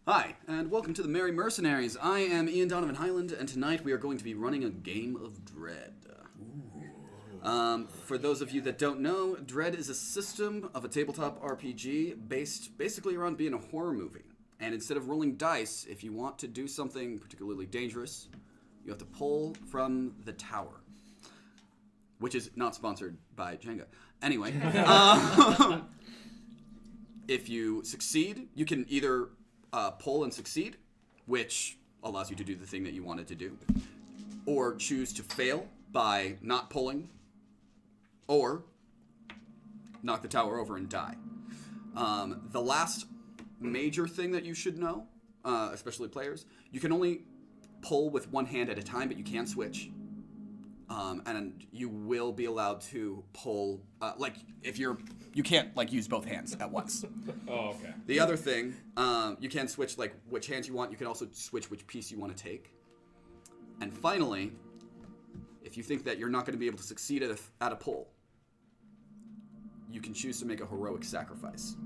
Hi, and welcome to the Mercenaries. I am Donovan Hyland, and tonight we are going to be running a game of Dread. For those of you that don't know, Dread is a system of a tabletop RPG based basically around being a horror movie. And instead of rolling dice, if you want to do something particularly dangerous, you have to pull from the tower. Which is not sponsored by Jenga. Anyway, if you succeed, you can either pull and succeed, which allows you to do the thing that you wanted to do, or choose to fail by not pulling, or knock the tower over and die. The last major thing that you should know, especially players, you can only pull with one hand at a time, but you can switch. And you will be allowed to pull, you can't use both hands at once. Oh, okay. The other thing, you can switch which hands you want. You can also switch which piece you want to take. And finally, if you think that you're not going to be able to succeed at a pull, you can choose to make a heroic sacrifice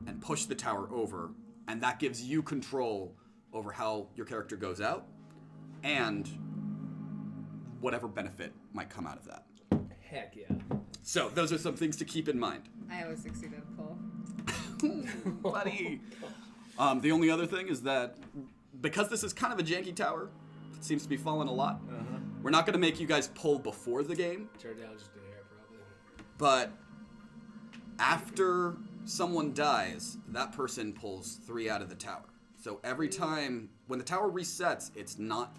and push the tower over, and that gives you control over how your character goes out and whatever benefit might come out of that. Heck yeah. So those are some things to keep in mind. I always succeed at a pull. Buddy. The only other thing is that because this is kind of a janky tower, it seems to be falling a lot. We're not going to make you guys pull before the game. Turn down just a hair, probably. But after someone dies, that person pulls 3 out of the tower. So every time, when the tower resets, it's not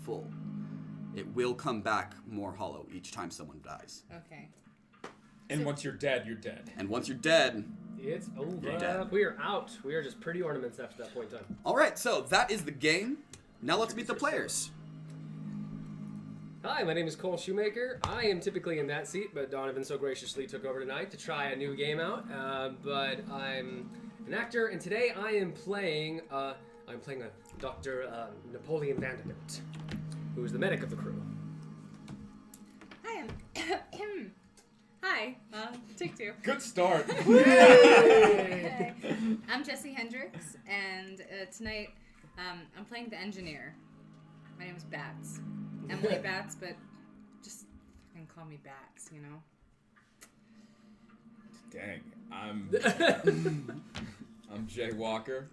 full. It will come back more hollow each time someone dies. Okay. And once you're dead, you're dead. And once you're dead, It's over. You're dead. We are out. We are just pretty ornaments after that point in time. all right, so that is the game. Now let's meet the players. Hi, my name is Cole Shoemaker. I am typically in that seat, but Donovan so graciously took over tonight to try a new game out. But I'm an actor, and today I am playing. I'm playing a Dr. Napoleon Vanderbilt, who is the medic of the crew. Hi, Hi, take 2. Good start. Hey. I'm Jesse Hendricks, and tonight I'm playing the engineer. My name is Bats. Emily Bats, but just fucking call me Bats, you know? Dang. I'm Jay Walker.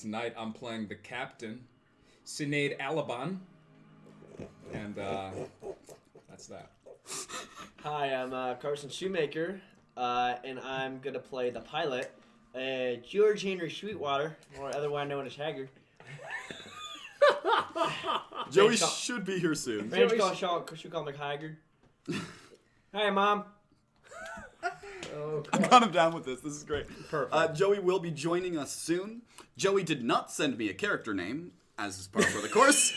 Tonight I'm playing the captain, Sinead Alaban. And that's that. Hi, I'm Carson Shoemaker, and I'm going to play the pilot, George Henry Sweetwater, or otherwise known as Haggard. Joey should be here soon. Friends call me Haggard. Hi, Mom. Oh, I've got him down with this. This is great. Perfect. Joey will be joining us soon. Joey did not send me a character name, as is part of the course.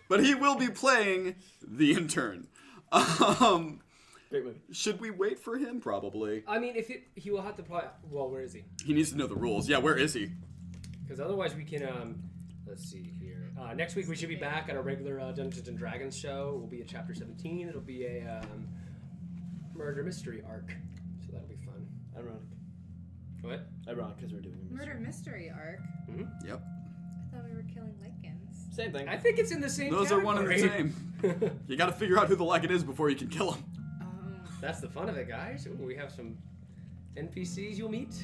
But he will be playing the intern. Great movie. Should we wait for him? Probably. I mean, he will have to play. Well, where is he? He needs to know the rules. Yeah, where is he? Because otherwise we can. Let's see here. Next week we should be back at our regular Dungeons and Dragons show. We'll be at chapter 17. It'll be a murder mystery arc, so that'll be fun. Ironic. What? Ironic, because we're doing a mystery. Murder mystery arc. Yep. I thought we were killing Lycans. Same thing. I think it's in the same. Those are one and the category. same. You got to figure out who the Lycan is before you can kill him. That's the fun of it, guys. Ooh, we have some NPCs you'll meet,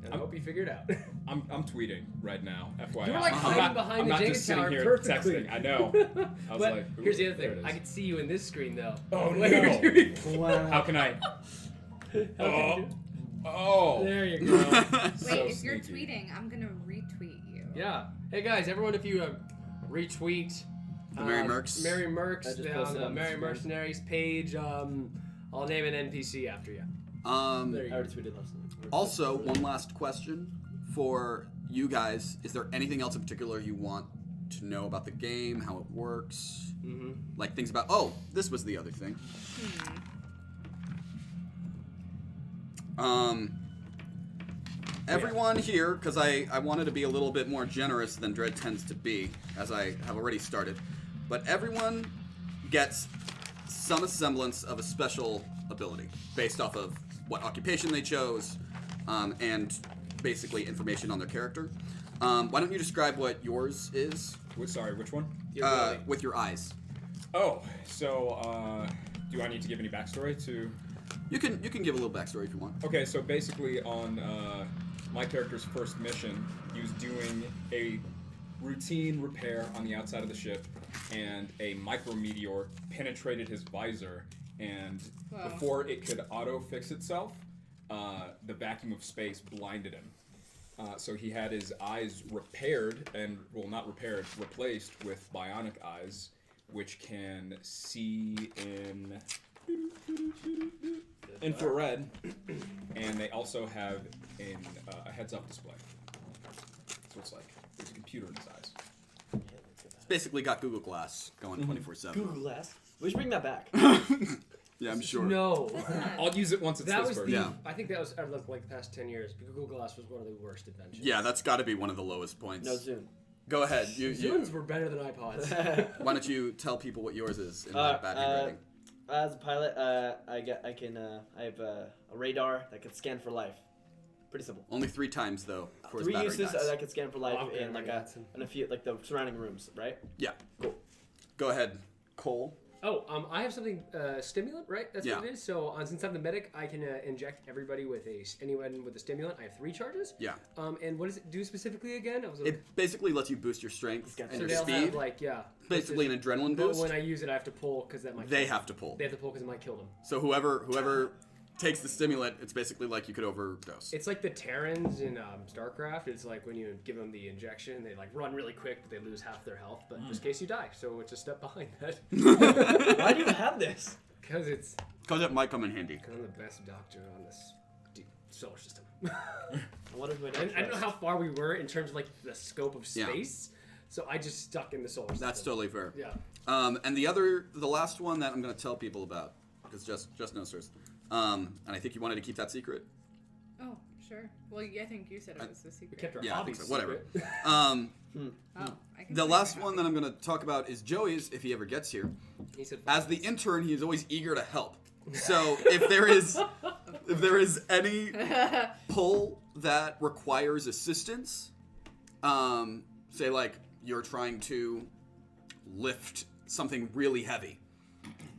and I hope you figure it out. I'm tweeting right now, FYI. You're like hiding behind I'm the not Jenga just sitting tower here perfectly. texting. I know. I was But like, ooh, here's the other there thing. it I is. can see you in this screen, though. Oh, Later, no. dude. Wow. How can I? Okay. Oh. There you go. Wait, So if you're sneaky. tweeting, I'm gonna retweet you. Yeah. Hey guys, everyone, if you retweet The Merry Mercs. Merry Mercs I just on posted the on Merry Instagram. Mercenaries page, I'll name an NPC after you. There I you go. already tweeted last night. Also, one last question for you guys. Is there anything else in particular you want to know about the game, how it works? Mm-hmm. Like things about, oh, this was the other thing. Everyone here, because I wanted to be a little bit more generous than Dread tends to be, as I have already started, but everyone gets some semblance of a special ability based off of what occupation they chose, and basically information on their character. Why don't you describe what yours is Sorry, which one? Your ability. with your eyes? Oh, so do I need to give any backstory to? You can give a little backstory if you want. Okay, so basically on my character's first mission, he was doing a routine repair on the outside of the ship, and a micrometeor penetrated his visor, and Wow. before it could auto-fix itself, the vacuum of space blinded him. So he had his eyes repaired, and, well, not repaired, replaced with bionic eyes, which can see in infrared, and they also have a heads-up display. So it's like there's a computer in his eyes. It's basically got Google Glass going 24/7. Google Glass. We should bring that back. Yeah, I'm sure. No. I'll use it once it's That this was the. version. Yeah. I think that was out of like the past 10 years. Google Glass was one of the worst inventions. Yeah, that's got to be one of the lowest points. No Zune. Go ahead. Zunes were better than iPods. Why don't you tell people what yours is in that bad handwriting? As a pilot, I have a radar that can scan for life. Pretty simple. Only 3 times though. For his 3 battery uses dies. that can scan for life okay, in like that's- in a few like the surrounding rooms, right? Yeah. Cool. Go ahead, Cole. Oh, I have something stimulant, right? That's Yeah. what it is. So since I'm the medic, I can inject everybody with anyone with a stimulant. I have 3 charges. Yeah. And what does it do specifically again? I was It basically lets you boost your strength got and so your they'll speed. have like Basically an adrenaline But boost. when I use it, I have to pull because that might. They kill them. have to pull. They have to pull because it might kill them. So whoever takes the stimulant, it's basically like you could overdose. It's like the Terrans in StarCraft. It's like when you give them the injection, they like run really quick, but they lose half their health. But just in case you die, so it's a step behind that. Why do you have this? Because it's Because it might come in handy. I'm the best doctor on this solar system. I wonder who I don't know how far we were in terms of like the scope of Yeah. space, so I just stuck in the solar system. That's totally fair. Yeah. And the last one that I'm going to tell people about, because just knows first. And I think you wanted to keep that secret. Oh, sure. Well, yeah, I think you said it was a We secret. kept our Yeah, I think hobbies so. Whatever. secret. Um, Oh, I can the say last my one that I'm going to talk about is Joey's, if he ever gets here. He said, As the intern, he is always eager to help. So if there is any pull that requires assistance, say like you're trying to lift something really heavy,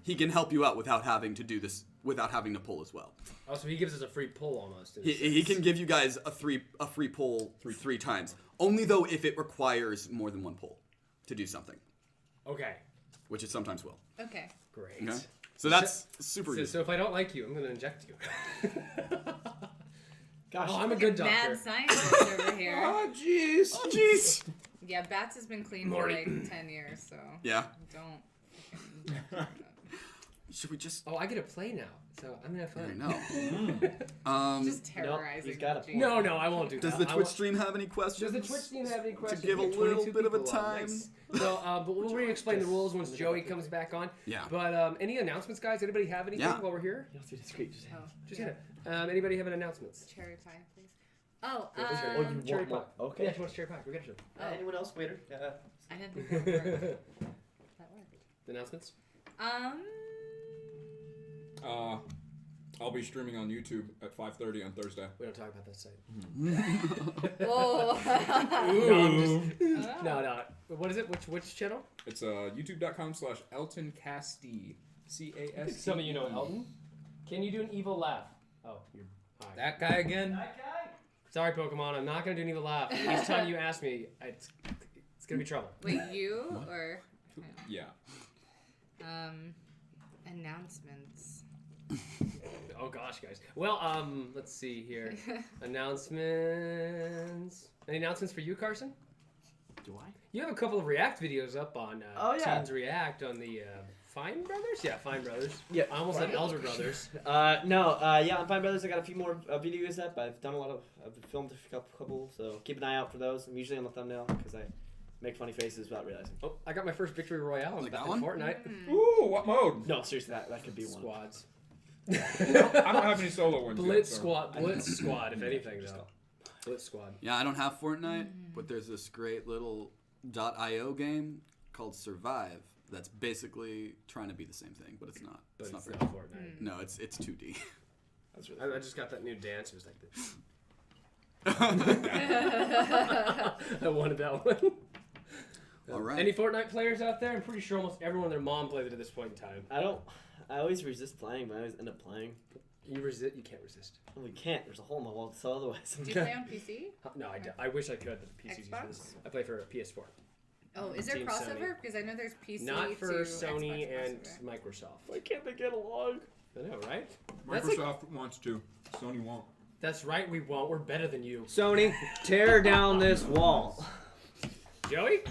he can help you out without having to do this, without having to pull as well. Oh, so he gives us a free pull almost. in a He sense. can give you guys a free pull three times. Only though if it requires more than one pull to do something, Okay, which it sometimes will. Okay. great. Okay? So that's super So, easy. so if I don't like you, I'm going to inject you. Gosh. Oh, I'm a good doctor. Mad scientist over here. Oh, jeez. Oh jeez. Yeah, Bats has been clean Morty. for like 10 years, so Yeah. don't. Should we just? Oh, I get to play now, so I'm going to have I fun. know. Just terrorizing. he's got a Gene. No, I won't do Does that. the I Twitch won't- stream have any questions? Does the Twitch team have any questions? give a We have little 22 bit of a people on. time? Nice. So, but we'll re-explain the rules once Joey comes back on. Yeah. But any announcements, guys? Anybody have anything Yeah. while we're here? You have to be discreet. Just Oh, Just yeah. hit it. Anybody have any announcements? Cherry pie, please. Oh, Oh, you Cherry want more? pie. Okay. Yeah, she wants cherry pie. We got you. Anyone else, waiter? I didn't think that worked. That worked. The announcements? I'll be streaming on YouTube at 5:30 on Thursday. We don't talk about that site. Whoa. No, I'm just, no. What is it? Which channel? It's youtube.com/EltonCasti. CAST. Some of you know Elton. Can you do an evil laugh? Oh, you're. Hi. That guy again? That guy. Sorry, Pokemon. I'm not gonna do an evil laugh. Each time you ask me, it's gonna be trouble. Wait, you or Yeah. announcements? Oh gosh, guys. Well, let's see here. Announcements. Any announcements for you, Carson? Do I? You have a couple of React videos up on Oh, yeah. Teens React on the Fine Brothers? Yeah, Fine Brothers. Yeah. I almost said Elder Brothers. Yeah, on Fine Brothers, I got a few more videos up. I've done I've filmed a couple, so keep an eye out for those. I'm usually on the thumbnail because I make funny faces without realizing. Oh, I got my first victory royale Like in that one? Fortnite. Ooh, what mode? No, seriously, that could be one. Squads. I don't have any solo ones Blitz yet, so- Squad. Blitz Squad, if anything, though. Blitz Squad. Yeah, I don't have Fortnite, but there's this great little .io game called Survive that's basically trying to be the same thing, but it's not. But It's not it's very not good. Fortnite. No, it's 2D. That's really. I just got that new dance. It was like this. I wanted that one. All right. Any Fortnite players out there? I'm pretty sure almost everyone and their mom played it at this point in time. I always resist playing, but I always end up playing. You resist. You can't resist. Well, we can't. There's a hole in my wall, so otherwise. Do you play on PC? No, I don't. I wish I could, but the PC's usually the Xbox? same. I play for PS4. Oh, is there Team crossover? Sony. Because I know there's PC Not for to Sony Xbox and crossover. Microsoft. Why can't they get along? I know, right? That's Microsoft wants to. Sony won't. That's right. We won't. We're better than you. Sony, tear down this wall. Joey.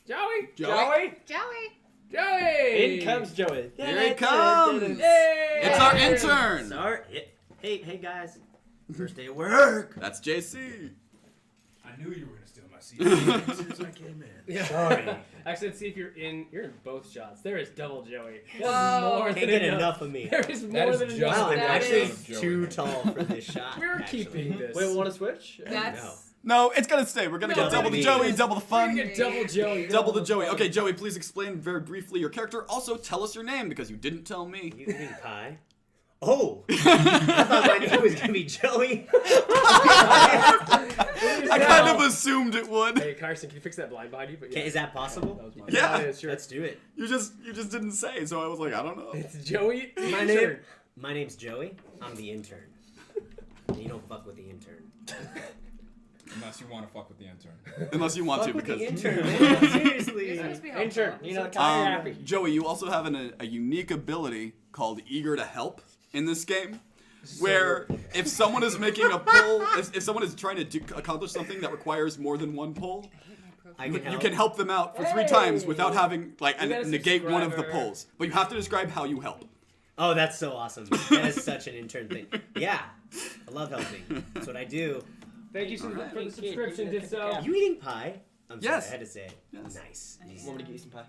Joey. Joey? Joey! Joey. In comes Joey. Here he comes. Hey! It's our intern. Sorry. Hey guys. First day of work. That's JC. I knew you were gonna steal my seat. As soon as I came in. Yeah. Sorry. Actually, let's see if you're in both shots. There is double Joey. There's Whoa. more Can't than get enough. enough of me. There is more That is than just enough. Wow, I'm That actually is- too tall for this shot. We're actually. keeping this. Wait, want to switch? That's... No, it's gonna stay. We're gonna No, get double the baby. Joey, double the We're fun. gonna get double Joey. Double the Joey. fun. Okay, Joey, please explain very briefly your character. Also, tell us your name because you didn't tell me. You eating pie? Oh! I thought my name was gonna be Joey. I kind of assumed it would. Hey, Carson, can you fix that blind behind you? But yeah. Is that possible? That was my Yeah. it is, sure. Let's do it. You just didn't say, so I was like, I don't know. It's Joey. My name. My name's Joey. I'm the intern. And you don't fuck with the intern. Unless you want to fuck with the intern. Unless you want to, Fuck with because the intern, man. Seriously. You're supposed to be Intern, helpful. you know, kind of happy. Joey, you also have a unique ability called Eager to Help in this game. Where if someone is making a pull, if someone is trying to accomplish something that requires more than one pull, I can help. you can help them out for 3 times without having We got a negate one of the subscriber. pulls. But you have to describe how you help. Oh, that's so awesome. That is such an intern thing. Yeah. I love helping. That's what I do. Thank you for Alright. the subscription. Did so. You eating pie? I'm sorry, Yes. I had to say it. Yes. Nice. Want me to get you some pie?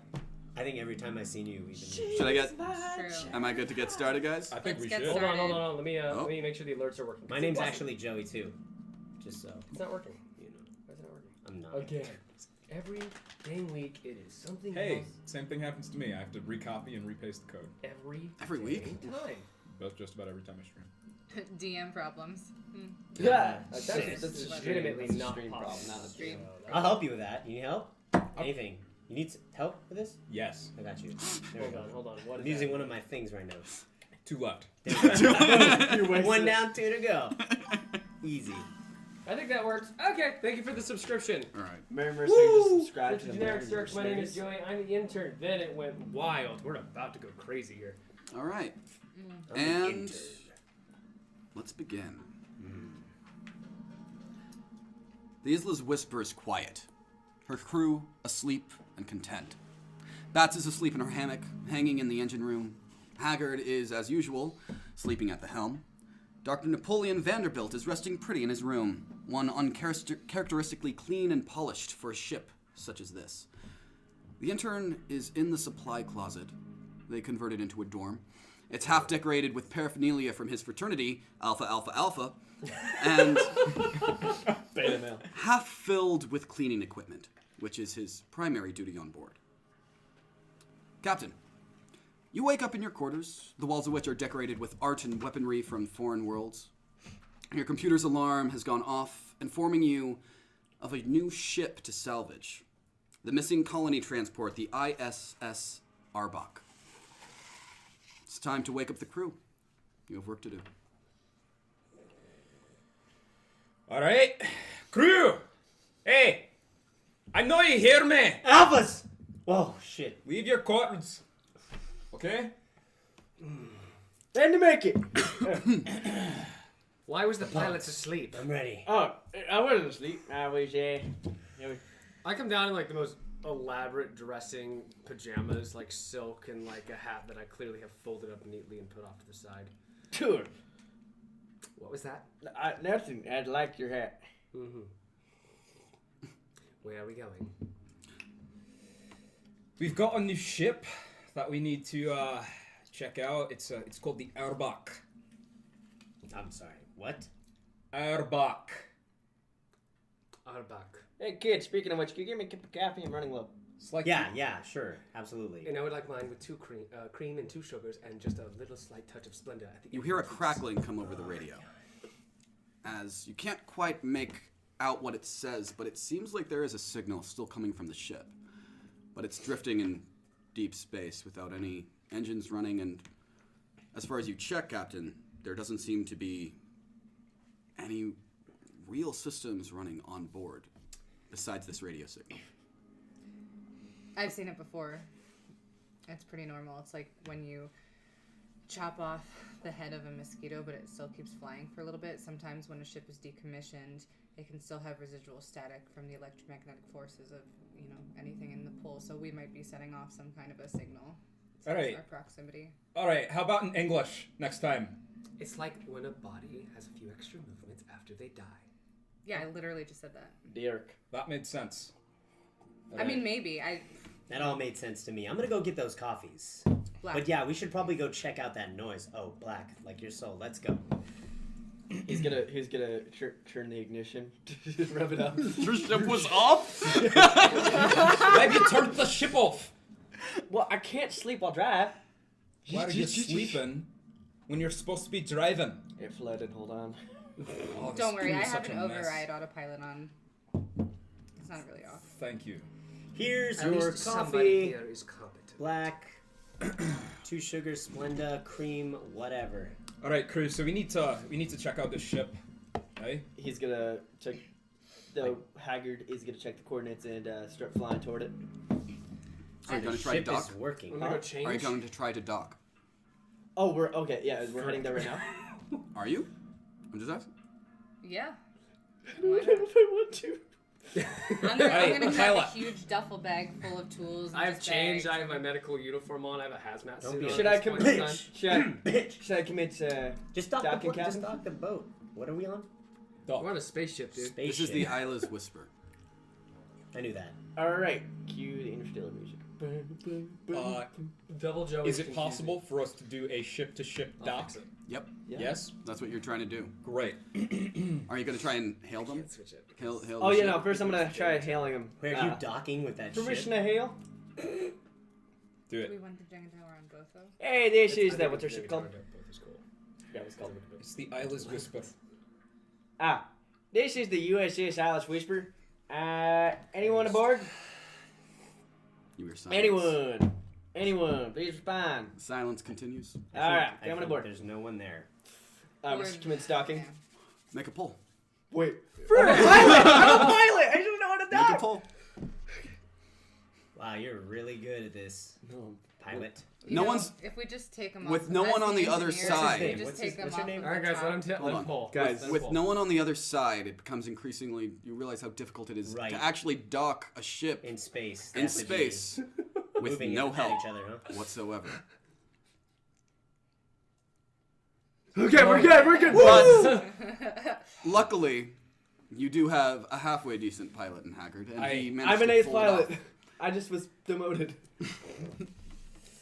I think every time I seen you, we've been. Should I get? True. Am I good to get started, guys? I think Let's we get should. Hold on, started. hold on. Let me make sure the alerts are working. My name's actually Joey too. Just so It's not working. you know, Why is it not working? I'm not. Again. Every dang week it is something Hey, else. same thing happens to me. I have to recopy and repaste the code. Every week? dang time. But just about every time I stream. DM problems. Yeah. That's That's legitimately that's a not stream possible. problem, not a Stream. I'll help you with that. You need help? Anything? You need help with this? Yes. I got you. There we go. Hold on. What is I'm using that? one of my things right now. 2 left. One down, 2 to go. Easy. I think that works. Okay, thank you for the subscription. All right. Mary Mercer just subscribed That's to a the generic Merry search. My name is Mercenaries. Joey. I'm the intern. Then it went wild. We're about to go crazy here. All right. I'm the And intern. let's begin. The Isla's whisper is quiet. Her crew asleep and content. Bats is asleep in her hammock, hanging in the engine room. Haggard is, as usual, sleeping at the helm. Dr. Napoleon Vanderbilt is resting pretty in his room, one uncharacteristically clean and polished for a ship such as this. The intern is in the supply closet. They converted into a dorm. It's half decorated with paraphernalia from his fraternity, Alpha Alpha Alpha, and Beta male. half filled with cleaning equipment, which is his primary duty on board. Captain, you wake up in your quarters, the walls of which are decorated with art and weaponry from foreign worlds. Your computer's alarm has gone off, informing you of a new ship to salvage. The missing colony transport, the ISS Arbok. It's time to wake up the crew. You have work to do. Alright. Crew! Hey! I know you hear me! Alphas! Whoa, shit. Leave your quarters. Okay? And to make it. Why was the pilot asleep? I'm ready. Oh, I wasn't asleep. I was, I come down in like the most elaborate dressing pajamas, like silk and like a hat that I clearly have folded up neatly and put off to the side. dude. What was that? Nothing. I like your hat. Mm-hmm. Where are we going? We've got a new ship that we need to check out. It's called the Arbok. I'm sorry. What? Arbok. Arbok. Hey, kid, speaking of which, can you give me a cup of coffee? I'm running low. It's like Yeah, sure. Absolutely. And I would like mine with 2 cream and 2 sugars and just a little slight touch of Splenda at the You end. hear a crackling come over the radio. as you can't quite make out what it says, but it seems like there is a signal still coming from the ship. But it's drifting in deep space without any engines running, and as far as you check, Captain, there doesn't seem to be any real systems running on board besides this radio signal. I've seen it before. It's pretty normal. It's like when you chop off the head of a mosquito, but it still keeps flying for a little bit. Sometimes when a ship is decommissioned, it can still have residual static from the electromagnetic forces of, anything in the pull. So we might be setting off some kind of a signal. All right. Our proximity. All right, how about in English next time? It's like when a body has a few extra movements after they die. Yeah, I literally just said that. Dirk. That made sense. I mean, maybe. That all made sense to me. I'm gonna go get those coffees. Black. But yeah, we should probably go check out that noise. Oh, black, like your soul. Let's go. He's gonna turn the ignition, rev it up. Your ship was off? Why have you turned the ship off? Well, I can't sleep while drive. Why are you sleeping when you're supposed to be driving? It flooded. Hold on. Oh, Don't worry, I this have is an such a mess. override autopilot on. It's not really off. Thank you. Here's At your least somebody coffee. here is competent. Black, 2 sugar, Splenda, cream, whatever. All right, crew. So we need to check out this ship. Hey. He's gonna check. The Haggard is gonna check the coordinates and start flying toward it. Are you The going to try to ship dock? is working. I'm gonna go change. Are you going to try to dock? Oh, we're okay. Yeah, we're heading there right now. Are you? I'm just asking. Yeah. If I want to. I'm gonna grab pilot. a huge duffel bag full of tools. And I have just changed. bags. I have my medical uniform on. I have a hazmat Don't suit be on. a Should I It's fine, commit? it's fine. Should I? Bitch. Should I commit? Just dock Docking the just captain? dock the boat. What are we on? Dock. We're on a spaceship, dude. Spaceship. This is the Isla's Whisper. I knew that. All right. Cue the interstellar music. Double Joe. Is it possible for us to do a ship-to-ship I'll dock? fix it. Yep, Yeah. Yes. that's what you're trying to do. Great. Are you going to try and hail them? Can't switch it. Hail Oh the yeah, ship? no. First, I'm gonna try hailing him. Where are you docking with that Permission ship? to hail. Do We it. went to Jenga Tower on both though. Hey, this I is think that. What's your it's ship maybe called? Target, both is cool. Yeah, it's called. It's the Isla's Whisper. This is the USS Alice Whisper. Anyone aboard? You were silent. Anyone, please respond. Silence continues. All right, I coming think aboard. There's no one there. We're commence docking. Make a pull. Wait. I'm a pilot! I don't know how to Make a dock! pull. Wow, you're really good at this, No. pilot. No one's- If we just take them off. with no as one on the other engineers, side. we What's his just name? take them What's your off name? of All right, the guys. top. Let him Hold on. pull. Guys, Let him With pull. no one on the other side, it becomes increasingly. You realize how difficult it is Right. to actually dock a ship In space. in that's the beauty. space with Moving no at help each other, huh? whatsoever. Okay, we're good. But luckily, you do have a halfway decent pilot in Haggard, and he managed I'm an to ace pull it pilot. off. I just was demoted.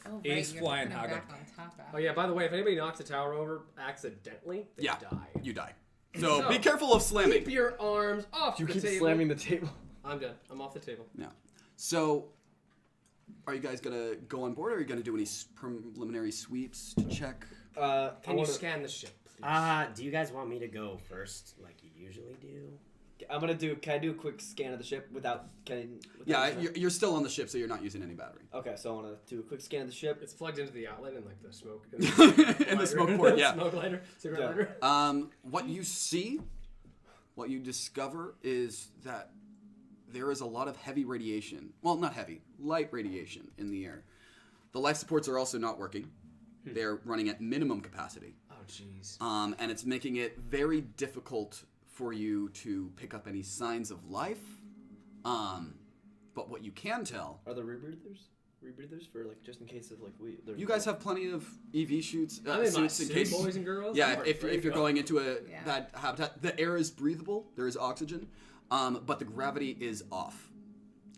Oh, right, Ace you're flying coming Haggard. back on top Oh yeah. By the way, if anybody knocks the tower over accidentally, they Yeah, die. you die. So So, be careful of slamming. Keep your arms off You the keep table. slamming the table. I'm done. I'm off the table. Yeah. So, are you guys gonna go on board, or are you gonna do any preliminary sweeps to check? Can you scan the ship, please? Do you guys want me to go first, like you usually do? I'm gonna do. Can I do a quick scan of the ship without? Yeah, you're still on the ship, so you're not using any battery. Okay, so I want to do a quick scan of the ship. It's plugged into the outlet and like the smoke. In the smoke port, yeah. Smoke lighter, cigarette Yeah. lighter. What you see, what you discover is that there is a lot of heavy radiation. Well, not heavy, light radiation in the air. The life supports are also not working. They're running at minimum capacity. Oh jeez. And it's making it very difficult for you to pick up any signs of life. But what you can tell, Are there rebreathers for like just in case of like we? you guys have plenty of EV shoots, I'm in my suits in suit, case. boys and girls. Yeah, I'm if ready to you're go. going into a Yeah. that habitat, the air is breathable. There is oxygen, but the gravity is off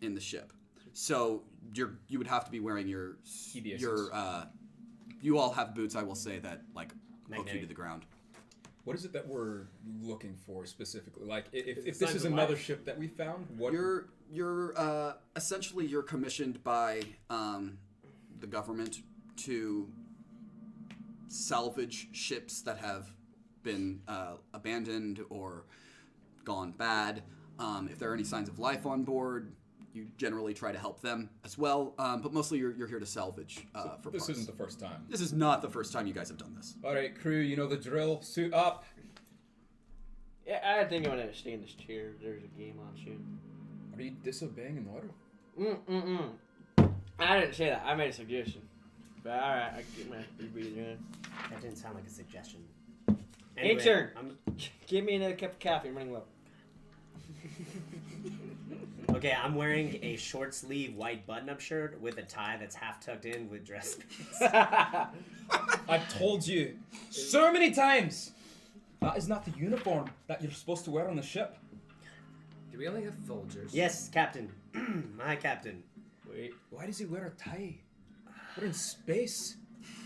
in the ship. So you would have to be wearing your EVSs. you all have boots. I will say that like hook you Magnetic. to the ground. What is it that we're looking for specifically? Like, if this signs is of another life. ship that we found, what? You're essentially you're commissioned by the government to salvage ships that have been abandoned or gone bad. If there are any signs of life on board, you generally try to help them as well. But mostly you're here to salvage for This parts. isn't the first time. This is not the first time you guys have done this. All right, crew, you know the drill. Suit up. Yeah, I think I'm gonna stay in this chair. There's a game on soon. Are you disobeying an order? I didn't say that. I made a suggestion. But alright, I get my rebreather in. That didn't sound like a suggestion. Intern! I'm, Give me another cup of coffee. I'm running low. okay, I'm wearing a short sleeve white button-up shirt with a tie that's half tucked in with dress pants. I've told you so many times. That is not the uniform that you're supposed to wear on the ship. Do we only have Folgers? Yes, Captain. My Captain. Wait, Why does he wear a tie? We're in space.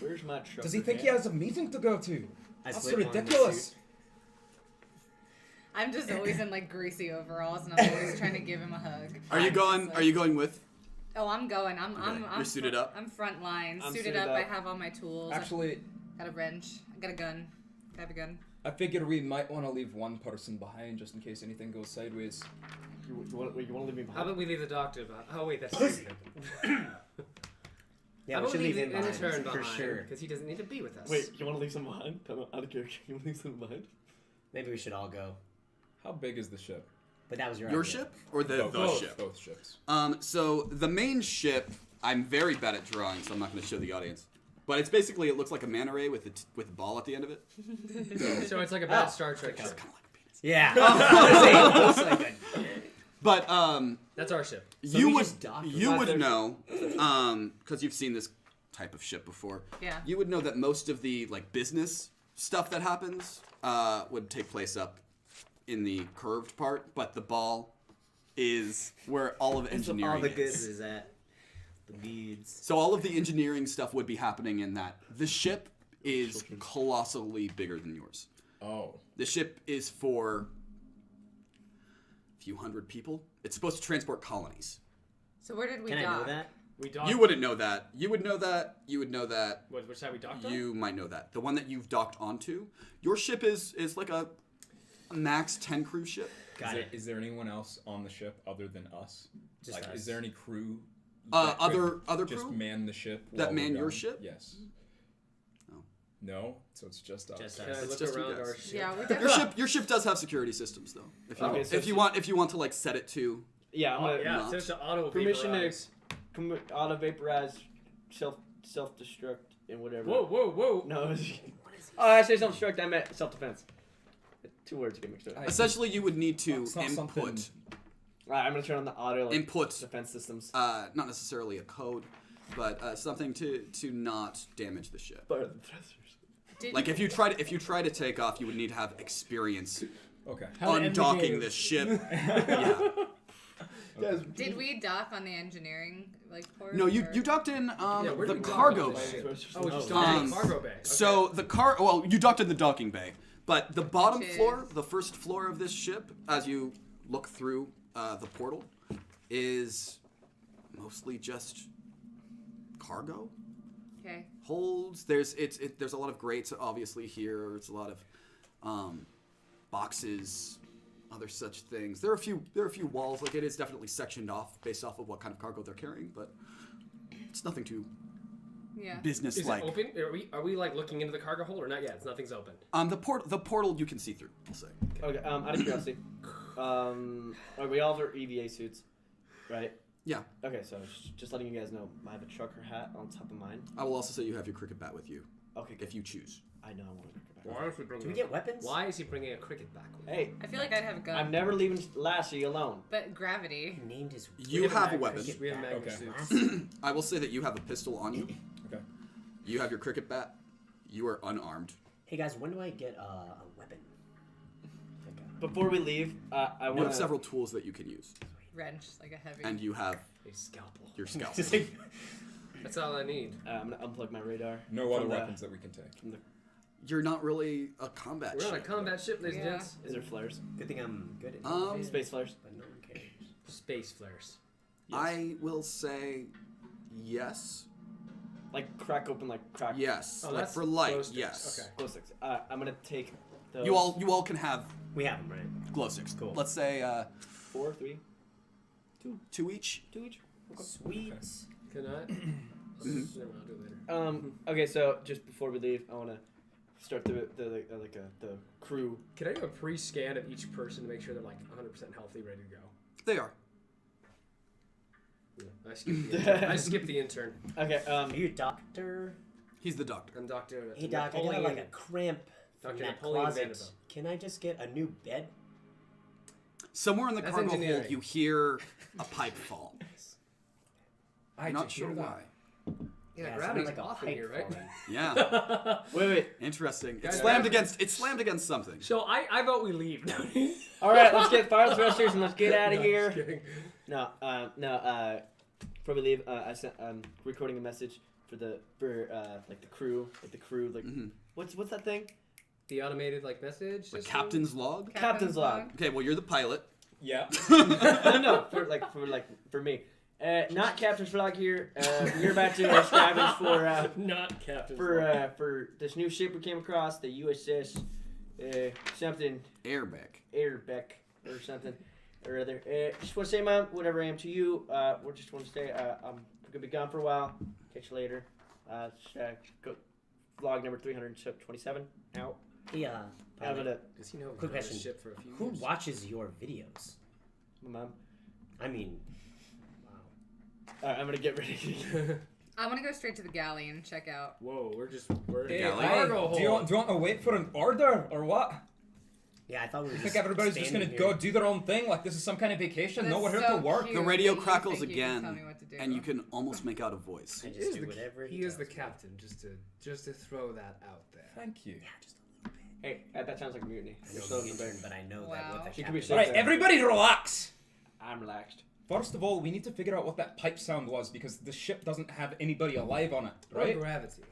where's my truck? Does he think he has a meeting to go to? I That's slip on the ridiculous. suit. I'm just always in like greasy overalls, and I'm always trying to give him a hug. Are you going? Are you going with? Oh, I'm going. I'm You're suited up? I'm front line. I'm Suited up. I have all my tools. Actually, Got a wrench. I got a gun. I have a gun. I figured we might want to leave one person behind just in case anything goes sideways. You want to leave me How behind? about we leave the doctor behind? Oh wait, that's Yeah, How we about should leave him the behind, intern for behind, sure. because he doesn't need to be with us. Wait, you want to leave some behind? Out of character. You want to leave some behind? Maybe we should all go. How big is the ship? But that was your Your idea. ship or the Both ship? Both ships. So the main ship, I'm very bad at drawing, so I'm not going to show the audience. But it's basically, it looks like a manta ray with a ball at the end of it. So it's like a bad Star Trek ship. Kind of like a penis. Yeah. Honestly, it's like a- But That's our ship. So you we would just docked with you that would there? know, because you've seen this type of ship before. Yeah. You would know that most of the like business stuff that happens would take place up in the curved part, but the ball is where all of That's engineering all the is. goods is at. The beads. So all of the engineering stuff would be happening in that. The ship is colossally bigger than yours. Oh. The ship is for a few hundred people. It's supposed to transport colonies. So where did we Can I dock? know that? We docked. You wouldn't know that. You would know that. You would know that. Which side we docked on? You might know that. The one that you've docked onto. Your ship is like a max 10 cruise ship. Got it. Is there anyone else on the ship other than us? Just like, us. is there any crew? Other just crew? man the ship. That while man we're your gone? ship? Yes. No. No. So it's just us. Just Can I us. It's look just you around guys. our ship? Yeah, we Your definitely. ship does have security systems though. If you, Okay, want, so if you want to like set it to Yeah, I'm Oh, gonna yeah, not. so it's to auto permission to vaporize. auto vaporize, self destruct, and whatever. Whoa, whoa, whoa! No. Oh, I say self destruct. I meant self defense. 2 words get mixed up. essentially you would need to It's not something- input Alright, I'm gonna turn on the auto input defense systems. not necessarily a code, but something to not damage the ship. Fire the thrusters. Did, Like if you try to take off, you would need to have experience Okay. undocking this ship. Yeah. did we dock on the engineering like port? No, you or- docked in where the did we dock cargo on the bay. ship? Oh, we just Oh. docked in Um, the cargo bay. Okay. So you docked in the docking bay, but the bottom Which floor, is- the first floor of this ship, as you look through the portal, is mostly just cargo. Okay. Holds. There's a lot of grates obviously here. There's a lot of boxes, other such things. There are a few walls. Like it is definitely sectioned off based off of what kind of cargo they're carrying, but it's nothing too Yeah. business Is like. it open? Are we like looking into the cargo hold or not yet? It's nothing's open. The portal you can see through. I'll say. Okay, out of curiosity, we all have our EVA suits, right? Yeah. Okay, so just letting you guys know, I have a trucker hat on top of mine. I will also say you have your cricket bat with you Okay, good. if you choose. I know I want a cricket bat. Why is he bringing? Do we get weapons? Why is he bringing a cricket back with him? Hey, I feel like I'd have a gun. I'm never leaving Lassie alone. But gravity. He named his. You have a mag- weapon. We have magnet Okay. suits. I will say that you have a pistol on you. Okay. You have your cricket bat. You are unarmed. Hey guys, when do I get a weapon? Okay. Before we leave, I You want have several tools that you can use, Wrench, like a heavy. and you have A scalpel. your scalpel. Just like- That's all I need. I'm gonna unplug my radar. No from other the- weapons that we can take. From the, You're not really a combat We're on a ship. combat ship, ladies and Yeah. gents. is there flares? Good thing I'm good at Space flares? but no one cares. Space flares. Yes. I will say yes. Like crack open like crack. Yes. Oh, like that's for light, glow sticks. yes. Okay. Glow sticks. I'm gonna take Those You all can have We have them, right? glow sticks. Cool. Let's say 4, 3, 2 each. 2 each. Sweet. Can I? Never mind, I'll do it later. Okay, so just before we leave, I want to start the crew. Can I do a pre-scan of each person to make sure they're like 100% healthy, ready to go? They are. Yeah, I skipped the intern. Okay. Are you a doctor? He's the doctor. I'm Dr. Hey, doc, I got like a cramp from Dr. that Napoleon closet. Vanderbilt. Can I just get a new bed? Somewhere in the That's cargo hold, engineering. you hear a pipe fall. I Not did sure hear that. why. Yeah, it gravity's sounded like a off in pipe here, right? falling. Yeah. Wait. Interesting. It Guys, slammed against something. So I vote we leave. All right, let's get fire thrusters and let's get out of No, here. just kidding. No. Before we leave, I sent recording a message for the crew, what's that thing? The automated message. The system? captain's log. Captain's log. Okay, well you're the pilot. Yeah. No, for me. Not captain's log here. We're about to scavenge for Not captain. for this new ship we came across, the USS something Airback. Airbeck or something or other. Just want to say, Mom, whatever I am to you. We just want to say I'm gonna be gone for a while. Catch you later. Go, vlog number 327 out. Yeah. I'm gonna Does he know Quick we've been on question. this ship for a few Who years? watches your videos? my mom. I mean, wow. I'm gonna get ready. I want to go straight to the galley and check out. Whoa, we're Hey, galley? cargo do you hold. want to wait for an order or what? Yeah, I thought we were I just think everybody's just gonna standing go here. do their own thing like this is some kind of vacation. No, we're here That's to so work. cute The radio that you crackles think you can tell again, me what to do. and you can almost make out a voice. I He just is do the, whatever he is the tells me. captain, just to throw that out there. Thank you. Yeah, just a little bit. Hey, that sounds like a mutiny. I You're know still the in the intern, but I know that Wow. what the You can be captain- All right, everybody relax. I'm relaxed. First of all, we need to figure out what that pipe sound was because the ship doesn't have anybody alive on it, Or right? gravity.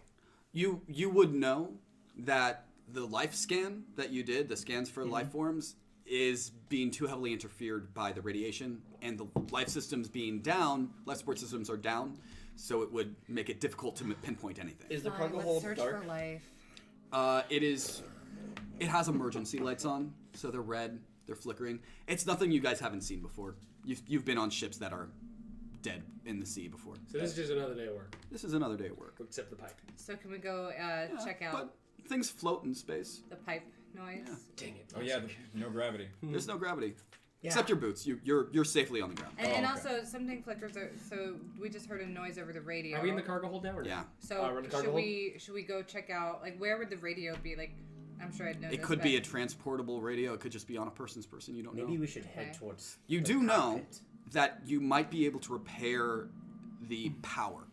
You would know that the life scan that you did, the scans for life forms, is being too heavily interfered by the radiation, and the life systems being down, life support systems are down, so it would make it difficult to pinpoint anything. Is the Fine, cargo let's hold search dark? for life. It has emergency lights on, so they're red, they're flickering. It's nothing you guys haven't seen before. You've been on ships that are dead in the sea before. So this is just another day of work, This is another day of work. except the pipe. So can we go check out But things float in space. the pipe noise? Yeah. Dang it. Oh yeah, no gravity. There's no gravity. Yeah. Except your boots. You're safely on the ground. And Oh, also something flickers. So we just heard a noise over the radio. Are we in the cargo hold now or not? Yeah. So we're in the cargo should we go check out where would the radio be? Like I'm sure I'd know. It this, could but- be a transportable radio. It could just be on a person's person. You don't Maybe know. we should head Okay. towards. You the do know cockpit. that you might be able to repair the power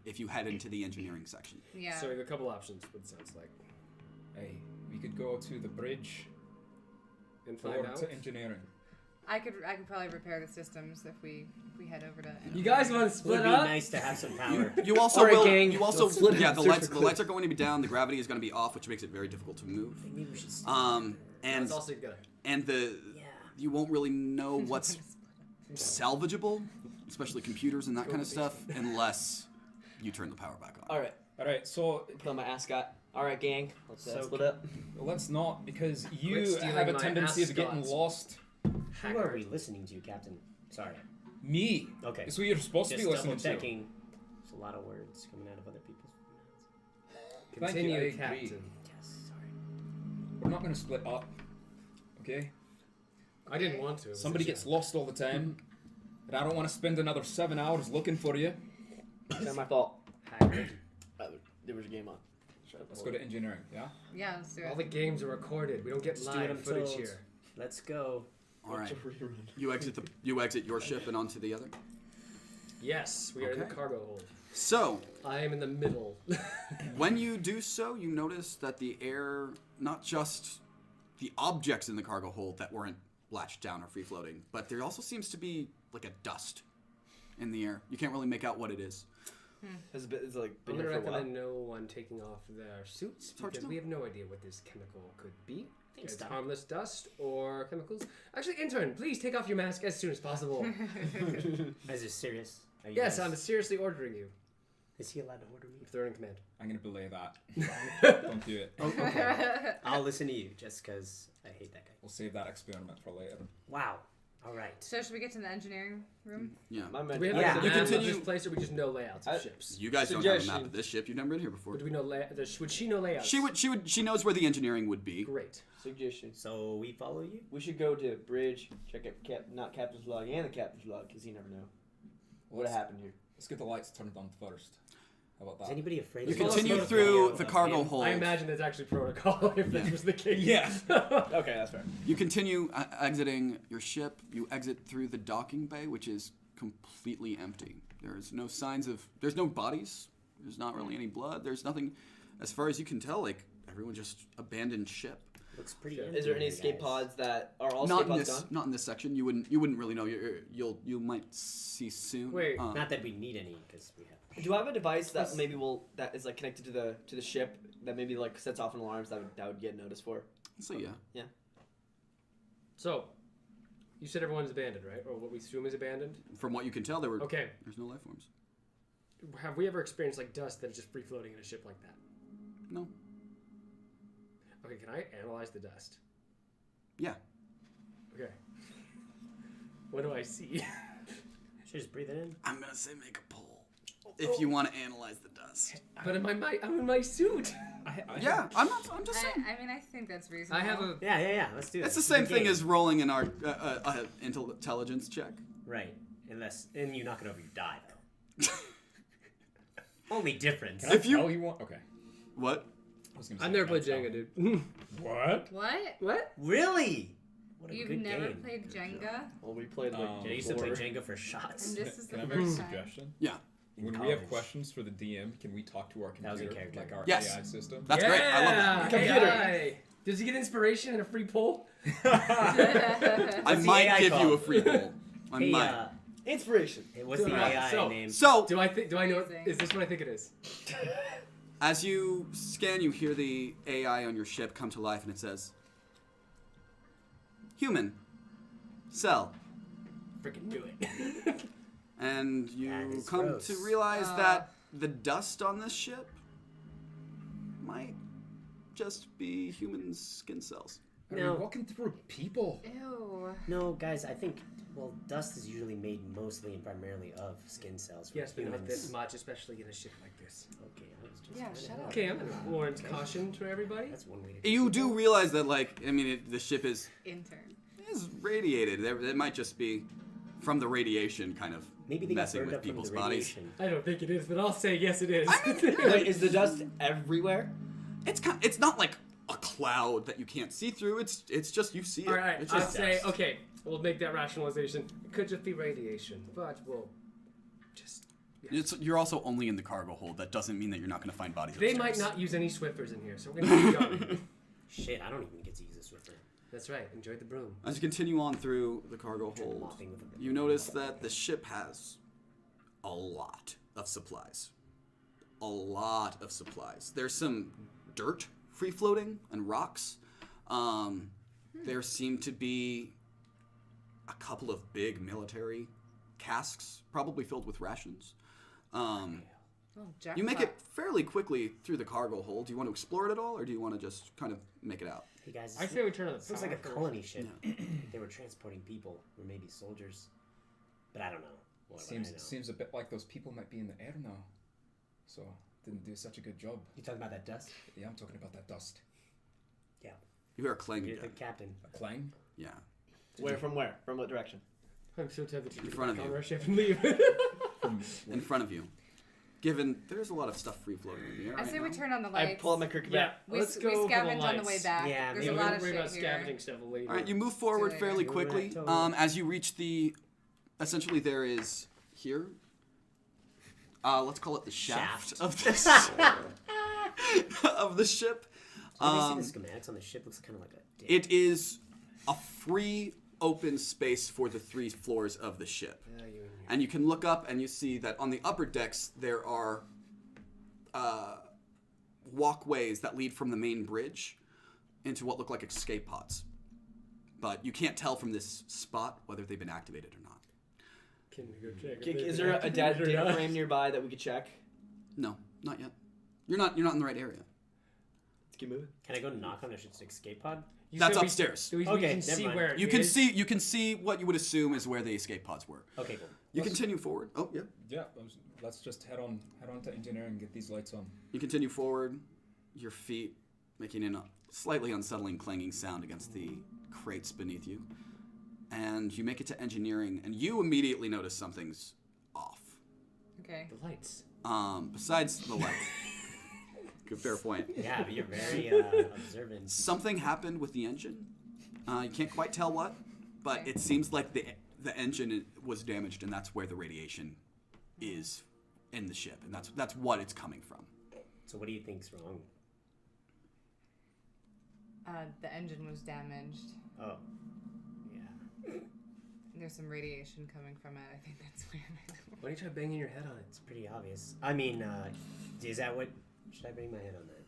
if you head into the engineering section. Yeah. So we have a couple options, what it sounds like. Hey, we could go to the bridge And or find out. to engineering. I could probably repair the systems if we head over to. You guys want to It would split be up? nice to have some power. You also All right, will. gang, You also let's split yeah. up The and search lights for the lights are going to be down. The gravity is going to be off, which makes it very difficult to move. Maybe we should. Stay And Let's all sleep together. and the Yeah. you won't really know what's salvageable, especially computers and that kind of stuff, unless you turn the power back on. All right. All right, so Put on my ascot. All right, gang. Let's So split up. let's not because you Quit stealing have a my tendency of getting ascots. lost. Who are we listening to, Captain? Sorry. Me. Okay. It's who you're supposed to Just be double listening to. checking. There's a lot of words coming out of other people's mouths. Thank you, Continue, I agree. Captain. Yes. Sorry. We're not going to split up. Okay? I didn't want to. It was Somebody a gets joke. lost all the time. And I don't want to spend another 7 hours looking for you. It's not my fault. Hagrid. There was a game on. Let's go to engineering, yeah? Yeah, let's do All it. the games are recorded. We don't get Let's do what I'm live footage told. here. Let's go. All right. You exit your ship and onto the other. Yes, we are in the Okay. cargo hold. So I am in the middle. when you do so, you notice that the air, not just the objects in the cargo hold that weren't latched down or free floating, but there also seems to be like a dust in the air. You can't really make out what it is. It's like I'm been gonna here for a while. recommend no one taking off their suits hard to because know. we have no idea what this chemical could be. Thanks, It's Doc. harmless dust or chemicals. Actually, intern, please take off your mask as soon as possible. Is this serious? Are you Yes, guys- I'm seriously ordering you. Is he allowed to order me? If they're in command. I'm gonna belay that. Don't do it. Okay. I'll listen to you just because I hate that guy. We'll save that experiment for later. Wow. All right. So should we get to the engineering room? Yeah. My Do we have Yeah. a You map continue- of this place, or we just know layouts of I- ships? You guys don't have a map Suggestion. of this ship. You've never been here before. But do we know would she know layouts? She knows where the engineering would be. Great. Suggestion. So we follow you? We should go to bridge, check out not captain's log and the captain's log, because you never know what happened here. Let's get the lights turned on first. How about Is that? anybody afraid You of us? continue Follow through Video the of cargo him? hold. I imagine that's actually protocol if this was the case. Yeah. Okay, that's fair. You continue exiting your ship. You exit through the docking bay, which is completely empty. There's no signs of. There's no bodies. There's not really any blood. There's nothing, as far as you can tell. Like everyone just abandoned ship. Looks pretty Is empty Is there any here, escape guys. pods that are all Not escape in pods this. gone? Not in this section. You wouldn't really know. You might see soon. Wait. Not that we need any, because we have. Do I have a device that maybe that is like connected to the ship that maybe like sets off an alarms that would get noticed for? So yeah. So, you said everyone's abandoned, right? Or what we assume is abandoned? From what you can tell, Okay. there's no life forms. Have we ever experienced like dust that is just free floating in a ship like that? No. Okay, can I analyze the dust? Yeah. Okay. What do I see? Should I just breathe it in? I'm gonna say make a poll if you want to analyze the dust. But I'm in my suit. Yeah, I'm just saying. I mean, I think that's reasonable. I have a. Yeah. Let's do it. It's the same thing as rolling in our intelligence check. Right. And you knock it over, you die, though. Only difference. If you- Oh, you want? Okay. What? I was gonna say I've never played that's Jenga, dude. What? What? What? Really? What a You've good never game. played Jenga? Well, we played like Yeah, I used to play four. Jenga for shots. And this is Can the I make a first time. suggestion? Yeah. In When we have college. questions for the DM, can we talk to our That was in computer, character. like our Yes. AI system? That's great. I love that. Computer. AI. Does he get inspiration and a free poll? I What's the might AI give you called? a free poll. I Hey, might. Inspiration. hey, what's the Alright, AI so- name? So, Do I know? Amazing. Is this what I think it is? as you scan, you hear the AI on your ship come to life, and it says, "Human, cell," Freaking do it. and That you is come gross. to realize that the dust on this ship might just be human skin cells. Are No. we walking through people? Ew. No, guys, I think, dust is usually made mostly and primarily of skin cells. For Yes, but not humans. this much, especially in a ship like this. Okay, I was just Yeah, trying to shut help. up. Okay, I'm gonna warrant caution to everybody. That's one way to You do realize that, like, I mean, the ship is Intern. radiated. It might just be from the radiation kind of Maybe they got messing burned with up from people's the bodies. radiation. I don't think it is, but I'll say yes, it is. Wait, is the dust everywhere? It's not like a cloud that you can't see through. It's just you see it. All right, It's I'll just say dust. okay. We'll make that rationalization. It could just be radiation, but we'll just. you're also only in the cargo hold. That doesn't mean that you're not going to find bodies. They upstairs. might not use any Swifters in here, so we're gonna keep going. Shit, I don't even get to use a Swiffer. That's right. Enjoy the broom. As you continue on through the cargo hold, Mopping with a broom. you notice that the ship has a lot of supplies. A lot of supplies. There's some dirt free floating and rocks. There seem to be a couple of big military casks, probably filled with rations. Oh, jackpot. You make it fairly quickly through the cargo hold. Do you want to explore it at all, or do you want to just kind of make it out? Hey guys, I say we turn on the this looks like a power colony ship. They were transporting people, or maybe soldiers, but I don't know. What would I know? Seems a bit like those people might be in the air now. So didn't do such a good job. You talking about that dust? Yeah, I'm talking about that dust. Yeah. You hear a clang You're the again. captain. A clang? Yeah. Where from where? From what direction? I'm so tempted to In get front of back you. on our ship and leave. In front of you. Given there's a lot of stuff free floating in the air. I right say we now. turn on the I lights. pull up my cricket yeah, bat. We, let's we go for the scavenge on the way lights. back. Yeah, There's maybe a we lot don't of worry shit about here. scavenging stuff later. All right, you move forward later. fairly We're quickly. at total. As you reach the, essentially there is here. Let's call it the shaft, Shaft. of this of the ship. When you see the schematics on the ship, looks kind of like a dick. It is a free open space for the 3 floors of the ship. And you can look up and you see that on the upper decks there are walkways that lead from the main bridge into what look like escape pods. But you can't tell from this spot whether they've been activated or not. Can we go check? if Is they've there a been activated or data not? frame nearby that we could check? No, not yet. You're not in the right area. Let's keep moving. Can I go knock on the escape pod? That's So upstairs. We Okay, can never see mind. where it You can is. see what you would assume is where the escape pods were. Okay, cool. You continue forward. Oh, yeah. Yeah, let's just head on to engineering and get these lights on. You continue forward, your feet making a slightly unsettling clanging sound against the crates beneath you. And you make it to engineering, and you immediately notice something's off. Okay. The lights. Besides the light. Good, fair point. Yeah, but you're very observant. Something happened with the engine. You can't quite tell what, but Okay. it seems like the engine was damaged, and that's where the radiation is in the ship, and that's what it's coming from. So what do you think's wrong? The engine was damaged. Oh, yeah. There's some radiation coming from it. I think that's where. Why don't you try banging your head on it? It's pretty obvious. I mean, is that what? Should I bang my head on that?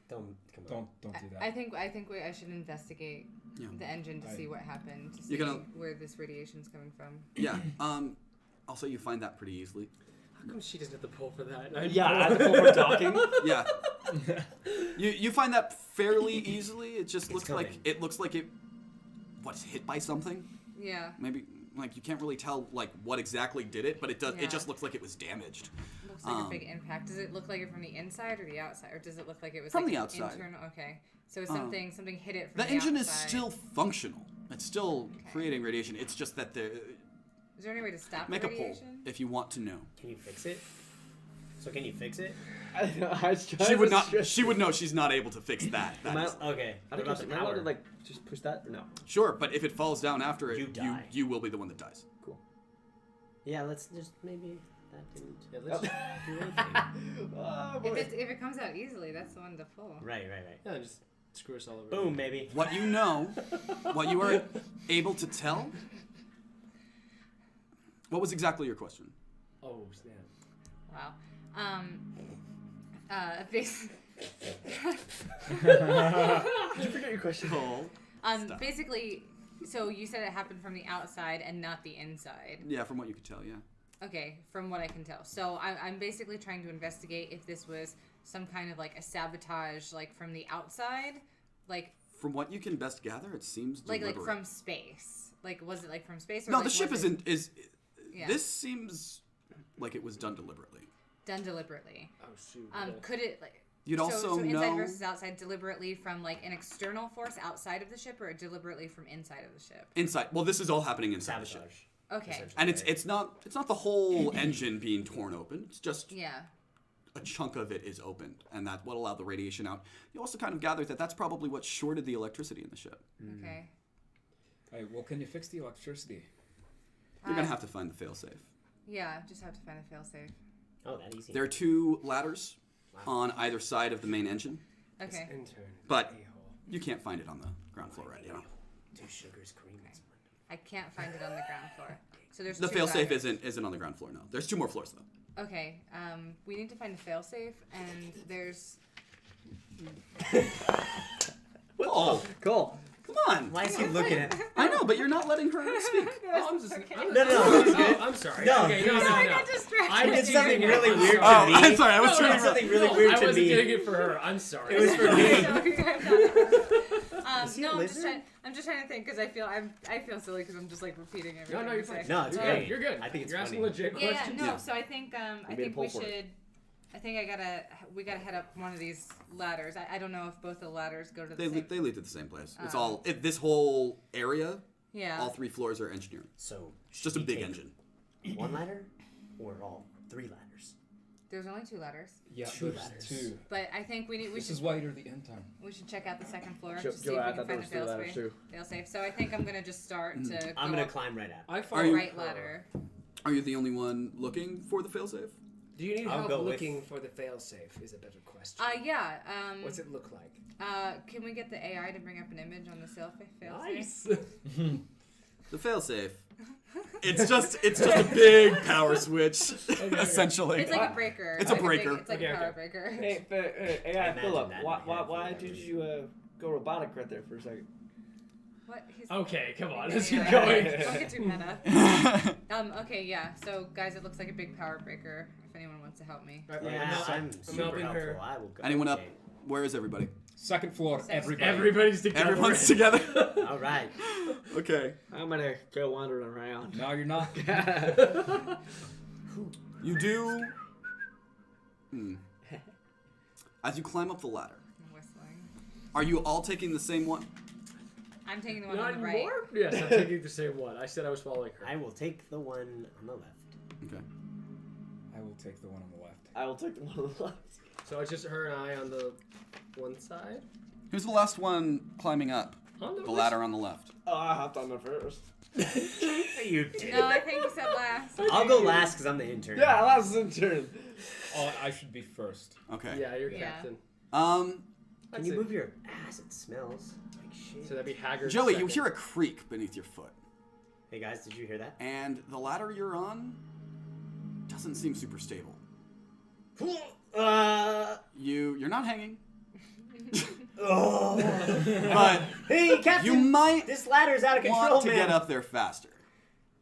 Don't come on. Don't do that. I think I should investigate Yeah. the engine to see what happened. To see You're gonna- where this radiation's coming from. Yeah. Also, you find that pretty easily. How come she doesn't have to pull for that? Yeah, I have to pull for talking. Yeah. You find that fairly easily. It just looks coming. like it what's hit by something. Yeah. Maybe like you can't really tell like what exactly did it, but it does. Yeah. It just looks like it was damaged. Looks like a big impact. Does it look like it from the inside or the outside, or does it look like it was From like the outside. Internal? Okay. So something hit it from The the engine is outside. still functional. It's still creating radiation. It's just that Is there any way to stop make the a pull radiation? if you want to know. Can you fix it? So can you fix it? She would not. She would know she's not able to fix that. Am I, Okay. I What don't about the am I allowed power? to like just push that or no? Sure, but if it falls down after it, You die. you will be the one that dies. Cool. Yeah, let's just maybe that didn't Yeah, let's do anything. Oh, If boy. it comes out easily, that's the one to pull. Right. yeah, just screw us all over. Boom, baby. What you know, what you are able to tell. What was exactly your question? Oh snap! Wow. Bas- Did you forget your question? Stop. basically, so you said it happened from the outside and not the inside. Yeah, from what you could tell, yeah. Okay, from what I can tell. So I'm basically trying to investigate if this was some kind of like a sabotage, like from the outside, like From what you can best gather, it seems like deliberate. from space. Like was it like from space? Or No, like, the ship was it is. Yeah. This seems like it was done deliberately. done deliberately? Oh shoot! Could it like? You'd also so inside know. versus outside, deliberately from like an external force outside of the ship, or deliberately from inside of the ship? Inside. Well, this is all happening inside the Sabotage. ship, Okay. essentially, and right? it's not the whole engine being torn open. It's just Yeah. a chunk of it is opened, and that what allowed the radiation out. You also kind of gathered that that's probably what shorted the electricity in the ship. Okay. Hey, well, can you fix the electricity? You're gonna have to find the failsafe. Yeah, just have to find a failsafe. Oh, that easy. There are 2 ladders on either side of the main engine, Okay. Intern. but A-hole. you can't find it on the ground floor right now. 2 sugars, cream, and splendor. I can't find it on the ground floor. So there's The two failsafe ladders. isn't on the ground floor. No, there's 2 more floors though. Okay. We need to find a failsafe, and there's. Oh, Cool. come on! Why is he looking at? I know, but you're not letting her speak. Oh, I'm just. I'm, No, no, oh, I'm sorry. No. Okay, no. I got distracted. I did something really I'm weird sorry. to me. I'm sorry. I was No, trying no, to. something really weird I to wasn't me. getting it for her. I'm sorry. It was for me. No, Is he a no, lizard? I'm just trying to think because I feel silly because I'm just like repeating everything. No, you you're say. fine. No, it's You're great. good. You're good. I think it's You're asking funny. legit Yeah, questions. no. Yeah. So I think made a we pull for it. should. I think we gotta head up one of these ladders. I don't know if both the ladders go to the They same. they lead to the same place. It's Oh. this whole area. Yeah. All 3 floors are engineering. So It's just a should big we engine. take 1 ladder or all 3 ladders? There's only 2 ladders, Yeah, 2 there's ladders. 2. but I think we This should is why you're the intern. check out the second floor Joe, to see if I we thought can there find was a 3 ladders too. failsafe. So I think I'm gonna just start to. I'm go gonna up climb right up. I the follow you- right ladder. Are you the only one looking for the failsafe? Do you need I'll help go with- looking for the failsafe? Is a better question. Yeah. What's it look like? Can we get the AI to bring up an image on the failsafe? Nice. The failsafe. It's just a big power switch, essentially. It's like a breaker. It's a big- breaker. it's like Okay, a power okay. breaker. Hey, but, I AI imagine Philip, that in why, my why, head why for did whatever you go robotic right there for a second? What? He's- Okay, come on. Yeah, Let's yeah, keep yeah. going. Don't get too meta. Okay, yeah. So guys, it looks like a big power breaker. If anyone wants wants to help me. Right, Yeah, I'm I'm super helping helpful. her. I will go. Anyone up? Okay. Where is everybody? Second floor, Second everybody. Everybody's together. Everyone's together. All right. Okay. I'm gonna go wandering around. No, you're not. You do. As you climb up the ladder, I'm whistling. are you all taking the same one? I'm taking the one Not on the right. anymore? Yes, I'm taking the same one. I said I was following her. I will take the one on the left. Okay. I will take the one on the left. I will take the one on the left. So it's just her and I on the one side? Who's the last one climbing up On the ladder on the left? Oh, I hopped on there first. You did. No, I think you said last. I'll go last because I'm the intern. Yeah, last intern. Oh, I should be first. Okay. Yeah, you're Yeah. captain. Can That's you it. move your ass? It smells like shit. So that'd be Haggard. Joey, you second. hear a creak beneath your foot, Hey guys, did you hear that? and the ladder you're on doesn't seem super stable. You're not hanging, Oh. but Hey, Captain. you might This ladder's out of control, want to man. get up there faster.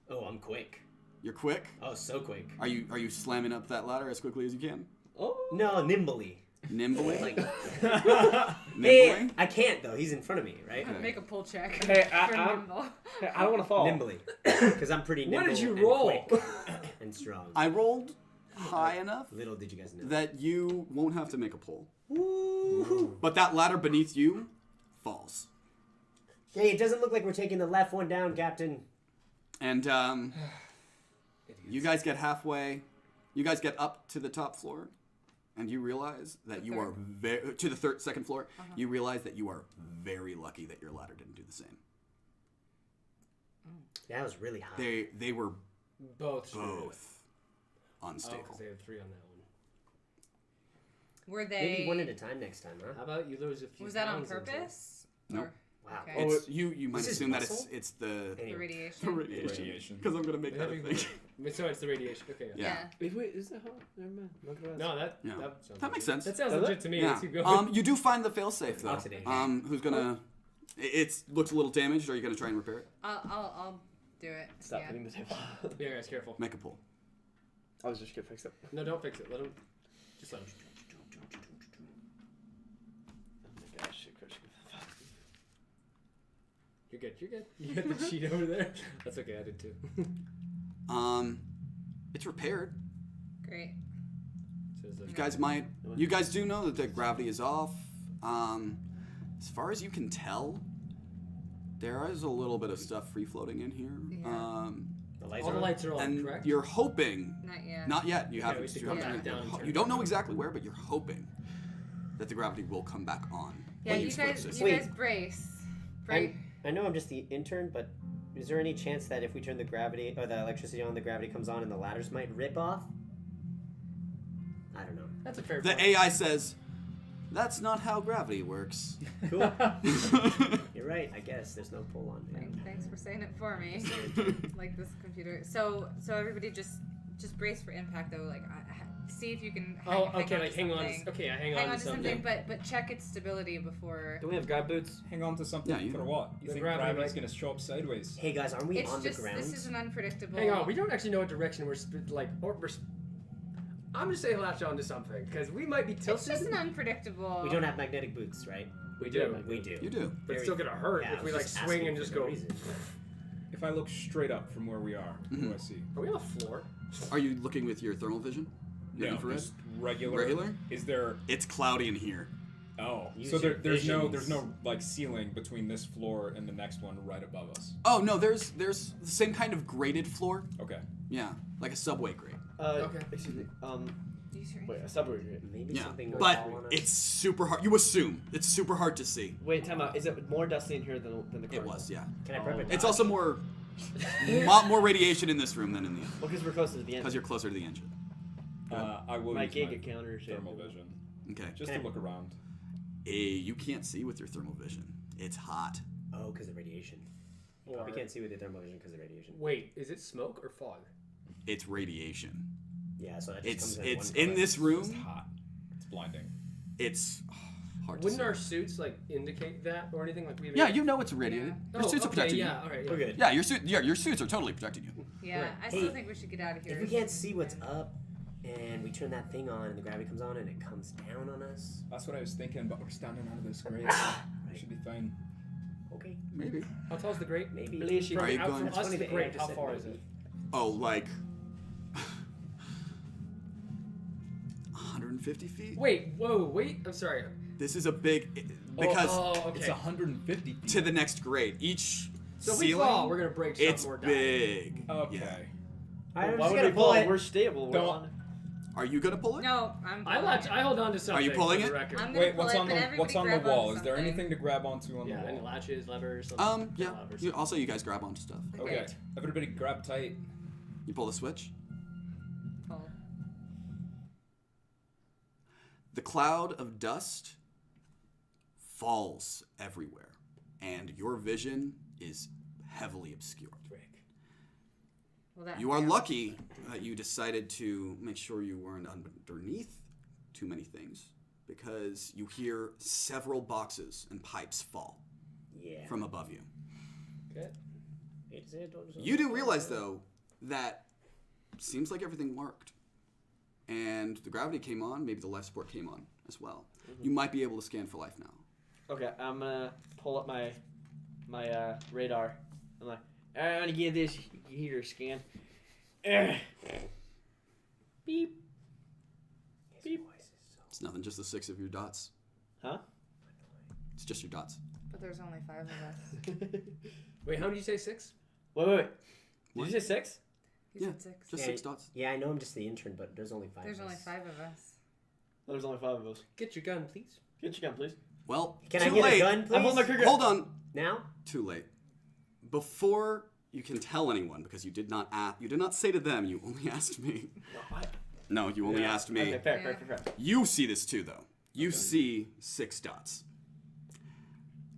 Oh, I'm quick. You're quick. Oh, so quick. Are you slamming up that ladder as quickly as you can? Oh. No, nimbly. Nimbly. Like, Nimbly. hey, I can't though. He's in front of me, right? Okay. Make a pull check. Hey, for I- nimble. Hey, I don't want to fall. Nimbly, because I'm pretty nimble. What did you and roll? quick and strong. I rolled high enough Little did you guys know. that you won't have to make a pull. But that ladder beneath you falls. Hey, it doesn't look like we're taking the left one down, Captain. And you guys get halfway. You guys get up to the top floor, and you realize that you are to the second floor. You realize that you are very lucky that your ladder didn't do the same. That was really high. They were Both. both Oh, unstable. because they had 3 on that one. Were they? Maybe one at a time next time, huh? How about you lose a few Was that on pounds into it? purpose? Nope. Or- Wow. Okay. It's you might This is assume that muscle? it's the The Anyway. radiation. Radiation. because I'm gonna make that a Maybe- thing. So it's the radiation. Okay. Yeah. Wait, is that how? Never mind. Look at that. No, that Yeah. that, sounds That makes legit. sense. That sounds Does it? legit to me. Yeah. Let's keep going. You do find the failsafe though. Oxidation. Who's gonna? It looks a little damaged. Are you gonna try and repair it? I'll do it. Stop yeah. hitting the table. Yeah, guys, careful. Make a pull. I was just gonna fix it. No, don't fix it. Let him. Just let him. Oh my gosh, shit, crush. You're good. You're good. You got the sheet over there. That's okay. I did too. It's repaired. Great. You guys do know that the gravity is off. As far as you can tell, there is a little bit of stuff free floating in here. Yeah. The lights All are the on. lights are on, And correct? you're hoping, Not yet. not yet. You Okay, haven't. we should You, go haven't- back down and turn you it don't know on. exactly where, but you're hoping that the gravity will come back on. Yeah, when you explode guys, system. you guys brace. Brace. I know I'm just the intern, but is there any chance that if we turn the gravity or the electricity on, the gravity comes on and the ladders might rip off? I don't know. That's a fair The point. AI says, "That's not how gravity works." Cool. You're right. I guess there's no pull on it. Thanks for saying it for me. Like this computer. So everybody just brace for impact though. Like see if you can. Oh, hang okay. on Like to hang on. something. Okay, I hang Hang on on to to something. something, but check its stability before. Do we have guy boots? Hang on to something Yeah, you- for what? You The think gravity gravity's might- gonna show up sideways? Hey guys, aren't we It's on just the ground? this is an unpredictable. Hang on. We don't actually know what direction we're I'm just saying latch on to something because we might be It's tilted. just an unpredictable. We don't have magnetic boots, right? We do. We do. You do. But it's still gonna hurt Yeah, if I we was like just swing asking and for just no go. reason. If I look straight up from where we are, what do I see? Are we on the floor? Are you looking with your thermal vision? Your No, infrared? just regular. Regular? Is there? It's cloudy in here. Oh, Use so your there's visions. no like ceiling between this floor and the next one right above us. Oh no, there's the same kind of graded floor. Okay. Yeah, like a subway grade. Okay. Excuse me. Use your- Wait, a subway grade. Maybe Yeah, something will but fall on us. it's super hard. You assume it's super hard to see. Wait, time out. Is it more dusty in here than the car? It was, yeah. Can I prep it? It's also more, lot more radiation in this room than in the other, Well, because we're closer to the end. because you're closer to the engine. I will My use Giga counter is thermal able- vision Okay. just to look around. You can't see with your thermal vision. It's hot. Oh, because of radiation. You Or- probably can't see with the thermal vision because of radiation. Wait, is it smoke or fog? It's radiation. Yeah, so that just It's comes in it's one in color. this It's room. hot. It's blinding. It's hard to Wouldn't see. our suits like indicate that or anything like we? Yeah, you know it's radiated. Yeah. Your suits are okay, protecting yeah, you. all right, yeah. We're good. Yeah, your suits are totally protecting you. Yeah, Right. I still Hey, think we should get out of here. If we can't see what's up, and we turn that thing on, and the gravity comes on, and it comes down on us. That's what I was thinking, but we're standing under this grate. We should be fine. Okay, Maybe. How tall's the grate? maybe. Please, Are you Out going? from us to the AI grate, just how said far is maybe. it? Oh, like 150 feet. Wait, I'm sorry. This is a big because okay. It's 150 feet. to the next grade. Each So if we ceiling, fall, we're gonna break something it's or die. big. Okay. Yeah. I'm Why just would gonna we pull fall? it. We're stable. We're Don't- on. Are you gonna pull it? No, I'm. I hold on to something. you pulling for the it? record. I'm gonna Wait, pull what's it, on but the everybody wall? grab onto Is there something. anything to grab onto on Yeah, the any wall? latches, levers, something. Yeah. Levers. Also, you guys grab onto stuff. Okay. Great. Everybody grab tight. You pull the switch. Pull. The cloud of dust falls everywhere, and your vision is heavily obscured. Well, that You are failed. lucky that you decided to make sure you weren't underneath too many things, because you hear several boxes and pipes fall Yeah. from above you. Okay. You do realize, though, that seems like everything worked. And the gravity came on, maybe the life support came on as well. You might be able to scan for life now. Okay, I'm gonna pull up my radar. I'm like, I'm gonna give this heater a scan. Beep. Beep. It's nothing, just the 6 of your dots. Huh? It's just your dots. But there's only 5 of us. Wait, how did you say 6? Wait. Did What? you say 6? You Yeah, said 6. Just Yeah, 6 dots. Yeah, I know I'm just the intern, but there's only 5 There's of only us. 5 of us. There's only 5 of us. Get your gun, please. Get your gun, please. Well, Can too I get late. a gun, please? I'm pulling my trigger. Hold on. Now? Too late. Before you can tell anyone, because you did not say to them, you only asked me. No, you only asked me. Okay, fair. You see this too, though. You see 6 dots.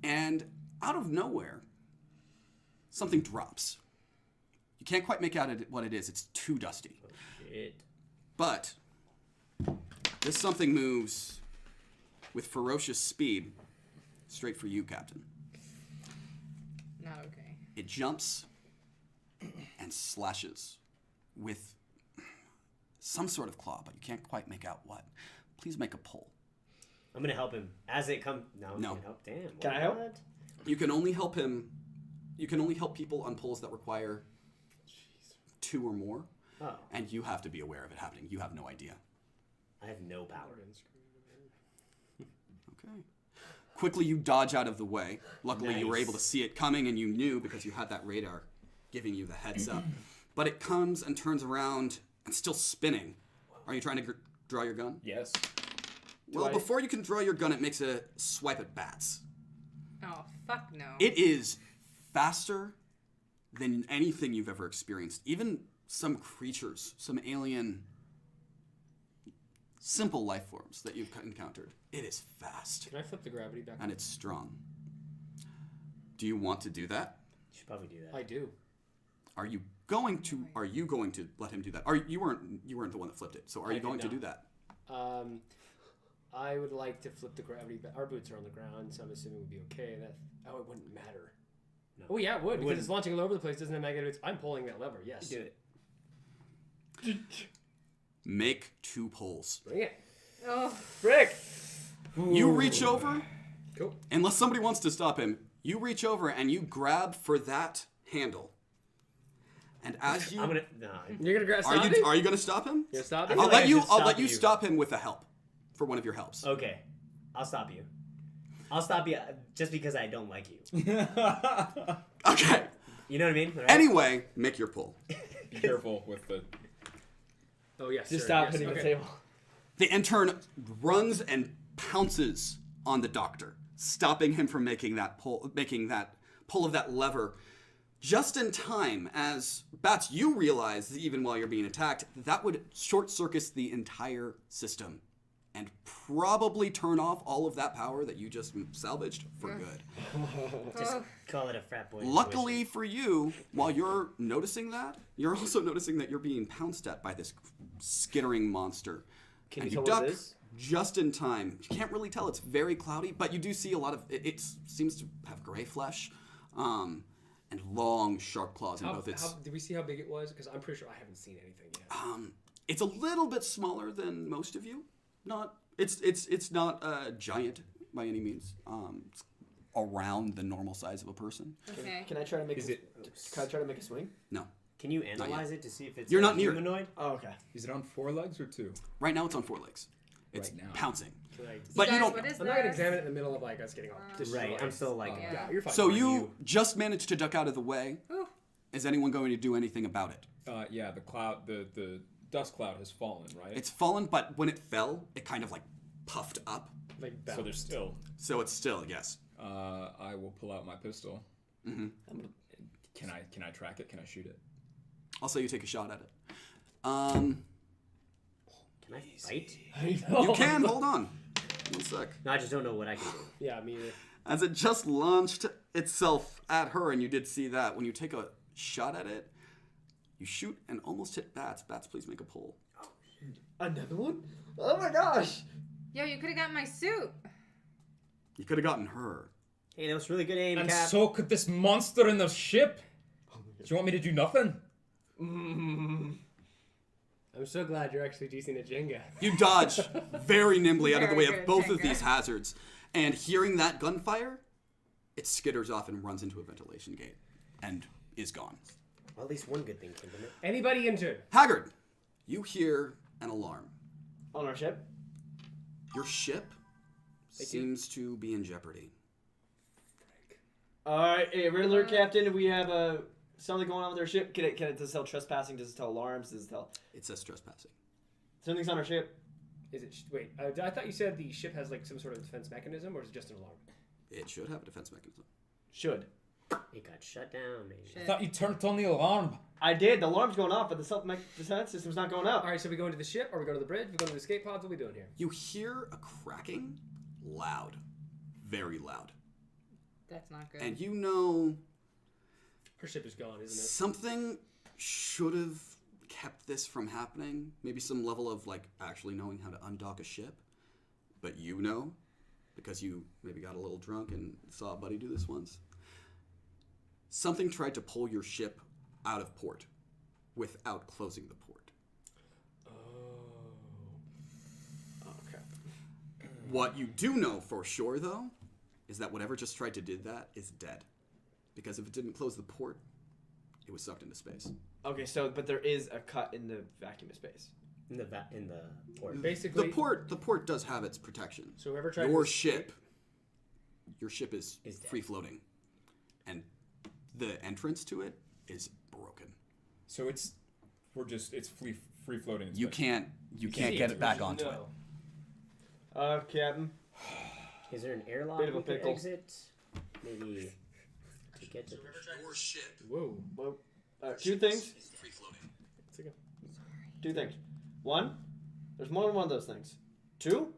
And out of nowhere, something drops. You can't quite make out what it is. It's too dusty. Shit. But this something moves with ferocious speed straight for you, Captain. Not okay. It jumps and slashes with some sort of claw, but you can't quite make out what. Please make a pull. I'm gonna help him as it comes. No. No. Can't help. Damn. Can I help? what? You can only help him. You can only help people on pulls that require 2 or more, Oh, and you have to be aware of it happening. You have no idea. I have no power. Okay. Quickly, you dodge out of the way. Luckily, you were Nice. able to see it coming, and you knew because you had that radar giving you the heads up. But it comes and turns around and still spinning. Are you trying to draw your gun? Yes. Well, I- before you can draw your gun, it makes a swipe at bats. Oh, fuck no. It is faster than anything you've ever experienced. Even some creatures, some alien, simple life forms that you've encountered. It is fast, Can I flip the gravity back? and it's strong. Do you want to do that? You should probably do that. I do. Are you going to let him do that? You weren't the one that flipped it. So are I you did going to not. do that? I would like to flip the gravity back. Our boots are on the ground, so I'm assuming it would be okay. It wouldn't matter. No. Oh yeah, it would, because wouldn't. it's launching all over the place. Doesn't have negative. I'm pulling that lever. Yes. Do it. Make 2 pulls. Bring it. Oh, Frick! You reach over, Cool. unless somebody wants to stop him. You reach over and you grab for that handle. And as you I'm gonna. No. You're gonna grab. are you going to stop him? You gonna stop I it? feel I'll like let I you should I'll stop let you you. stop him with a help. For one of your helps. Okay. I'll stop you. I'll stop you just because I don't like you. Okay. You know what I mean? Right? Anyway, make your pull. Be careful with the. Oh yes. Just sir. stop yes. hitting okay. the table. The intern runs and pounces on the doctor, stopping him from making that pull of that lever just in time as Bats, you realize that even while you're being attacked, that would short circuit the entire system and probably turn off all of that power that you just salvaged for good. Just call it a frat boy. Luckily for you, while you're noticing that, you're also noticing that you're being pounced at by this skittering monster. Can And you you tell what duck it is? just in time. You can't really tell. It's very cloudy, but you do see a lot of it seems to have gray flesh and long, sharp claws in both its. Did we see how big it was? Because I'm pretty sure I haven't seen anything yet. It's a little bit smaller than most of you. It's not giant by any means. It's around the normal size of a person. Okay. Can I try to make? Can I try to make a swing? No. Can you analyze it to see if it's You're not near it. humanoid? Oh, okay. Is it on 4 legs or 2? Right now it's on 4 legs. It's Right now. pouncing. Like, But you Guys, don't. what is I'm not gonna this? examine it in the middle of like us getting all destroyed. right, I'm still like, Yeah. Yeah, you're fine. So you just managed to duck out of the way. Ooh. Is anyone going to do anything about it? Yeah, the cloud, the dust cloud has fallen, right? It's fallen, but when it fell, it kind of like puffed up. like so there's still. So it's still, yes. I will pull out my pistol. Mm-hmm. Can I track it? Can I shoot it? I'll say you take a shot at it. can I fight? You can, hold on. 1 sec. No, I just don't know what I can do. Yeah, me either. As it just launched itself at her, and you did see that, when you take a shot at it, you shoot and almost hit Bats. Bats, please make a pull. Another one? Oh my gosh! Yo, you could have got my suit. You could have gotten her. Hey, that was really good aim, And Cap. so could this monster in the ship. Do you want me to do nothing? I'm so glad you're actually using a Jenga. You dodge very nimbly out of the way Very of good, both of Jenga. these hazards. And hearing that gunfire, it skitters off and runs into a ventilation gate and is gone. Well, at least one good thing came from it. Anybody injured? Haggard, you hear an alarm. On our ship? Your ship seems to be in jeopardy. Alright, hey, Riddler Captain, we have something going on with our ship. Does it tell trespassing? Does it tell alarms? Does it tell... It says trespassing. Something's on our ship. Is it? Wait, I thought you said the ship has like some sort of defense mechanism, or is it just an alarm? It should have a defense mechanism. Should. It got shut down, maybe. Shit. I thought you turned on the alarm. I did. The alarm's going off, but the self-defense system's not going up. All right, so we go into the ship, or we go to the bridge, we go to the escape pods. What are we doing here? You hear a cracking, loud, very loud. That's not good. And you know Her ship is gone, isn't it? something should have kept this from happening. Maybe some level of like actually knowing how to undock a ship. But you know, because you maybe got a little drunk and saw a buddy do this once. Something tried to pull your ship out of port without closing the port. Oh, crap. What you do know for sure, though, is that whatever just tried to do that is dead. Because if it didn't close the port, it was sucked into space. Okay, so, but there is a cut in the vacuum of space. In the port. Basically, The port does have its protection. So whoever tried Your to ship is Is dead. free floating, and the entrance to it is broken. So it's free floating. in You space. can't get it back onto it. Captain. Is there an airlock Bit of a we can pickle. exit? Maybe to get to the Your ship Whoa. Well, two things. is free floating. It's like Two things. One, there's more than one of those things. Two,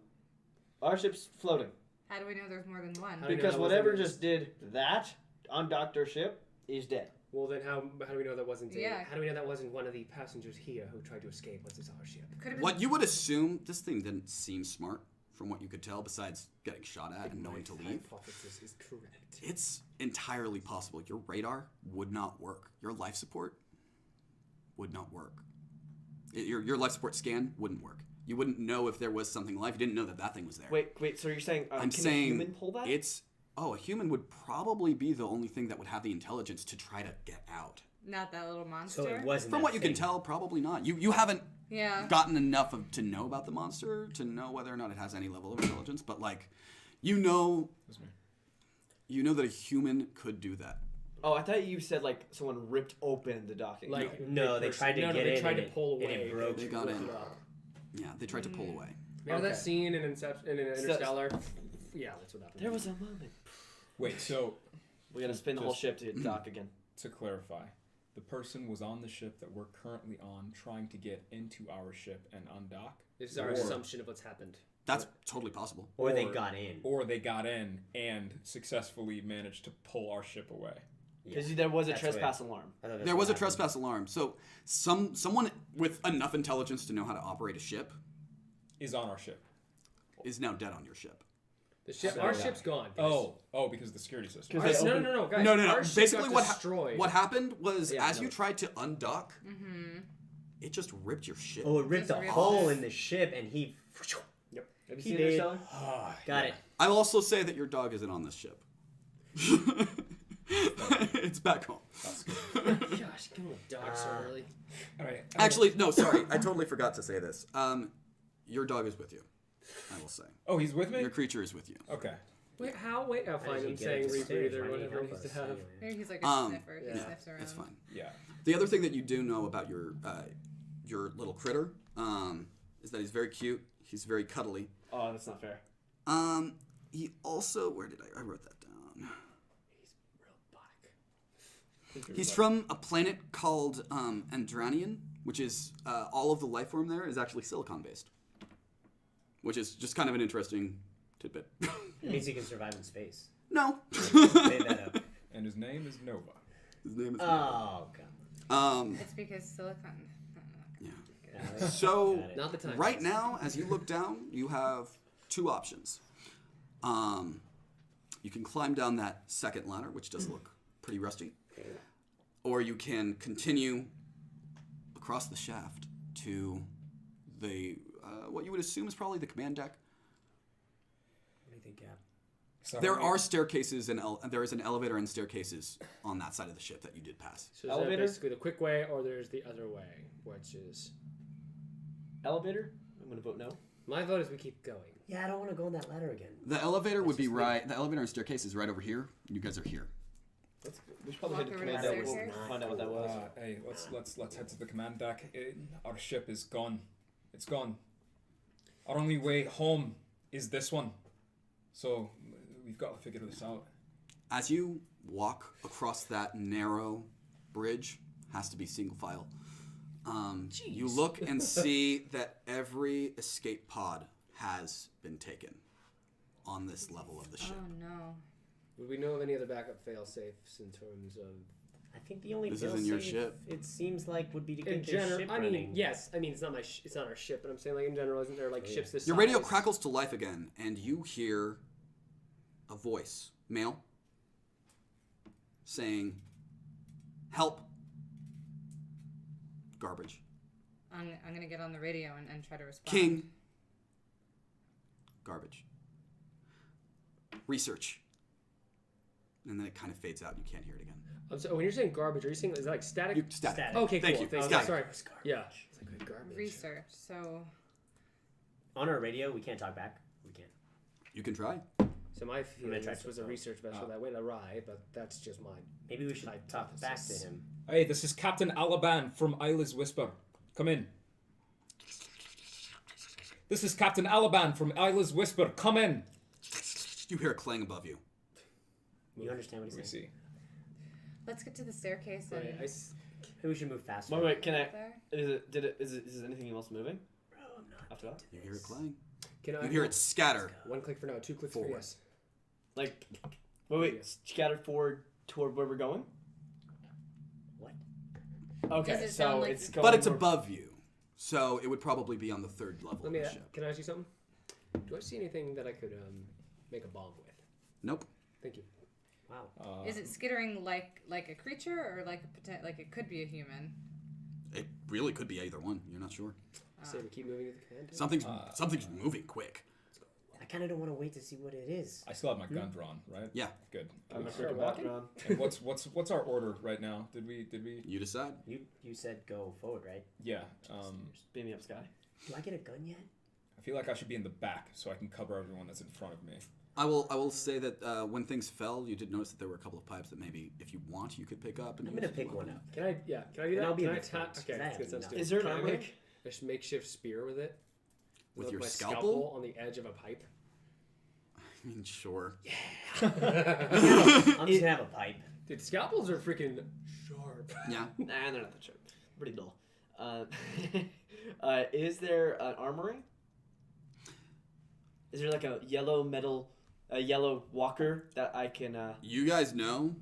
our ship's floating. How do we know there's more than one? How do you know Because that whatever wasn't- just did that, undocked our ship, is dead. Well, then how do we know that wasn't? Yeah. How do we know that wasn't one of the passengers here who tried to escape once they saw our ship? Could have been. What you would assume, this thing didn't seem smart from what you could tell, besides getting shot at and knowing to leave. Hypothesis is correct. It's entirely possible your radar would not work. Your life support would not work. Your life support scan wouldn't work. You wouldn't know if there was something alive. You didn't know that thing was there. Wait, so you're saying I'm can saying a human pull that? a human would probably be the only thing that would have the intelligence to try to get out. Not that little monster. So it wasn't. From that what you can thing. tell, probably not. You haven't Yeah. gotten enough to know about the monster to know whether or not it has any level of intelligence, but like you know that a human could do that. Oh, I thought you said like someone ripped open the docking. Like No, they tried to get they in tried and to pull and away. it broke. They got Lift in. it up. Yeah, they tried to pull away. Remember that Okay. scene in Interstellar? Yeah, that's what happened. There was a moment. Wait, so We gotta spin the whole Just- ship to dock again. to clarify, the person was on the ship that we're currently on, trying to get into our ship and undock, This is our Or- assumption of what's happened. That's totally possible. Or they got in. or they got in and successfully managed to pull our ship away. Because there was a That's trespass alarm. I thought that's There what was a happened. trespass alarm. So someone with enough intelligence to know how to operate a ship Is on our ship. is now dead on your ship. The ship, So- our ship's gone. guys. Oh, because of the security system. Because Our- they no, guys. No. Our ship Basically, got what destroyed. happened was Yeah, as no. you tried to undock, it just ripped your shit. Oh, it ripped Just a ripped hole it. in the ship, and he. Yep. Have you He seen did. Interstellar? Got it. I will also say that your dog isn't on this ship. It's back home. Gosh, killing a dog so early. All right. Actually, no, sorry. I totally forgot to say this. Your dog is with you, I will say. Oh, he's with me. Your creature is with you. Okay. Wait, how? Wait, I'll How find did he him get saying up the stairs? rebreathe or Why didn't he whatever he help needs to us have. anyway? Maybe he's like a sniffer. He yeah. sniffs around. It's fine. Yeah. The other thing that you do know about your little critter is that he's very cute. He's very cuddly. Oh, that's not fair. He also, where did I wrote that down. He's from a planet called Andranian, which is all of the life form there is actually silicon based, which is just kind of an interesting tidbit. It means he can survive in space. No. Made that up. And his name is Nova. His name is. Oh god. It's because silicon. Yeah. Got it. So Got it. Not the time. right now, as you look down, you have two options. You can climb down that second ladder, which does look pretty rusty, or you can continue across the shaft to the what you would assume is probably the command deck. What do you think, Cap? So There are staircases and there is an elevator and staircases on that side of the ship that you did pass. So is that Elevator? basically the quick way, or there's the other way, which is Elevator? I'm gonna vote no. my vote is we keep going. Yeah, I don't want to go on that ladder again. The elevator would be just right. The elevator and staircase is right over here. You guys are here. We should probably Walk hit the over command to deck. the We'll staircase. find out what that was. Hey, let's head to the command deck. Our ship is gone. It's gone. Our only way home is this one. So we've got to figure this out. As you walk across that narrow bridge, has to be single file. You look and see that every escape pod has been taken on this level of the ship. Oh no. Would we know of any other backup fail safes in terms of I think the only This fail isn't your safe, ship. It seems like would be to in get their general? ship I mean, running. yes. I mean, it's not my. It's not our ship, but I'm saying like in general, isn't there like ships this Your size? radio crackles to life again, and you hear a voice, male, saying, "Help! Garbage. I'm gonna get on the radio and try to respond. King. Garbage. Research." And then it kind of fades out, and you can't hear it again. So when you're saying garbage, are you saying is that like static? Static. Static. Okay, Thank cool. you. Thanks. Static. Sorry. Yeah. It's like good garbage. Research. So On our radio, we can't talk back. We can't. You can try. So my feeling try this to was a vote. research vessel that went awry, but that's just mine. Maybe we should talk back to him. Hey, this is Captain Alaban from Isla's Whisper. Come in. This is Captain Alaban from Isla's Whisper. Come in. You hear a clang above you. You understand what Let me he's saying? see. let's get to the staircase and Right, Maybe we should move faster. Wait, can I? there. Is anything else moving? Bro, I'm not After that? You hear it clang. Can I? You hear it scatter. One click for no, 2 clicks Forward. for yes. Like, wait, scattered forward toward where we're going? What? Okay, Does it so sound like- it's going. But it's where- above you. So it would probably be on the third level Let of me. the ship. Can I ask you something? Do I see anything that I could make a bomb with? Nope. Thank you. Wow. Is it skittering like a creature or like like it could be a human? It really could be either one. You're not sure. Say we keep moving to the command. Something's moving quick. I kind of don't want to wait to see what it is. I still have my gun drawn, right? Yeah. Good. I'm Start freaking walking? background. And what's our order right now? Did we? You decide. You said go forward, right? Yeah. Beam me up, Sky. Do I get a gun yet? I feel like I should be in the back so I can cover everyone that's in front of me. I will say that when things fell, you did notice that there were a couple of pipes that maybe, if you want, you could pick up. And I'm use gonna as pick weapon. one up. Can I? Yeah. Can I do And that? I'll be Can in I the attack? front, Okay. 'cause I have That sounds nothing. good. Is there an Can I armory? make a makeshift spear with it? With your my scalpel? on the edge of a pipe. I mean, sure. I'm just gonna have a pipe. Dude, scalpels are freaking sharp. Yeah. Nah, they're not that sharp. Pretty dull. Is there an armory? Is there like a yellow walker that I can? You guys know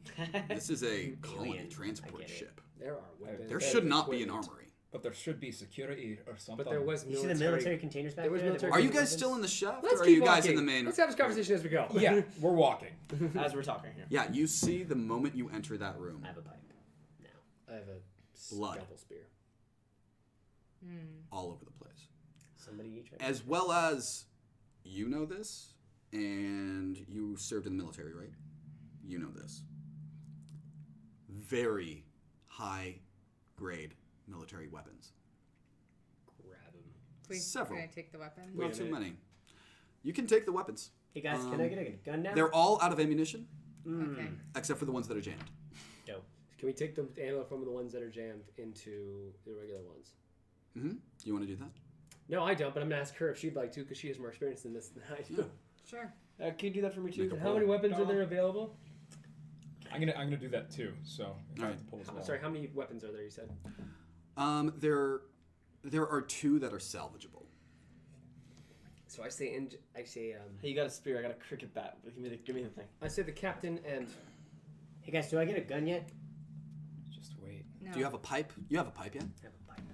this is a colony Alien. I transport get it. ship. There are weapons. There There's should not be an equipment. armory. But there should be security or something. But there was You see military. the military containers back There was there? military Are you Weapons? guys still in the shaft, Let's or are keep you guys walking. in the main? Let's have this conversation as we go. Yeah, we're walking. As we're talking here. Yeah, you see the moment you enter that room. I have a pipe. I have a Blood. scalpel spear. all over the place. Somebody each. As well as, you know this, and you served in the military, right? You know this. Very high grade military weapons. Grab him. Several. Can I take the weapon? Wait Not a too minute. many. You can take the weapons. Hey guys, can I get a gun now? They're all out of ammunition, Okay. except for the ones that are jammed. Dope. Can we take the ammo from the ones that are jammed into the regular ones? Mm-hmm. Do you want to do that? No, I don't, but I'm going to ask her if she'd like to because she has more experience in this than I do. Sure. Can you do that for me too? Make a How many weapons are there available? I'm gonna do that too. So if I have to pull as well. Sorry, how many weapons are there, you said? There are 2 that are salvageable. So I say, Hey, you got a spear. I got a cricket bat. Give me the thing. I say the captain and Hey guys, do I get a gun yet? Just wait. No. Do you have a pipe? You have a pipe yet? I have a pipe.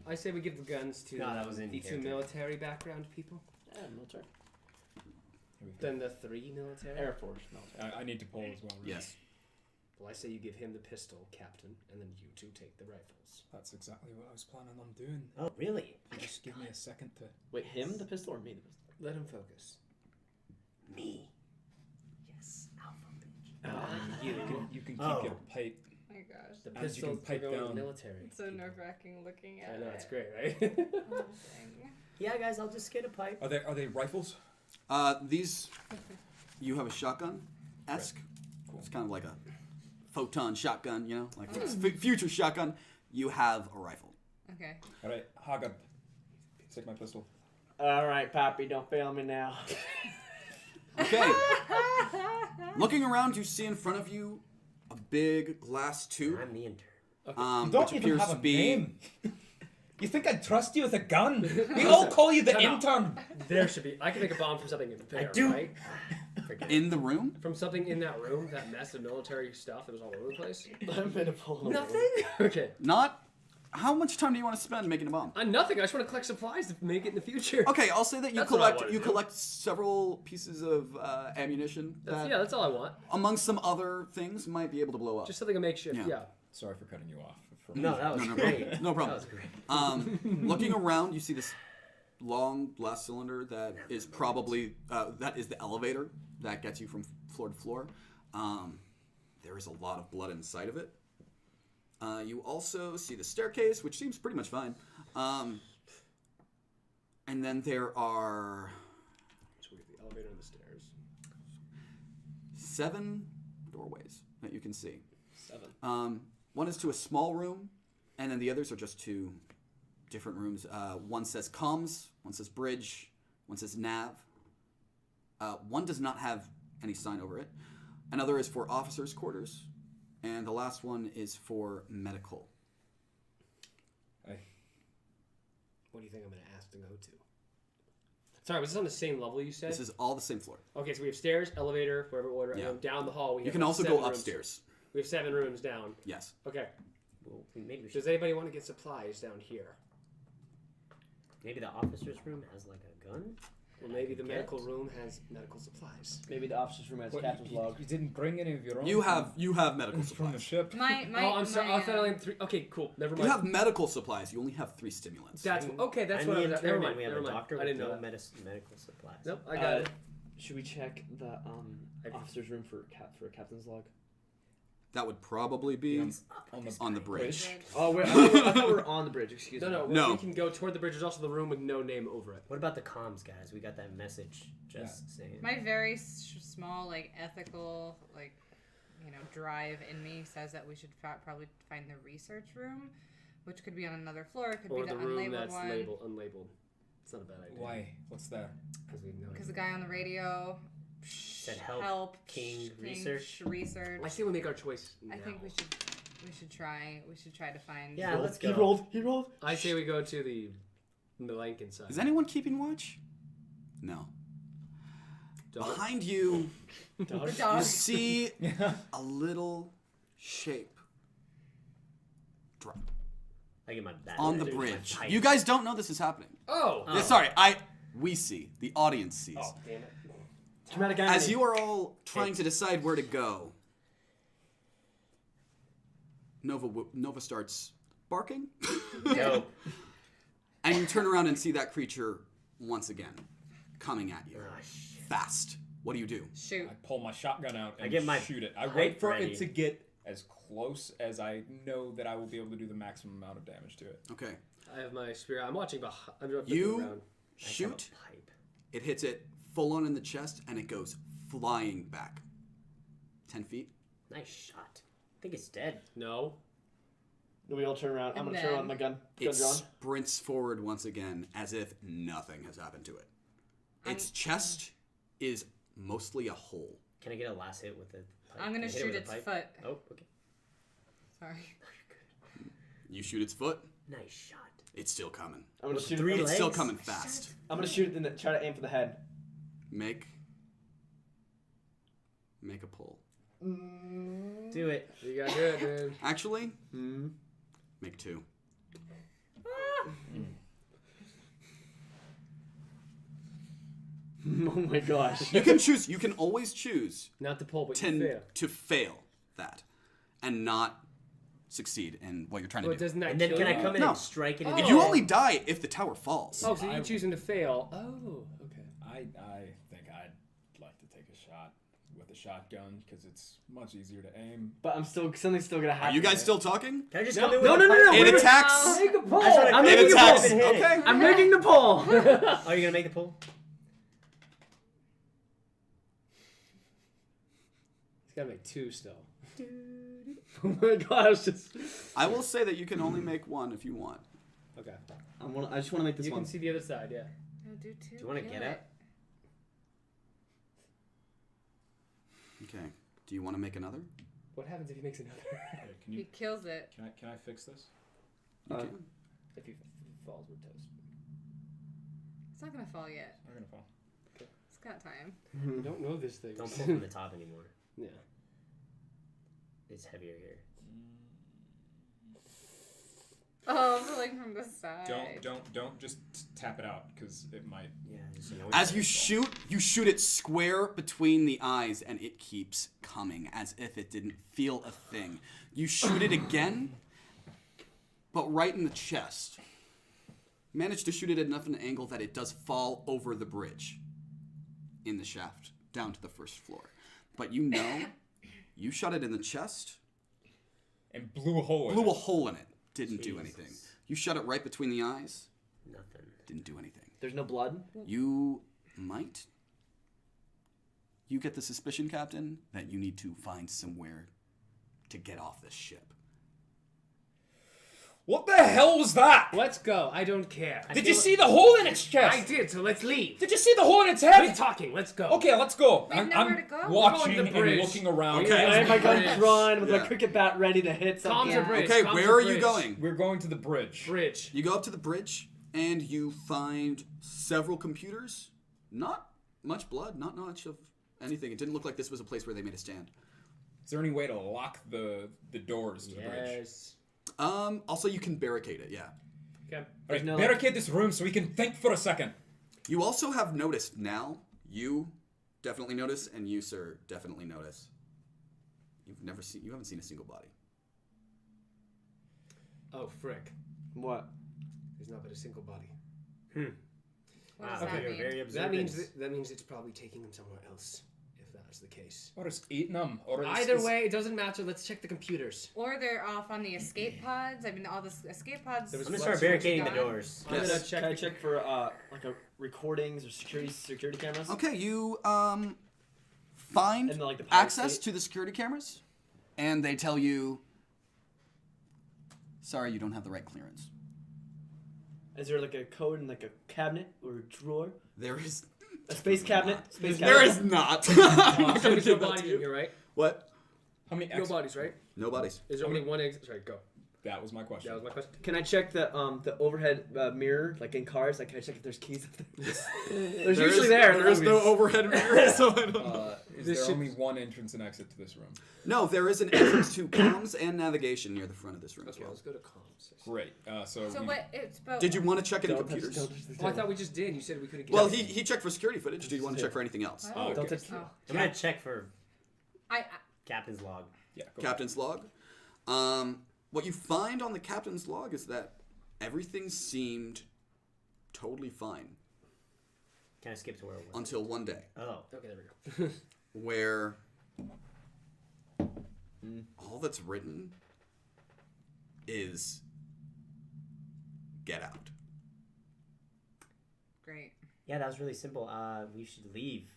I say we give the guns to No, that was in the 2 character. military background people. Yeah, military. Here we go. Then the 3 military. Air Force. Military. I need to pull as well. Right? Yes. Well, I say you give him the pistol, captain, and then you 2 take the rifles. That's exactly what I was planning on doing. Oh, really? If you just give me a second to. Wait, him the pistol or me the pistol? Let him focus. Me. Yes, alpha bitch. You can keep Oh. your pipe. Oh my gosh. The And you pistols can pipe go in the down. military. It's so nerve-wracking looking at I know, it. it's great, right? Oh, dang. Yeah, guys, I'll just get a pipe. Are they rifles? These, you have a shotgun esque. Cool. It's kind of like a photon shotgun, you know, like it's future shotgun. You have a rifle. Okay. All right, Haggard. Take my pistol. All right, Pappy, don't fail me now. Okay. Looking around, you see in front of you a big glass tube, I'm the intern. which appears to be. You think I'd trust you with a gun? We all call you the Time out. intern. There should be. I can make a bomb from something in there, do. right? In the room? From something in that room, that mess of military stuff that was all over the place. I'm gonna pull him. Nothing? Okay. Not. How much time do you want to spend making a bomb? Nothing. I just want to collect supplies to make it in the future. Okay, I'll say that you That's what I wanna do. collect several pieces of ammunition that, That's all I want. amongst some other things, might be able to blow up. Just something to make sure. Yeah. Yeah. Sorry for cutting you off. No, that was No great. No problem. That was great. Looking around, you see this long glass cylinder that is probably that is the elevator that gets you from floor to floor. There is a lot of blood inside of it. You also see the staircase, which seems pretty much fine. And then there are So we get the elevator and the stairs. 7 doorways that you can see. 7. One is to a small room, and then the others are just 2 different rooms. One says comms, one says bridge, one says nav. One does not have any sign over it. Another is for officers' quarters, and the last one is for medical. What do you think I'm going to ask to go to? Sorry, was this on the same level you said? This is all the same floor. Okay, so we have stairs, elevator, whatever order, Yeah. and then down the hall we You have can also 7 go rooms. upstairs. We have 7 rooms down. Yes. Okay. Well, maybe we should. Does anybody want to get supplies down here? Maybe the officer's room has like a gun. Or maybe the Get. medical room has medical supplies. Maybe the officer's room has captain's log. You didn't bring any of your own. You have medical from the supplies. ship. My, Oh, I'm sorry. I thought I only had 3. Okay, cool. Never mind. You have medical supplies. You only have 3 stimulants. That's okay. That's I'm what the I was. intern Never and mind. we have Never a mind. doctor I with didn't no know that. medical supplies. Nope, I got it. Should we check the officer's room for a captain's log? That would probably be on the bridge. Oh wait, I thought we were on the bridge. Excuse me. No. We can go toward the bridge. There's also the room with no name over it. What about the comms, guys? We got that message just saying. My very small, like, ethical, like, drive in me says that we should probably find the research room, which could be on another floor. It could Or be the the room unlabeled that's one. unlabeled. It's not a bad idea. Why? What's that? Because we know. Because the guy on the radio Said help, King research. I say we make our choice. I now. think we should try. We should try to find. Yeah, let's He go. rolled. He rolled. I say we go to the Lincoln side. Is anyone keeping watch? No. Dog? Behind you, The you dog. see a little shape drop Like in my that on the there's my bridge. pipe. You guys don't know this is happening. Oh. Yeah, sorry, we see. The audience sees. Oh, damn it. Dramatic As irony. you are all trying to decide where to go, Nova starts barking. Dope. And you turn around and see that creature once again coming at you. Fast. What do you do? Shoot. I pull my shotgun out and get my shoot it. I pipe wait for ready. it to get as close as I know that I will be able to do the maximum amount of damage to it. Okay. I have my spear. I'm watching behind. I'm looking You around. shoot. Pipe. It hits it full on in the chest, and it goes flying back. 10 feet. Nice shot. I think it's dead. No. We all turn around. I'm And gonna turn then- on my gun. It Gun drawn. sprints forward once again as if nothing has happened to it. Its chest is mostly a hole. Can I get a last hit with it? I'm gonna shoot its foot. Oh, okay. Sorry. You shoot its foot. Nice shot. It's still coming. I'm gonna shoot. three it. It's still legs? coming fast. I'm gonna shoot it and then try to aim for the head. Make a pull. Do it. You got good, dude. Actually, make 2. Oh my gosh. You can choose. You can always choose Not to pull, but you fail. to fail that and not succeed in what you're trying But to do. doesn't that And then kill can I you? come in No. and strike it? In If the you head? only die if the tower falls. Oh, so you're choosing to fail. Oh, okay. I think I'd like to take a shot with a shotgun because it's much easier to aim. But something's still gonna happen. Are you guys right? still talking? Can I just No, come in no, with no, a no, pipe? no. It attacks. Make a pull. I just wanna- I'm It making It a attacks. pull. Okay. I'm making the pull. Are you gonna make the pull? He's got to make 2 still. Oh my gosh. I will say that you can only make 1 if you want. Okay. I just want to make this You one. can see the other side, yeah. No, do 2. Do you want to get it? Okay. Do you want to make another? What happens if he makes another? Hey, can He you? kills it. Can I fix this? You Uh, can. If he falls, we're toast. It's not gonna fall yet. I'm gonna fall. It's got time. I don't know this thing. Don't pull from the top anymore. Yeah. It's heavier here. Oh, pulling from the side. Don't just tap it out because it might. Yeah. Just annoying. As you shoot it square between the eyes, and it keeps coming as if it didn't feel a thing. You shoot it again, but right in the chest. Manage to shoot it at enough an angle that it does fall over the bridge in the shaft down to the first floor. But you know, you shot it in the chest, And blew a hole. blew in a it. hole in it, didn't do anything. You shot it right between the eyes, Nothing. didn't do anything. There's no blood. You might. You get the suspicion, Captain, that you need to find somewhere to get off this ship. What the hell was that? Let's go. I don't care. Did you see the hole in its chest? I did, so let's leave. Did you see the hole in its Quit head? talking. Let's go. Okay, let's go. We have nowhere to go. watching We're going to the and bridge. looking around. Okay. I have my gun Bridge. drawn with Yeah. my cricket bat ready to hit Comms something. are bridge. Okay, Comms where are you bridge. going? We're going to the bridge. Bridge. You go up to the bridge, and you find several computers. Not much blood, not much of anything. It didn't look like this was a place where they made a stand. Is there any way to lock the doors to the bridge? Yes. Also, you can barricade it, yeah. Okay. All right, no, barricade this room so we can think for a second. You also have noticed now, you definitely notice, and you, sir, definitely notice. You haven't seen a single body. Oh, frick. What? There's not but a single body. What does Okay, that you're mean? very That observant. means it's probably taking him somewhere else, if that's the case. Or it's eating them. Or it's, Either way, it doesn't matter. Let's check the computers. Or they're off on the escape pods. I mean, all the escape pods. There was I'm gonna Let's start see what barricading you the got. doors. I'm Yes. gonna check. Can I check for like a recordings or security cameras? Okay, you find And, like, the pirate access suite? to the security cameras, and they tell you, sorry, you don't have the right clearance. Is there like a code in like a cabinet or a drawer? There is. A space cabinet? Space There cabinet. is not. So there's no bodies in here, right? What? How many No bodies, right? No bodies. Is there only one exit? Sorry, go. That was my question. That was my question. Can I check the overhead mirror, like in cars? Like, can I check if there's keys up there? There's usually there. There is no overhead mirror, so I don't know. Is This there should- only one entrance and exit to this room? No, there is an entrance to comms and navigation near the front of this room as Okay, well. let's go to comms. Great. So So we- what? It's about. Did you want to check any Don't touch- computers? don't touch the Oh, I table. thought we just did. You said we couldn't get Well, out. he checked for security footage. Did you want to check for anything else? Oh, okay. Don't touch the Oh. I'm gonna check for I captain's log. Yeah. Go Captain's log. What you find on the captain's log is that everything seemed totally fine Can I skip to where it was? until one day Oh. Okay, there we go. where all that's written is get out. Great. Yeah, that was really simple. We should leave.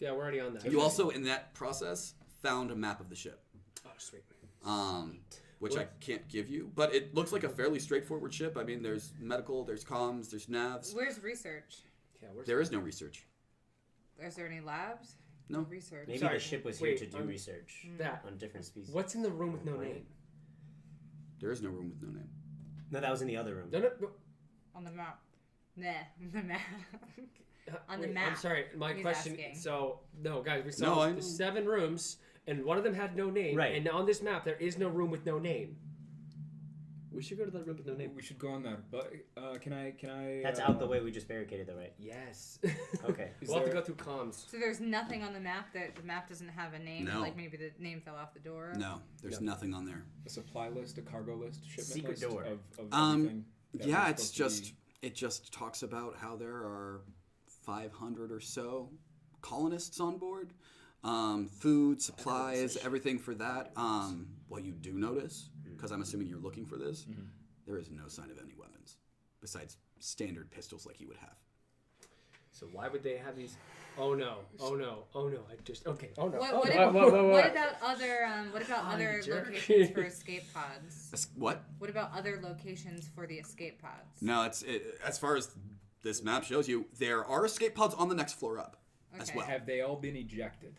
Yeah, we're already on that. You also, in that process, found a map of the ship, Oh, sweet. which I can't give you, but it looks like a fairly straightforward ship. I mean, there's medical, there's comms, there's navs. Where's research? Yeah, where's There is no research. Is there any labs? No. Research. Maybe Sorry, the ship was wait, here to do research that? on different species. What's in the room with no name? There is no room with no name. No, that was in the other room. No. On the map. Nah, the map. On the Wait, map. I'm sorry. My He's question. asking. So no, guys, we No, saw I- the 7 rooms, and one of them had no name. Right. And on this map, there is no room with no name. We should go to that room with no name. We should go on that. But can I? That's out the way. We just barricaded, though, right? Yes. Okay. We'll have to there- go through comms. So there's nothing on the map that the map doesn't have a name. No. Like maybe the name fell off the door. No, there's nothing on there. A supply list, a cargo list, shipment Secret list door. of Um, everything. that Yeah, was it's supposed to just it just talks about how there are 500 or so colonists on board. Food, supplies, everything for that. What you do notice, because I'm assuming you're looking for this, there is no sign of any weapons besides standard pistols like you would have. So why would they have these? Oh no! Oh no! Oh no! I just okay. Oh no! What, oh, what, no. if- what? what about other other you jerk. locations for escape pods? What? What about other locations for the escape pods? No, as far as this map shows you, there are escape pods on the next floor up as Okay. well. Have they all been ejected?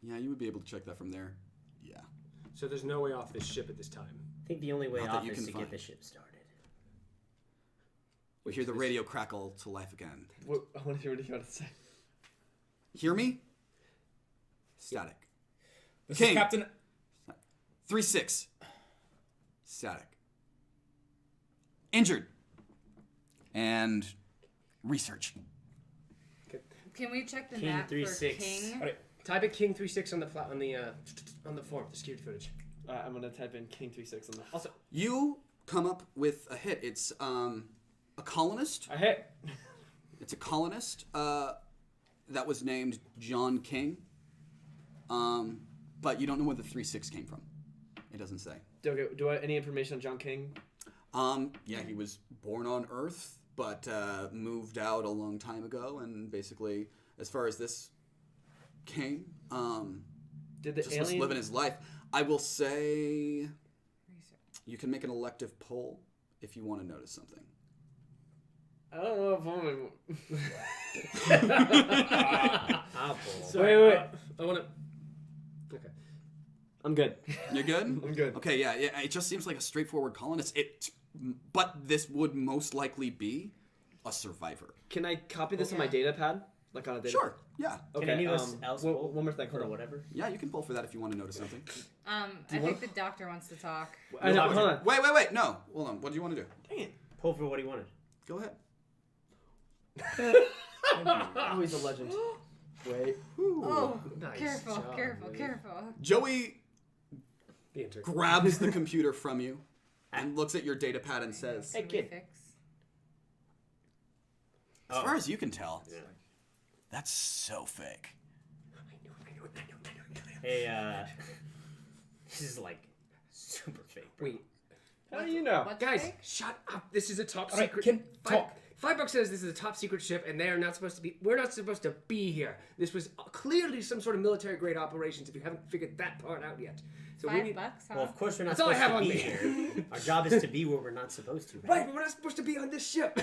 Yeah, you would be able to check that from there. Yeah. So there's no way off this ship at this time. I think the only way Not that off you is can to find. get the ship started. We hear the radio crackle to life again. What, I want to hear what you want to say. Hear me? Static. This King. is Captain. 3-6. Static. Injured. And research. Can we check the King map for 3-6. King? Alright, Type in King 36 on the on the form, the security footage. I'm gonna type in King 36 on the. Also, You come up with a hit. It's a colonist. I hit. It's a colonist that was named John King. But you don't know where the 3-6 came from. It doesn't say. Okay, do I any information on John King? Yeah, he was born on Earth, but moved out a long time ago, and basically, as far as this king, Did the just was alien? living his life. I will say Research. you can make an elective poll if you want to notice something. I don't know if I'm. Apple. sorry, wait. I want to. Okay. I'm good. You're good? I'm good. Okay, yeah, it just seems like a straightforward colonist. But this would most likely be a survivor. Can I copy this on my Okay. data pad? Like on a data. Sure, yeah. Okay. Can any of us else one, roll? one more thing. Hold Or on. whatever? Yeah, you can pull for that if you want to notice something. I you think the doctor wants to talk. I know. Hold on. Wait, no. Hold on, what do you want to do? Dang it. Pull for what he wanted. Go ahead. Oh, he's a legend. Wait. Oh, Nice careful, job, careful, man. careful. Joey The intern. grabs the computer from you and looks at your data pad and says, Hey, Can we kid. fix? as far as you can tell, Yeah. that's so fake. Hey, this is like super fake. Bro. Wait, How do you know? What's guys, fake? shut up. This is a top All right, secret. Ken, talk. $5 says this is a top secret ship, and they are not supposed to be. We're not supposed to be here. This was clearly some sort of military grade operations. If you haven't figured that part out yet, so we $5, need. huh? Well, of course we're not That's all I supposed have to on be me. here. Our job is to be where we're not supposed to. Right, but we're not supposed to be on this ship.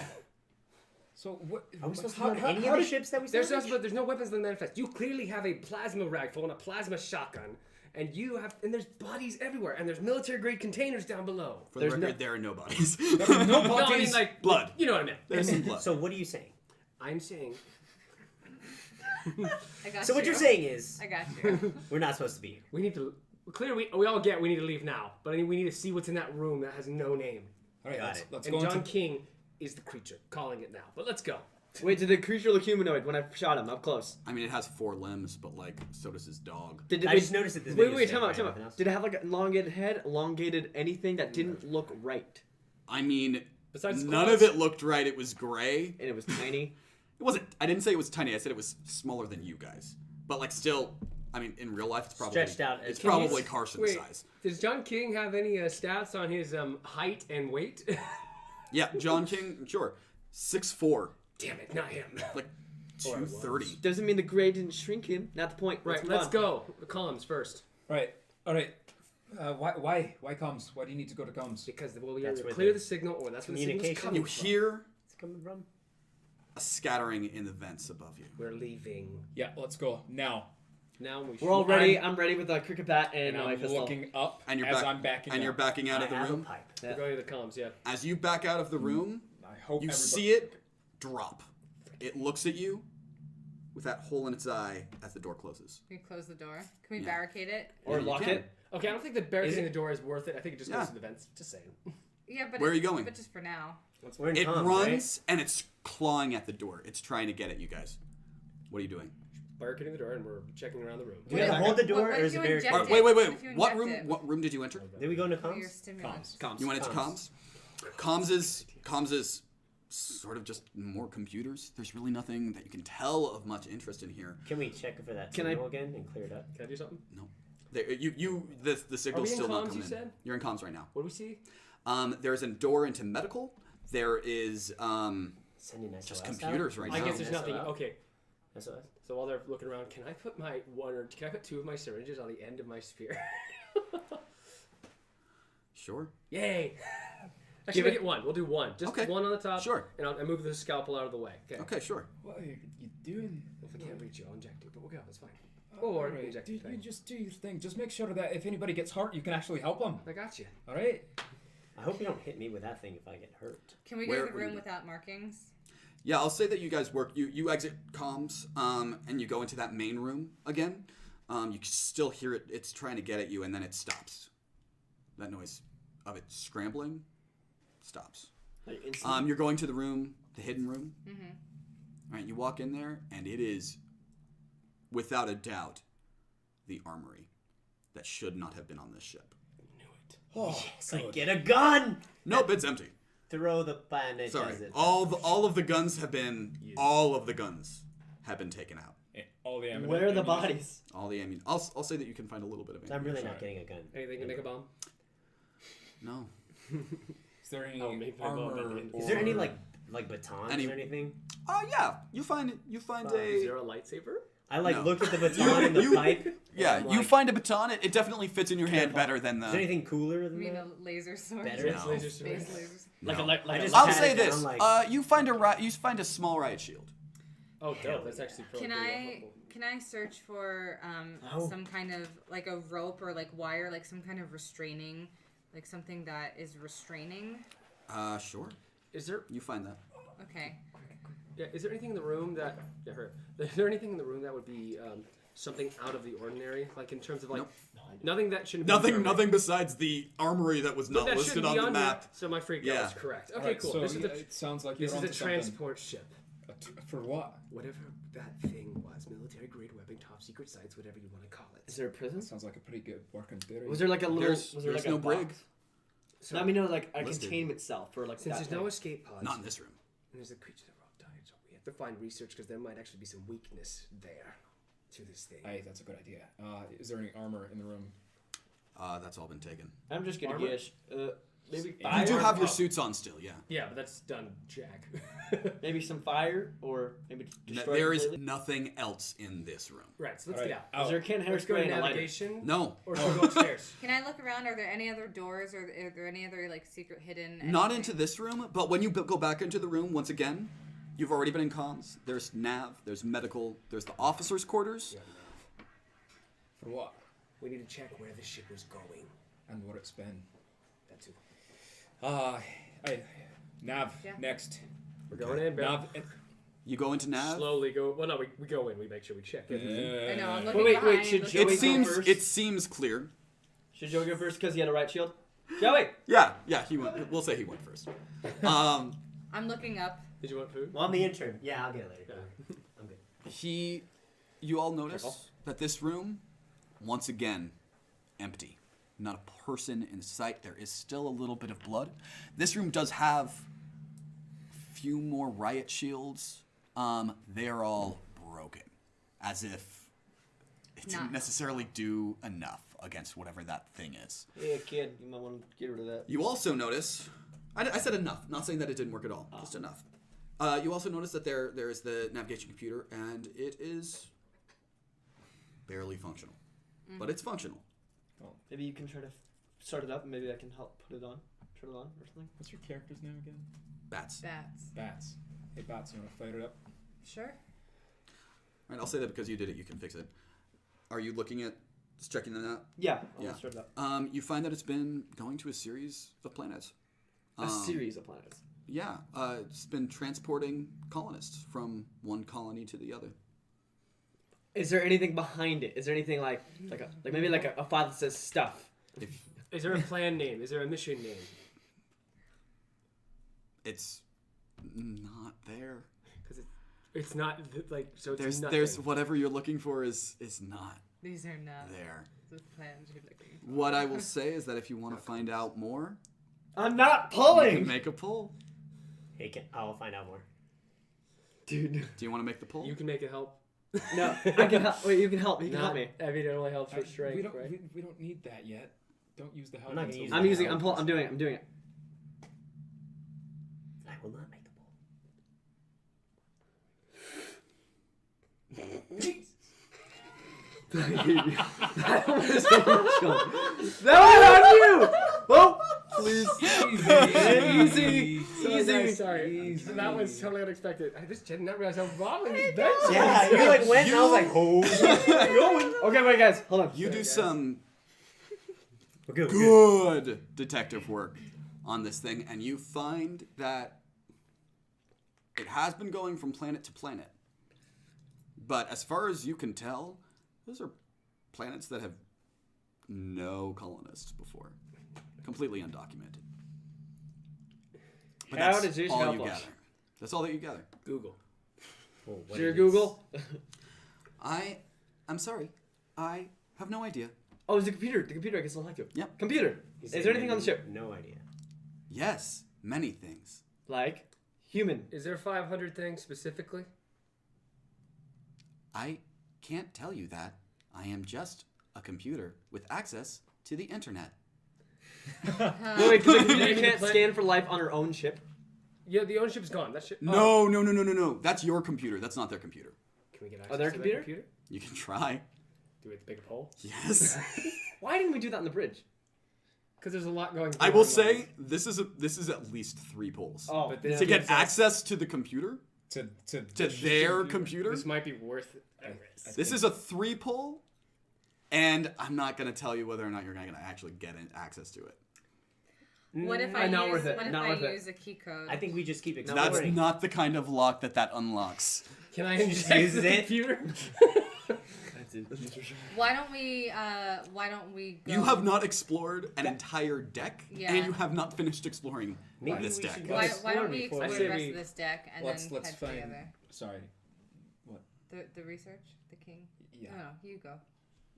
So what? Are we supposed to how- be on how- any how of the did- ships that we There's salvage? there's no weapons in the manifest. You clearly have a plasma rifle and a plasma shotgun, and there's bodies everywhere, and there's military grade containers down below. For There's the no- record, there are no bodies. No No, I mean bodies. like Blood. You know what I mean? There's some blood. So what are you saying? I'm saying I got So what you. you're saying is I got you. we're not supposed to be here. we need to. Clearly, we all get we need to leave now, but I mean, we need to see what's in that room that has no name. All right, Got let's, it. let's And go John into. King is the creature, calling it now. But let's go. Wait, did the creature look humanoid when I shot him up close? I mean, it has 4 limbs, but like, so does his dog. Did I just noticed that this Wait, video wait, said time out, right, time nothing out. else? Did it have like an elongated head, elongated anything that didn't look right? I mean, Besides none claws. of it looked right. It was gray. And it was tiny. It wasn't. I didn't say it was tiny. I said it was smaller than you guys. But like, still, I mean, in real life, it's probably Stretched out. It's Can you- probably Carson's Wait, size. does John King have any stats on his height and weight? Yeah, John King. Sure, 6'4", Damn it, not him. like Or I was. 230. Doesn't mean the gray didn't shrink him. Not the point. Right, move let's on. go. The columns first. All right. Why comms? Why do you need to go to comms? Because we'll That's either where clear the the signal or that's where the signal's communication- coming You from. hear It's coming from. a scattering in the vents above you. We're leaving. Yeah, let's go now. Now we We're all should- ready. I'm ready with a cricket bat and, And my I'm pistol. looking up And you're as back, I'm backing. and you're up. backing out I of the have a room. pipe. We're going to the columns, yeah. As you back out of the room, I hope you everybody- see it drop. It looks at you with that hole in its eye as the door closes. Can we close the door? Can we Yeah. barricade it? Or Yeah, you lock can. it. Okay, I don't think the barricading the door is worth it. I think it just Yeah. goes to the vents. Just saying. Yeah, but Where are you going? But just for now. We're in It comms, runs and it's clawing at the door. It's trying to get at you guys. What are you doing? Barricading the door and we're checking around the room. Do we have to hold the door, What or if is it you very? inject Alright, it? wait. What if you What inject room? it? What room did you enter? Did we go into For your comms? stimulants. Comms. You went into Comms. comms. Comms is sort of just more computers. There's really nothing that you can tell of much interest in here. Can we check for that Can I- signal again and clear it up? Can I do something? The signal's in still not comms, coming you in. said? You're in comms right now. What do we see? There's a door into medical. There is Sending SOS just out? computers right I now. guess there's nothing. SOS? Okay, SOS? so while they're looking around, can I put can I put 2 of my syringes on the end of my spear? Sure. Yay! Actually, Give make it- it 1. We'll do 1. Just Okay. 1 on the top. Sure. And I'll move the scalpel out of the way. Okay. Okay, sure. What are you doing? If I can't reach you, I'll inject it. But we'll go. That's fine. All Or right, inject you it. just do your thing. Just make sure that if anybody gets hurt, you can actually help them. I got you. All right. I hope you don't hit me with that thing if I get hurt. Can we go Where- to the where room you- without markings? Yeah, I'll say that you guys work. You exit comms, and you go into that main room again. You can still hear it. It's trying to get at you, and then it stops. That noise of it scrambling stops. Like, instantly. You're going to the room, the hidden room. Mm-hmm. All right, you walk in there, and it is, without a doubt, the armory that should not have been on this ship. Oh, It's like, get a gun! Nope, it's empty. Throw the bandage. Sorry, as it- all of the guns have been taken out. all the ammunition. Where are the bodies? All the ammunition. I'll say that you can find a little bit of I'm really ammunition. not getting a gun. Anything to make a bomb? No. Is there any I'll make my bomb at the armor? end. Is there any or- like batons Any- or anything? Yeah. You find Is a there a lightsaber? I like No. look at the baton and the You- pipe. and yeah. I'm You like, find a baton. It definitely fits in your hand Careful. better than Is there the. anything cooler I than mean, that? a laser sword. Better? No. Laser Space sword. lasers. Like No. a like I a just I'll pat say it down, this. like- You find a small riot shield. Oh, Hell dope. That's yeah. actually probably Can pretty I helpful. can I search for Oh. some kind of like a rope or like wire, like some kind of restraining, like something that is restraining? Sure. Is there You find that. Okay. is there anything in the room that is there anything in the room that would be something out of the ordinary, like in terms of like Nope. nothing that shouldn't be Nothing. there, right? Nothing besides the armory that was But not that listed shouldn't on be the on map. here, so my freak Yeah. out is correct. Okay, Alright, cool. So This is a it sounds like this you're is a onto something. transport ship. For what? Whatever that thing was, military grade webbing, top secret sites, whatever you want to call Is it. there a prison? Sounds like a pretty good working theory. Was there like a little? There's was there like no a brig. box? So, No, I mean, no, like a Listed. containment cell for like since that there's no thing. escape pods, Not in this room. and there's a creature that robbed died, so we have to find research because there might actually be some weakness there to this thing. Hey, that's a good idea. Is there any armor in the room? That's all been taken. I'm just gonna Armor? guess. Maybe You fire. do have your Oh. suits on still, yeah. Yeah, but that's done, Jack. Maybe some fire, or maybe destroy. There it is completely? nothing else in this room. Right, so let's Alright, get out. Is there a can of Let's go to hairspray and a lighter? navigation, No. or should we go upstairs? Can I look around? Are there any other doors, or are there any other like secret hidden? Not anything? into this room, but when you go back into the room once again, you've already been in comms. There's nav, there's medical, there's the officers' quarters. For what? We need to check where the ship was going. And what it's been. That too. Hey, Nav, Yeah. next. We're going in, bro. Nav. You go into nav. Slowly go. Well, no, we go in. We make sure we check everything. I know. I'm looking Wait, behind. should looking Joey It go seems first? it seems clear. Should Joe go first because he had a right shield? Joey. Yeah, he went. We'll say he went first. I'm looking up. Did you want food? Well, I'm the intern. Yeah, I'll get it later. I'm good. You all notice Careful. that this room, once again, empty. not a person in sight. There is still a little bit of blood. This room does have a few more riot shields. They are all broken, as if it didn't Not- necessarily do enough against whatever that thing is. Yeah, kid, you might want to get rid of that. You also notice, I said enough, not saying that it didn't work at all, just enough. You also notice that there is the navigation computer, and it is barely functional. But it's functional. Maybe you can try to start it up, and maybe I can help put it on. Turn it on or something. What's your character's name again? Bats. Bats. Bats. Hey, Bats, you want to fire it up? Sure. Right, I'll say that because you did it, you can fix it. Are you looking at just checking that out? Yeah, I'll Yeah. start it up. You find that it's been going to a series of planets. A series of planets. Yeah, it's been transporting colonists from one colony to the other. Is there anything behind it? Is there anything like maybe a file that says stuff? If Is there a plan name? Is there a mission name? it's not there. Because it's not like so. It's There's nothing. whatever you're looking for is not These are not there. the plans you're looking for. What I will say is that if you want to find out more, I'm not you can pulling, make a pull. I'll find out more. dude. Do you want to make the pull? You can make it help. No, I can help. Wait, you can help. You can Not- help me. I mean, it only helps for strength, we don't, right? we don't need that yet. Don't use the help. I'm not gonna until use we- I'm using. I'm doing it. I'm doing it. I will not make the That was on you. Oh, please. Easy. Sorry. That was totally unexpected. I just did not realize how wobbly this bench is. Yeah, you like went and I was like, oh. Okay, wait, guys, hold on. You do some Okay, good detective work on this thing, and you find that it has been going from planet to planet. But as far as you can tell, those are planets that have no colonists before. Completely undocumented. But How that's does this all help you us? gather. That's all that you gather. Google. Well, what Is your it is- Google? I'm sorry. I have no idea. Oh, it's the computer. The computer I guess I'll have to. Yep. Computer. He Is said there anything on the maybe ship? No idea. Yes, many things. Like human. Is there 500 things specifically? I can't tell you that. I am just a computer with access to the internet. Wait, because the computer can't Play- scan for life on her own ship. Yeah, the ownership's gone. That shit. No. That's your computer. That's not their computer. Can we get access Oh, their to computer? that computer? You can try. Do we have to pick a poll? Yes. Why didn't we do that on the bridge? Because there's a lot going. I through will our say minds. this is at least 3 polls. Oh, But this To get gives us- access to the computer, to their computer. This might be worth a risk. This is a 3 poll, and I'm not gonna tell you whether or not you're gonna actually get access to it. What if I not use, worth it. What if Not I worth it. use a key code? I think we just keep That's exploring. not the kind of lock that unlocks. Can I Just inject use the it. computer? Why don't we go? You have not explored an entire deck, Yeah. and you have not finished exploring Maybe this we deck. should go Why explore don't we before explore I the say rest we- of this deck and let's then find. head together? Sorry. What? The research, the king. Yeah. No, you go.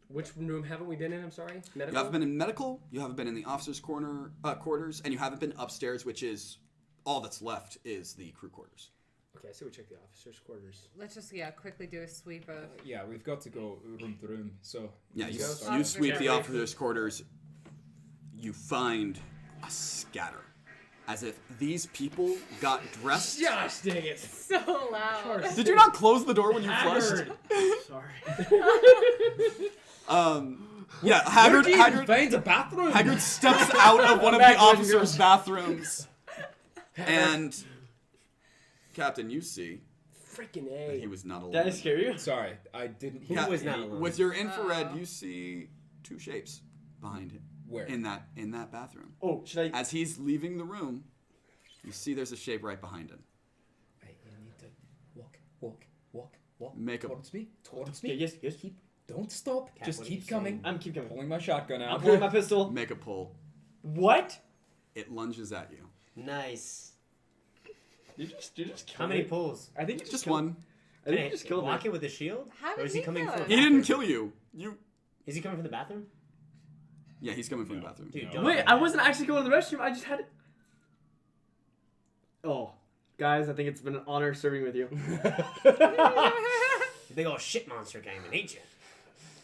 Which room haven't we been in? I'm sorry. You Medical. haven't been in medical, you haven't been in the officers' quarters, and you haven't been upstairs, which is all that's left is the crew quarters. Okay, so we check the officers' quarters. Let's just quickly do a sweep of. Yeah, we've got to go room to room. So Yeah, you, just go. you Oh, sweep the okay. officers' quarters. You find a scatter, as if these people got dressed. Gosh, dang it! So loud. Did you not close the door when you flushed? Sorry. Yeah, Haggard finds a bathroom. Haggard steps out of one of the officers' bathrooms, and Captain, you see Freaking that A. he was not alone. Did I scare you? Sorry, I didn't hear. Yeah, was not alone? with your infrared, Uh-oh. you see 2 shapes behind him Where? in that bathroom. Oh, should I? As he's leaving the room, you see there's a shape right behind him. I need to walk. Make a- Towards me. Towards Okay, me. yes. Keep. Don't stop. Cat, Just what are you keep coming. saying? I'm keep going. Pulling my shotgun I'm out. pulling my pistol. Make a pull. What? It lunges at you. Nice. You just killed How many me. pulls? I think you Just killed- one. I think you just killed me. Walk it with a shield? How Or did is he he coming kill from? us? He didn't kill you. Is he coming from the bathroom? Yeah, he's coming from the bathroom. Dude, No. don't. Wait, I wasn't actually going to the restroom. I just had it. Oh, guys, I think it's been an honor serving with you. Big old shit monster came and ate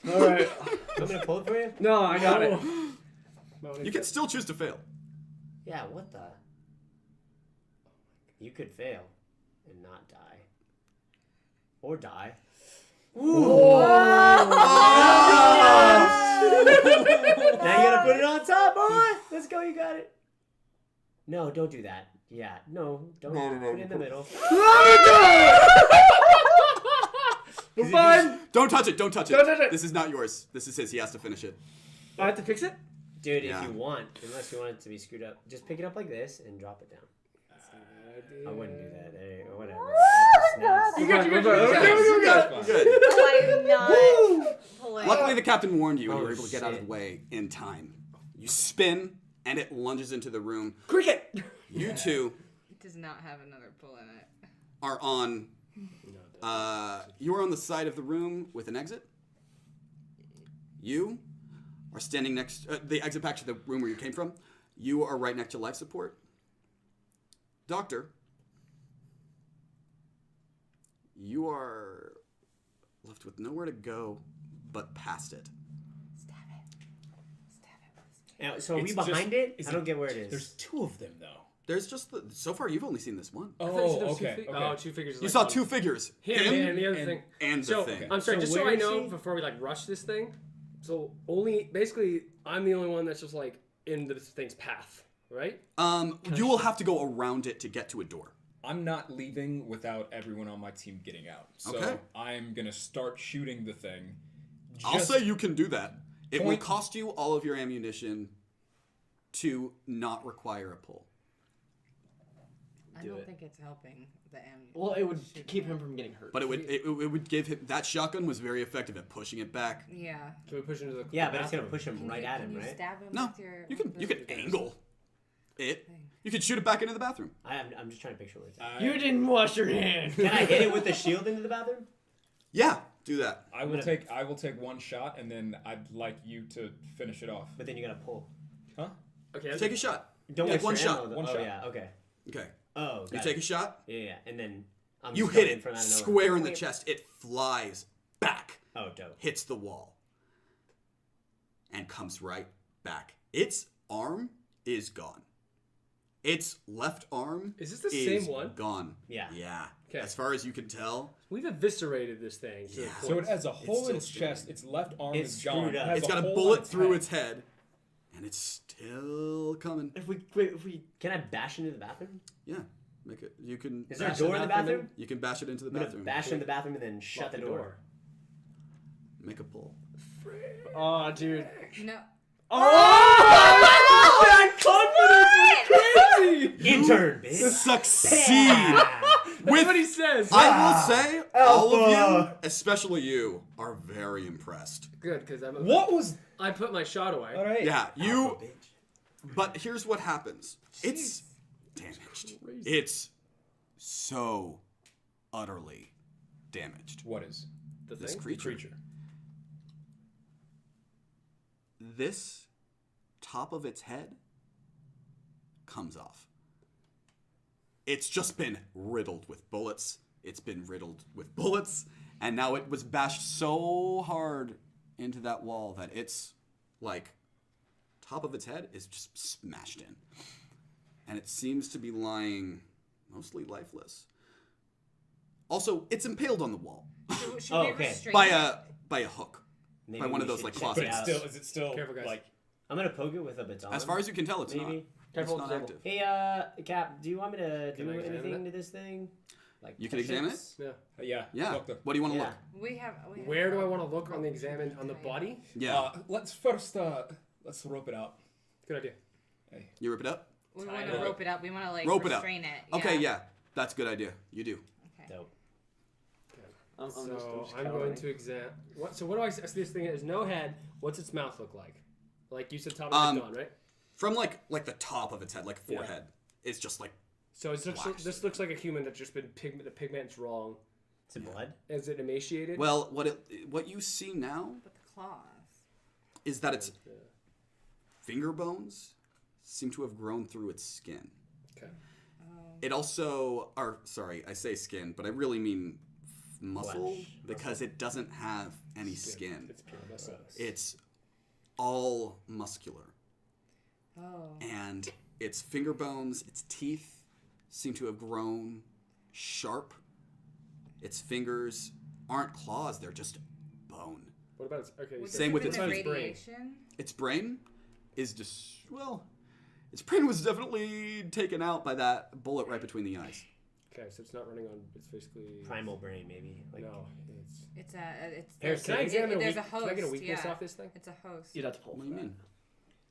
you. All right. I'm gonna pull it for you. No, I got it. You can still choose to fail. Yeah, what the? You could fail and not die. Or die. Now you gotta put it on top, boy! Let's go, you got it. No, don't do that. Yeah, no, don't put it in the middle. We're fine. Don't touch it. Don't touch it. Don't touch it. This is not yours. This is his. He has to finish it. I have to fix it? Dude, Yeah. if you want, unless you want it to be screwed up, just pick it up like this and drop it down. I wouldn't do that. Whatever. You got you. Good. Good. I'm not pulling. Luckily, the captain warned you, and you were Oh, able to get out of shit. the way in time. You spin, and it lunges into the room. Cricket. You two It does not have another pull in it. are on. You are on the side of the room with an exit. You are standing next. The exit back to the room where you came from. You are right next to life support. Doctor, you are left with nowhere to go but past it. Stab it. Stab it. Now, so are we It's just- behind it? is I don't get where it is. There's two of them though. There's just so far you've only seen this one. I thought you said there Oh, was two okay. fi- Oh, two figures. You like saw one. two figures. Him and the other and- thing. and the So thing. I'm sorry, So just so where I is know he? before we like rush this thing. So basically, I'm the only one that's just like in this thing's path, right? You will have to go around it to get to a door. I'm not leaving without everyone on my team getting out. So Okay. I'm gonna start shooting the thing. I'll Just- say you can do that. It will Point- cost you all of your ammunition to not require a pull. I don't think it's helping the ammunition. Well, it would keep him from getting hurt. But it would give him that shotgun was very effective at pushing it back. Yeah. So we push into the Yeah, but it's gonna bathroom. push him Can right you, at can him, you right? stab him No, with your... you can with- angle it. You can shoot it back into the bathroom. I'm just trying to picture what it's at. You didn't wash your hands. Can I hit it with the shield into the bathroom? Yeah, do that. I will take one shot and then I'd like you to finish it off. But then you gotta pull. Huh? Okay, Take a shot. Don't Yeah, waste one your shot. ammo, though. One Oh shot. yeah, okay. Okay. Oh, You got take it. a shot. Yeah, and then I'm You just hit coming it from out of nowhere. square in the chest. It flies back, Oh, dope. hits the wall, and comes right back. Its arm is gone. Its left arm Is this the is same one? gone. Yeah. Yeah. Okay. As far as you can tell, We've eviscerated this thing. To the Yeah. So it point. has a hole in still its chest. Its left arm It's is gone. screwed up. It has it's got a hole bullet on through head. its head, and it's still coming. If we can I bash into the bathroom? Yeah. Make it. You can. Is there a bash door it- in the bathroom? You can bash it into the I'm gonna bathroom. bash in the bathroom and then shut Lock the door. Make a pull. Oh, dude. No. Intern, bitch. Succeed. That's what he says. I will say, all of you, Alpha. especially you, are very impressed. Good, because I'm. What was? I put my shot away. All right. Yeah, you. Alpha, bitch. But here's what happens. It's damaged. It's so utterly damaged. What is? The This thing. creature. This top of its head comes off. It's just been riddled with bullets. It's been riddled with bullets. And now it was bashed so hard into that wall that it's like top of its head is just smashed in. And it seems to be lying mostly lifeless. Also, it's impaled on the wall Should Oh, we okay. restrain by it? a hook. Maybe By one we of those, should like, check closet it But out. is it still Careful, guys. like? I'm gonna poke it with a baton. As far as you can tell, it's maybe. not. Careful It's with not the active. Hey, Cap, do you want me to Can do I examine anything it? to this thing? Like You can touch examine it? Yeah. Yeah. Yeah. Doctor. What do you want to Yeah. look? We have Where do I want to look on the examine on the body? Yeah. Let's first let's rope it out. Good idea. You rip it up? We want Tie to it rope it up. We want to like Rope it up. restrain it. Okay, yeah. That's a good idea. You do. Okay. Dope. I'm So just I'm going to examine. What? So what do I? So this thing has no head. What's its mouth look like? Like you said, top of it's gone, right? From like the top of its head, like forehead, it's just like So it's just, Waxed. this looks like a human that's just been the pigment's wrong. Is it blood? Is it emaciated? well, what you see now But the claws. is that it's finger bones seem to have grown through its skin. Okay. It also, I say skin, but I really mean muscle because it doesn't have any skin. It's pure muscle. It's all muscular. Oh. And its finger bones, its teeth seem to have grown sharp. Its fingers aren't claws, they're just bone. What about its... Okay, Would Same this with have its been brain. radiation? Its brain is just, its brain was definitely taken out by that bullet right between the eyes. Okay, so it's not running on... It's basically... Primal brain, maybe. Like, No, it's... It's Here's- Can I examine there's a a host. Can I get a weakness yeah. off this thing? It's a host. You'd have to pull. What do for you that. mean?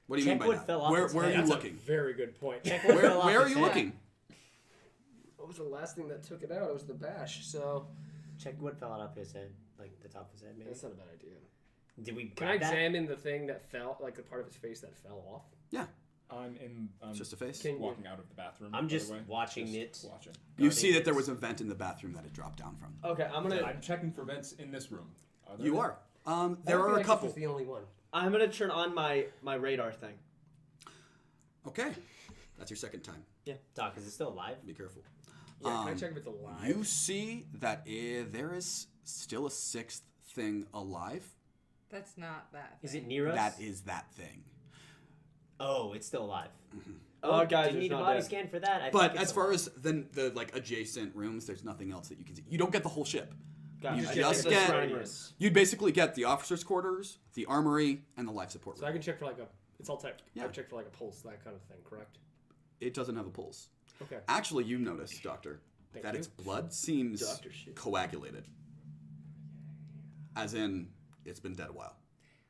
What do you Check mean by what that? fell off Where its are head. you That's looking? a very good point. Check what fell off Where are its you head. looking? What was the last thing that took it out? It was the bash, so... Check what fell out of his head. Like the top of his head, maybe. That's not a bad idea. Did we Can I grab that? examine the thing that fell, like the part of his face that fell off? Yeah, I'm it's just a face. Can you... walking out of the bathroom. I'm by the just way. watching Just it. Watching. You see that there was a vent in the bathroom that it dropped down from. Okay, I'm checking for vents in this room. There You any? are. There I are feel a like this couple. was the only one. I'm gonna turn on my radar thing. Okay, that's your second time. Doc, is it still alive? Be careful. Yeah, can I check if it's alive? You see that there is still a sixth thing alive. That's not that. Is thing. it near us? That is that thing. Oh, it's still alive. Oh, guys, didn't it's need a not body dead. scan for that. I But think it's as far alive. as the like adjacent rooms, there's nothing else that you can see. You don't get the whole ship. Guys, You I just the get- surrounding rooms. You'd basically get the officers' quarters, the armory, and the life support So I room. can check for like a... It's all typed. I Yeah. can check for like a pulse, that kind of thing, correct? It doesn't have a pulse. Okay. Actually, you notice, Doctor, Thank that you. its blood seems Doctor shit. coagulated. As in, it's been dead a while.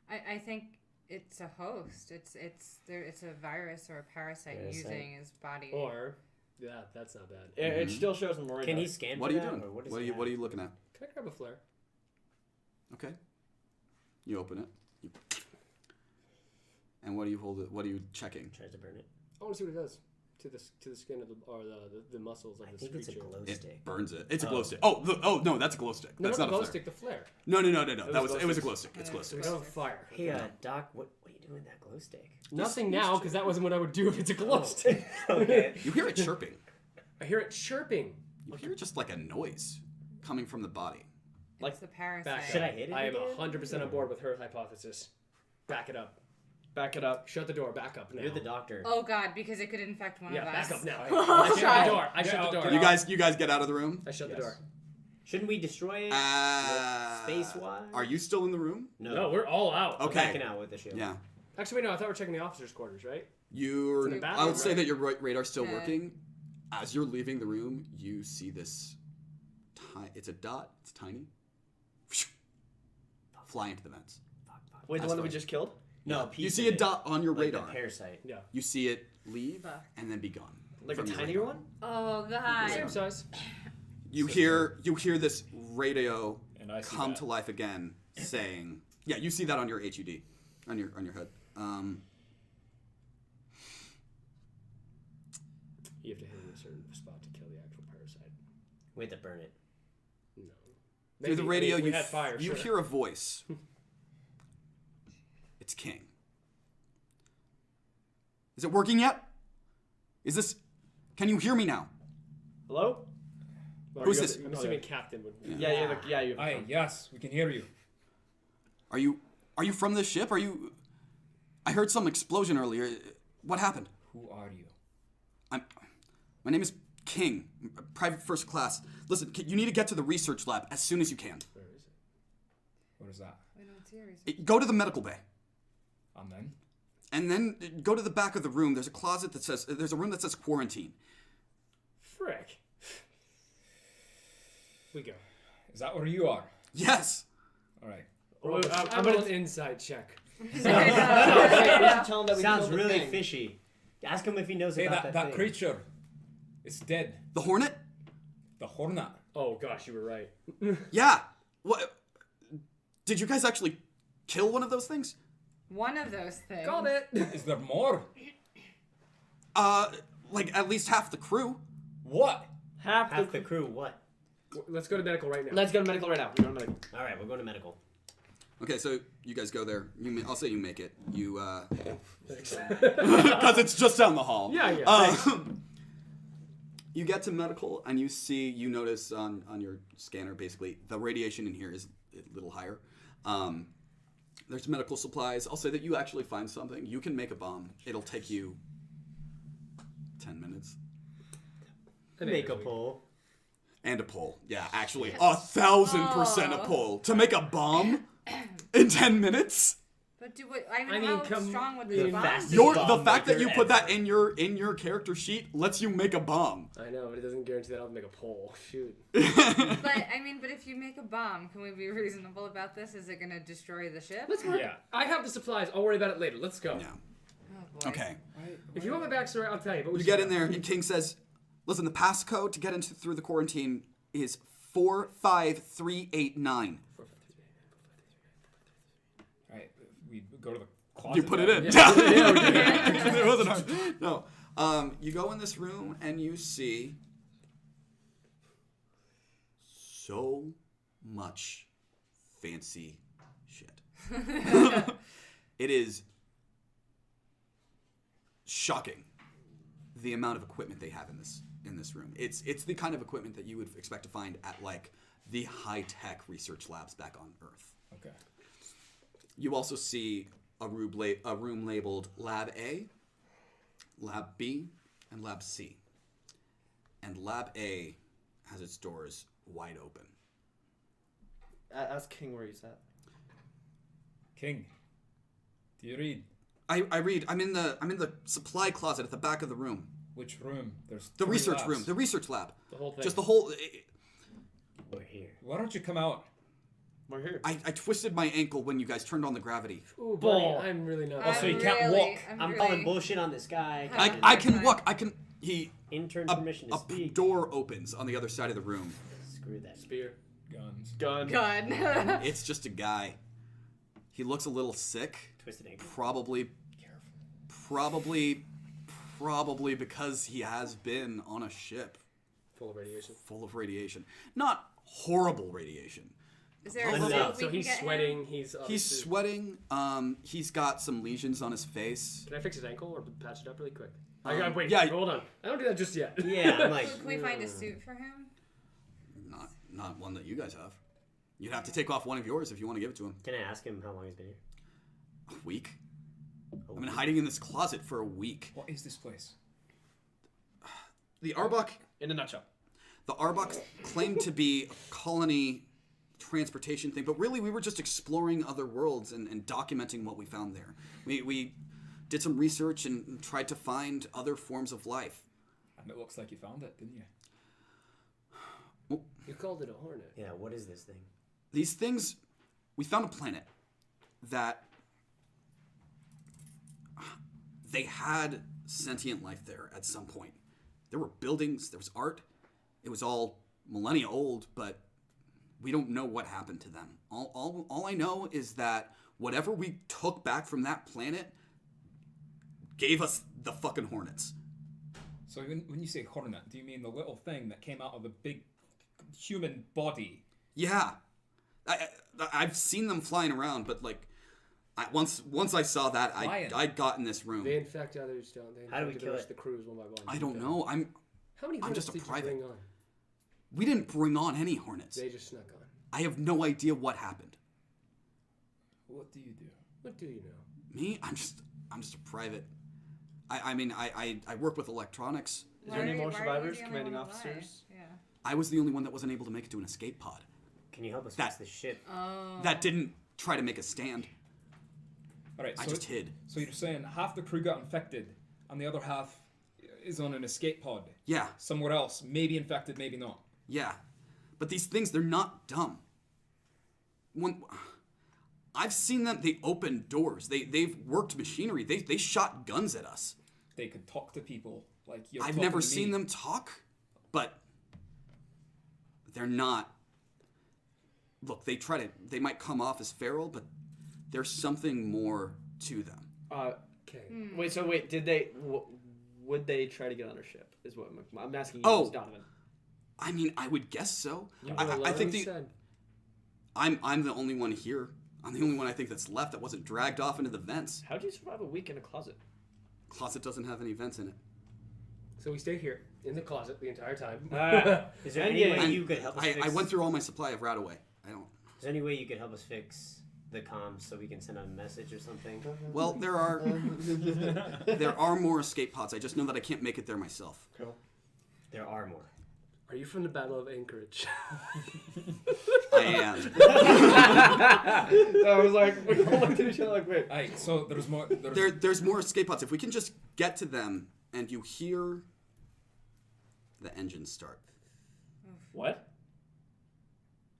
I think it's a host. It's a virus or a parasite Parasite. using his body. Or... Yeah, that's not bad. It still shows on the radar. Can he scan What for are you that, doing? or what, does What he are you have? looking at? Can I grab a flare? Okay. You open it. And what do you hold it? What are you checking? Tries to burn it. I want to see what it does to the skin of the muscles of I this think it's a creature. glow It stick. burns it. It's a Oh. glow stick. Oh no, that's a glow stick. No, That's not not the a glow flare. stick, the flare. No. It was was a glow glow stick. It's a glow So we stick. don't have fire. Hey, Doc, what are you doing with that glow stick? Nothing now, because that wasn't what I would do if it's a glow Oh. stick. Okay. You hear it chirping. I hear it chirping. You hear just like a noise coming from the body. It's the parasite. Back Should up. I hit it I am again? 100% on board with her hypothesis. Back it up. Back it up. Shut the door. Back up now. You're the doctor. Oh God, because it could infect one Yeah, of us. back up now. I- I shut the door. I shut the door. You guys get out of the room. I shut the Yes. door. Shouldn't we destroy it? Space-wise? Are you still in the room? No, we're all out. Okay. Backing out with the shield. Yeah. Actually, wait, no. I thought we were checking the officers' quarters, right? You're. in the I bathroom, would say right? that your radar's still Yeah. working. As you're leaving the room, you see this. It's a dot. It's tiny. Fly into the vents. Wait, the That's one that we fine. just killed? No, You piece see of a it. dot on your Like radar. the parasite. Yeah. You see it leave Fuck. and then be gone. Like a from your tinier radar. one? Oh God. Same size. You hear this radio And I see come that. to life again, saying, "Yeah, you see that on your HUD, on your HUD." You have to hit it in a certain spot to kill the actual parasite. We have to burn it. No. Through the Maybe. radio, we you had fire. you sure. hear a voice. It's King. Is it working yet? Is this? Can you hear me now? Hello? Well, Who's you this? have to- I'm assuming Captain would. Yeah, you. Aye, yes, we can hear you. Are you from this ship? Are you? I heard some explosion earlier. What happened? Who are you? My name is King, private first class. Listen, you need to get to the research lab as soon as you can. Where is it? What is that? We don't see her. Go to the medical bay. Amen. And then go to the back of the room. There's a closet that says, there's a room that says quarantine. Frick. We go. Is that where you are? Yes. All right. Well, I'm gonna inside check. We should tell him that we Sounds killed the really thing. fishy. Ask him if he knows Hey, about that thing. creature is dead. The Hornet? The Hornet. Oh gosh, you were right. Yeah. What? Did you guys actually kill one of those things? One of those things. Called it. Is there more? Like at least half the crew. What? Half Half the... the crew, what? Let's go to medical right now. Let's go to medical right now. We're going to medical. All right, we're going to medical. Okay, so you guys go there. I'll say you make it. You Thanks. because it's just down the hall. Yeah. You get to medical, and you notice on your scanner, basically, the radiation in here is a little higher. There's medical supplies. I'll say that you actually find something. You can make a bomb. It'll take you 10 minutes. Make a pull. And a pull. Yeah, actually, 1,000% a pull. To make a bomb in 10 minutes? But I mean, how come- strong would the this bomb fastest be? The bomb fact that maker you put that ever. in your character sheet lets you make a bomb. I know, but it doesn't guarantee that I'll make a poll. Shoot. But if you make a bomb, can we be reasonable about this? Is it gonna destroy the ship? Let's work. Yeah. I have the supplies. I'll worry about it later. Let's go. Yeah. Oh, boy. Okay. If you want my backstory, I'll tell you. But we You should get in go. there, and King says, "Listen, the passcode to get through the quarantine is 45389." Right. We go to the closet. You put it in. Yeah. It wasn't hard. No. You go in this room and you see so much fancy shit. It is shocking the amount of equipment they have in this room. It's the kind of equipment that you would expect to find at like the high-tech research labs back on Earth. Okay. You also see a room labeled Lab A, Lab B, and Lab C. And Lab A has its doors wide open. Ask King where he's at. King, do you read? I read. I'm in the supply closet at the back of the room. Which room? There's The three research labs. room. The research lab. The whole thing. Just the whole. We're here. Why don't you come out? We're here. I twisted my ankle when you guys turned on the gravity. Ooh, buddy, Ball. I'm really not. Also, you I'm can't really- walk. I'm calling bullshit on this guy. I can look. I can. Intern A permission to speak. door opens on the other side of the room. Screw that. Spear. Guns. Gun. God. It's just a guy. He looks a little sick. Twisted ankle. Careful. Probably because he has been on a ship Full of radiation. full of radiation. Not horrible radiation. Is there a Enough. suit we So can he's get him? sweating. He's He's sweating. He's got some lesions on his face. Can I fix his ankle or patch it up really quick? Wait, yeah. hold on. I don't do that just yet. Yeah, I'm like. Can we find a suit for him? Not one that you guys have. You'd have to take off one of yours if you want to give it to him. Can I ask him how long he's been here? A week? I've been hiding in this closet for a week. What is this place? The Arbok In a nutshell. The Arbok claimed to be a colony transportation thing, but really we were just exploring other worlds and documenting what we found there. We did some research and tried to find other forms of life. And it looks like you found it, didn't you? You called it a hornet. Yeah, what is this thing? These things, we found a planet that they had sentient life there at some point. There were buildings, there was art. It was all millennia old, but we don't know what happened to them. All I know is that whatever we took back from that planet gave us the fucking Hornets. So when you say hornet, do you mean the little thing that came out of the big human body? Yeah, I've seen them flying around, but like, once I saw that, Flying. I got in this room. They infect others, don't they? How do we Infected kill the rest it? of the crews one by one. I don't know. How many I'm hornets just a did private. you bring on? We didn't bring on any Hornets. They just snuck on. I have no idea what happened. What do you do? What do you know? Me? I'm just a private. I work with electronics. Is there any more Why are you survivors, the only commanding one alive? officers? Yeah. I was the only one that wasn't able to make it to an escape pod. Can you help us That- fix this ship? Oh. That didn't try to make a stand. All right, I just hid. So you're saying half the crew got infected, and the other half is on an escape pod Yeah, somewhere else, maybe infected, maybe not. yeah. But these things, they're not dumb. I've seen them, they open doors. They've worked machinery. They shot guns at us. They could talk to people like you're. I've talking never to seen me. them talk, but they're not. Look, they might come off as feral, but there's something more to them. Okay. Wait. Did they? Would they try to get on our ship? Is what I'm asking you, Oh. as Donovan. I mean, I would guess so. You I were think alone, the you said. I'm the only one here. I'm the only one I think that's left that wasn't dragged off into the vents. How'd you survive a week in a closet? Closet doesn't have any vents in it. So we stay here in the closet the entire time. Is there any way you could help us fix... I went through all my supply of Radaway. I don't... Is there any way you could help us fix the comms so we can send out a message or something? Well, there are more escape pods. I just know that I can't make it there myself. Cool. There are more. Are you from the Battle of Anchorage? I am. I was like, we all looked at each other like, wait. Hey, so there's more. There's more escape pods. If we can just get to them and you hear the engines start. What?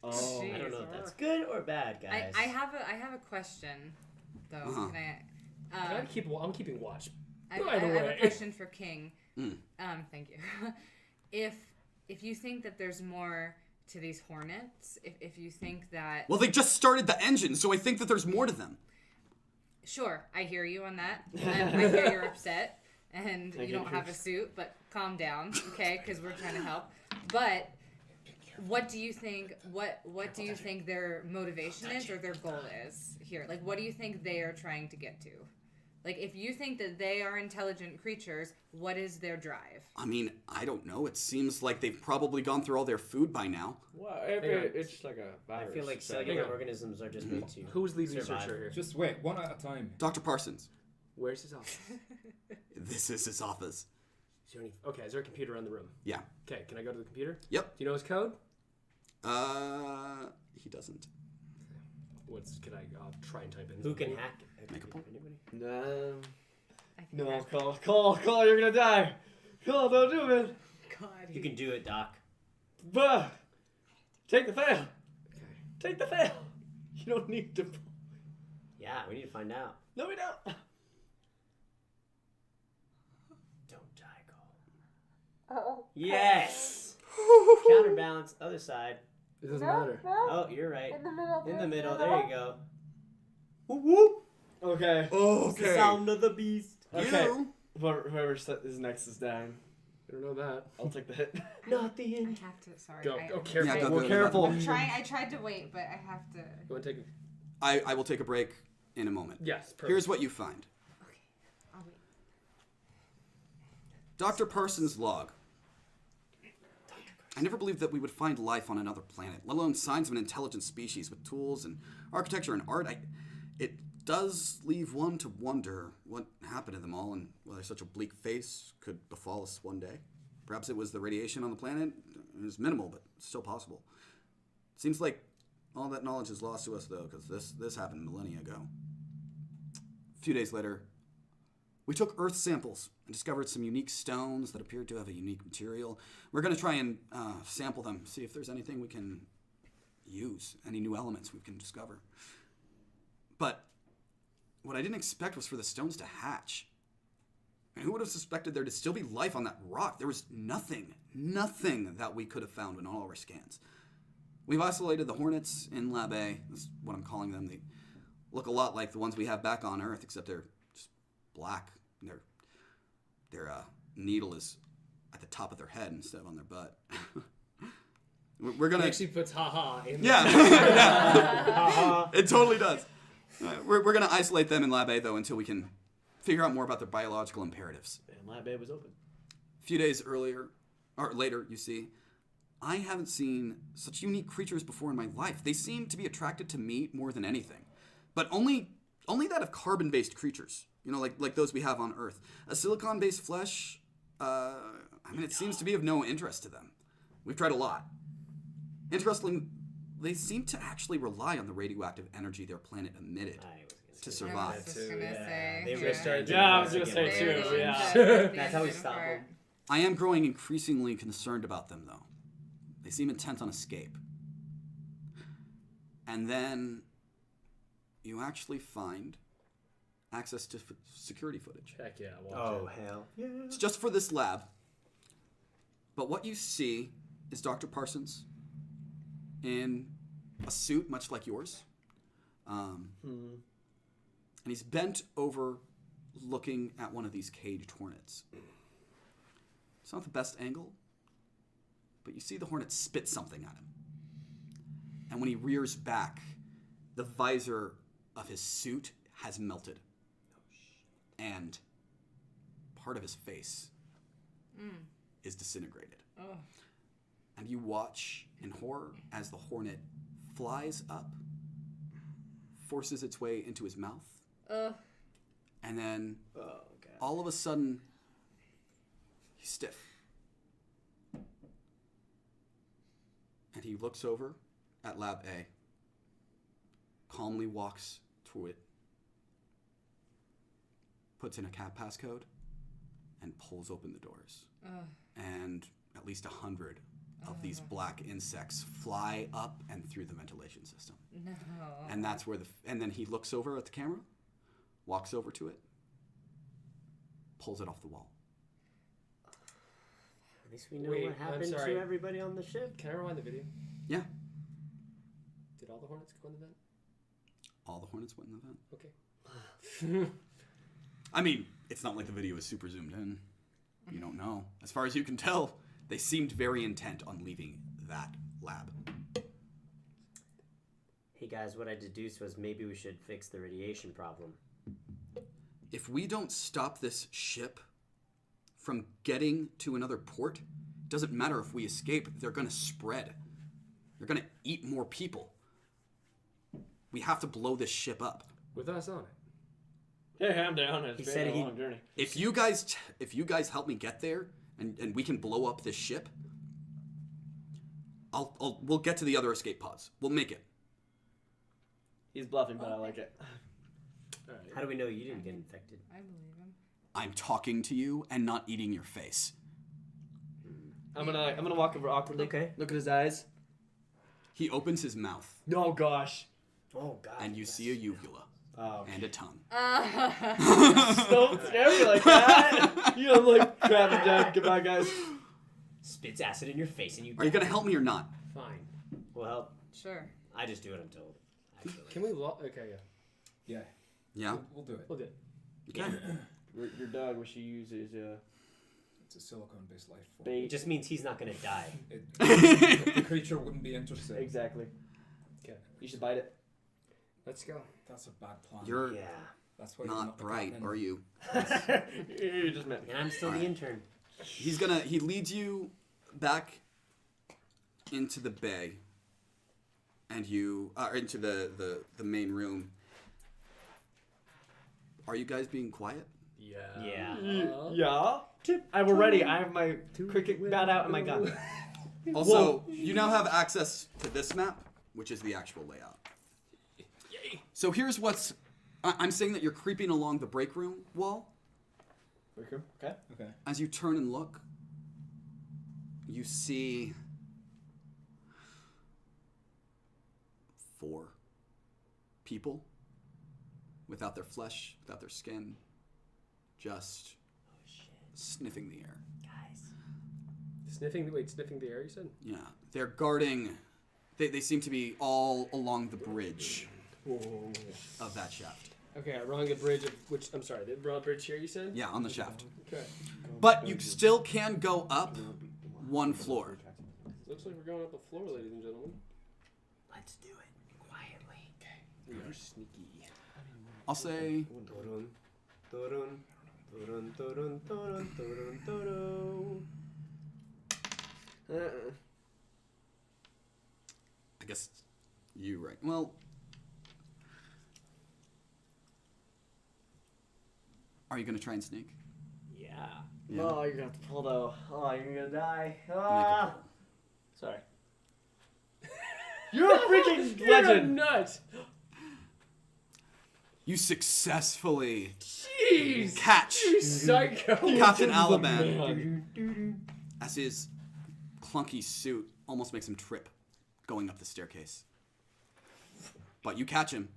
Oh. I don't know if that's good or bad, guys. I have a question, though. Uh-huh. Can I? I'm keeping watch. I By the have way. a question for King. Mm. Thank you. If you think that there's more to these hornets, if you think that... Well, they just started the engine, so I think that there's more to them. Sure, I hear you on that. I hear you're upset, and you don't have a suit, but calm down, okay? Because we're trying to help. But what do you think? What do you think their motivation is, or their goal is here? Like, what do you think they are trying to get to? Like, if you think that they are intelligent creatures, what is their drive? I mean, I don't know. It seems like they've probably gone through all their food by now. Well, it's just like a virus. I feel like so- cellular organisms are just made to Who's the survive. researcher here? Just wait, one at a time. Dr. Parsons, Where's his office? this is his office. Okay, is there a computer in the room? Yeah. Okay, can I go to the computer? Yep. Do you know his code? He doesn't. I'll try and type in. Who can hack? Make a point. Anybody? No, Cole, you're gonna die. Cole, don't do it. God, You can do it, Doc. Bah! Take the fail. Okay. Take the fail. You don't need to. Yeah, we need to find out. No, we don't. Don't die, Cole. Yes! Counterbalance, other side. It doesn't matter. Oh, you're right. In the middle, there you go. Whoop, whoop. Okay. Oh, It's the sound of the beast. Okay. You. Whoever is next is dying. I don't know that. I'll take the hit. Not the I end. have to. Sorry. Go, I, go, careful. Yeah, go, Well, go, careful. I'm trying. I tried to wait, but I have to. Go and take a... I will take a break in a moment. Yes, perfect. Here's what you find. Okay, I'll wait. Dr. Parsons' log. I never believed that we would find life on another planet, let alone signs of an intelligent species with tools and architecture and art. It does leave one to wonder what happened to them all and whether such a bleak face could befall us one day. Perhaps it was the radiation on the planet. It was minimal, but still possible. Seems like all that knowledge is lost to us, though, because this happened millennia ago. A few days later, we took Earth samples and discovered some unique stones that appeared to have a unique material. We're going to try and sample them, see if there's anything we can use, any new elements we can discover. But what I didn't expect was for the stones to hatch. And who would have suspected there to still be life on that rock? There was nothing that we could have found in all of our scans. We've isolated the hornets in Lab A. That's what I'm calling them. They look a lot like the ones we have back on Earth, except they're just black. Their needle is at the top of their head instead of on their butt. We're gonna It actually puts haha in yeah, there. yeah. It totally does. We're gonna isolate them in Lab A though until we can figure out more about their biological imperatives. And Lab A was open. A few days later, you see, I haven't seen such unique creatures before in my life. They seem to be attracted to meat more than anything, but only that of carbon-based creatures. You know, like those we have on Earth. A silicon-based flesh, it seems to be of no interest to them. We've tried a lot. Interestingly, they seem to actually rely on the radioactive energy their planet emitted to I survive. was just gonna say. They were yeah. starting to Yeah, I was gonna get say it. too, They're the yeah. ones that That's how we stand stop apart. them. I am growing increasingly concerned about them, though. They seem intent on escape. And then you actually find access to security footage. Heck yeah, watch Oh, it. hell. It's just for this lab. But what you see is Dr. Parsons in a suit much like yours. And he's bent over looking at one of these caged hornets. It's not the best angle, but you see the hornet spit something at him. And when he rears back, the visor of his suit has melted. And part of his face is disintegrated. Oh. And you watch in horror as the hornet flies up, forces its way into his mouth, and then all of a sudden, he's stiff. And he looks over at Lab A, calmly walks to it, puts in a cat passcode, and pulls open the doors. And at least 100 of these black insects fly up and through the ventilation system. No. And that's where and then he looks over at the camera, walks over to it, pulls it off the wall. At least we know Wait, what I'm happened sorry. to everybody on the ship. Can I rewind the video? Yeah. Did all the hornets go in the vent? All the hornets went in the vent. Okay. I mean, it's not like the video is super zoomed in. You don't know. As far as you can tell, they seemed very intent on leaving that lab. Hey guys, what I deduced was maybe we should fix the radiation problem. If we don't stop this ship from getting to another port, it doesn't matter if we escape, they're going to spread. They're going to eat more people. We have to blow this ship up. With us on it. Yeah, I'm down. It's He been said a he- long journey. If you guys help me get there and we can blow up this ship, we'll get to the other escape pods. We'll make it. He's bluffing, but I like it. All right. How do we know you didn't get infected? I believe him. I'm talking to you and not eating your face. I'm gonna walk over awkwardly. Okay. Look at his eyes. He opens his mouth Oh gosh. Oh god. and you see a uvula Oh. and a tongue. Don't scare me like that. You know, like grab him down. Goodbye, guys. Spits acid in your face and you. Are you going to help me or not? Fine. Well, Sure. I just do what I'm told. Actually. Can we okay, yeah. Yeah, Yeah? we'll do it. We'll do it. Okay. Your dog, what she uses, It's a silicone-based life form. It bait. just means he's not gonna die. The creature wouldn't be interested. Exactly. Okay. You should bite it. Let's go. That's a bad plan. You're Yeah. That's why you're not the bright, captain. are you? You just met me. And I'm still the intern. He leads you back into the bay and you into the main room. Are you guys being quiet? Yeah. Yeah. I'm ready. I have my cricket bat out and my gun. Also, you now have access to this map, which is the actual layout. So here's what's I'm saying that you're creeping along the break room wall. Okay. Okay. As you turn and look, you see 4 people without their flesh, without their skin, just sniffing the air. Guys. Sniffing the air, you said? Yeah, they're guarding. They seem to be all along the bridge of that shaft. Okay, along the bridge of which I'm sorry, the broad bridge here you said? Yeah, on the shaft. Okay. But you still can go up 1 floor. Looks like we're going up a floor, ladies and gentlemen. Let's do it quietly. We are sneaky. I'll say Turun, turun, turun, turun, turun, turun, turun. I guess you right. Well, are you gonna try and sneak? Yeah. Yeah. Oh, you're gonna have to pull though. Oh, you're gonna die. Make a Ah. pull. Sorry. You're a freaking You're a legend. nut! You successfully Jeez! catch You psycho! Captain The Alaban man. as his clunky suit almost makes him trip going up the staircase. But you catch him,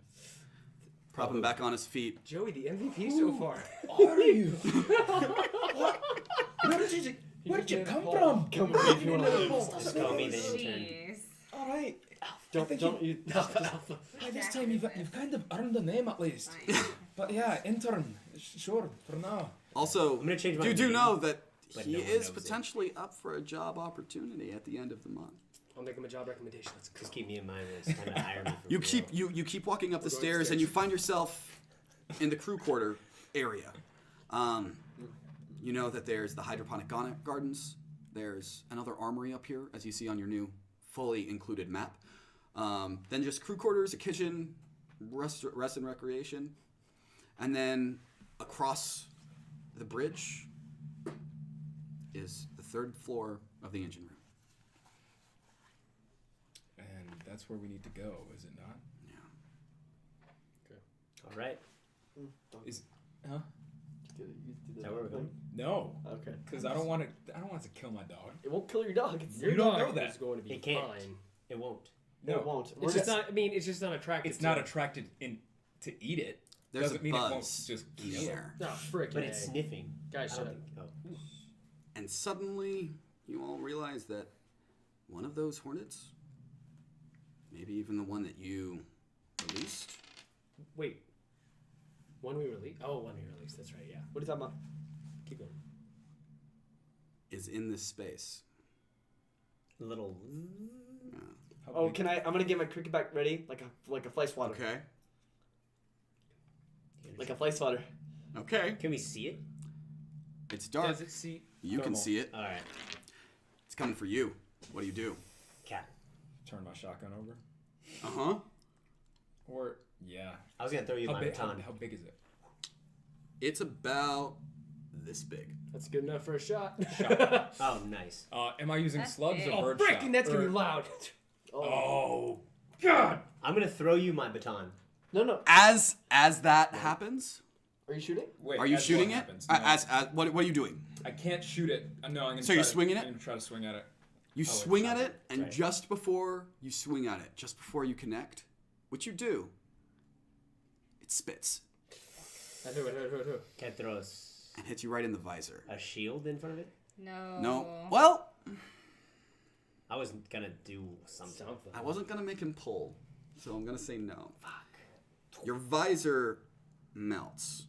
prop him back on his feet. Joey, the MVP so far. Are you? Where'd you come from? Come with me if you wanna live. Just call me the intern. Jeez. All right. Don't you? By this time, you've kind of earned the name at least. Fine. But yeah, intern. Sure, for now. Also, I'm gonna change my you do name, know that but he no one is knows it. potentially up for a job opportunity at the end of the month. I'll make him a job recommendation. Let's go. Just keep me in mind when it's time to hire me. For You real. keep you keep walking up the We're going stairs, upstairs. and you find yourself in the crew quarter area. You know that there's the hydroponic gardens. There's another armory up here, as you see on your new fully included map. Then just crew quarters, a kitchen, rest and recreation, and then across the bridge is the third floor of the engine room. And that's where we need to go, is it not? Yeah. All right. Is huh? Is that where we're going? No, Okay. because I don't want it to kill my dog. It won't kill your dog. It's, You don't know that. It's going to be It can't. fine. It won't. no, it won't. It's just not. I mean, it's just not attractive. It's to not him. attracted to eat it. There's Doesn't a mean it won't buzz just in kill the it. air. Oh, frick. But it's sniffing. Guys, I shut don't up. think. Oh. And suddenly, you all realize that one of those hornets, maybe even the one that you released, Wait. One we released. Oh, one we released. That's right. Yeah. What are you talking about? Keep going. is in this space. Little. How Oh, big- can I? I'm gonna get my cricket bat ready, like a fly swatter. Okay. Like a fly swatter. Okay. Can we see it? It's dark. Does it see? You can thermal? see it. All right. It's coming for you. What do you do? Cat. Turn my shotgun over. Uh huh. Or yeah. I was gonna throw you How my big? baton. How big is it? It's about this big. That's good enough for a shot. Oh, nice. Am I using That's slugs big. or Oh, bird frick! shot? And that's gonna Or- be loud. Oh God! I'm gonna throw you my baton. No. As that happens, Are you shooting? Wait, are you as shooting what it? happens? No, As what are you doing? I can't shoot it. No, I'm gonna. So try you're to- swinging it? I'm gonna try to swing at it. You Oh, swing it's at not it, and right. just before you swing at it, just before you connect, what you do, it spits Who? Can I throw us and hits you right in the visor. a shield in front of it? No. No. Well, I was gonna do something. I wasn't gonna make him pull, so I'm gonna say no. Fuck. Your visor melts.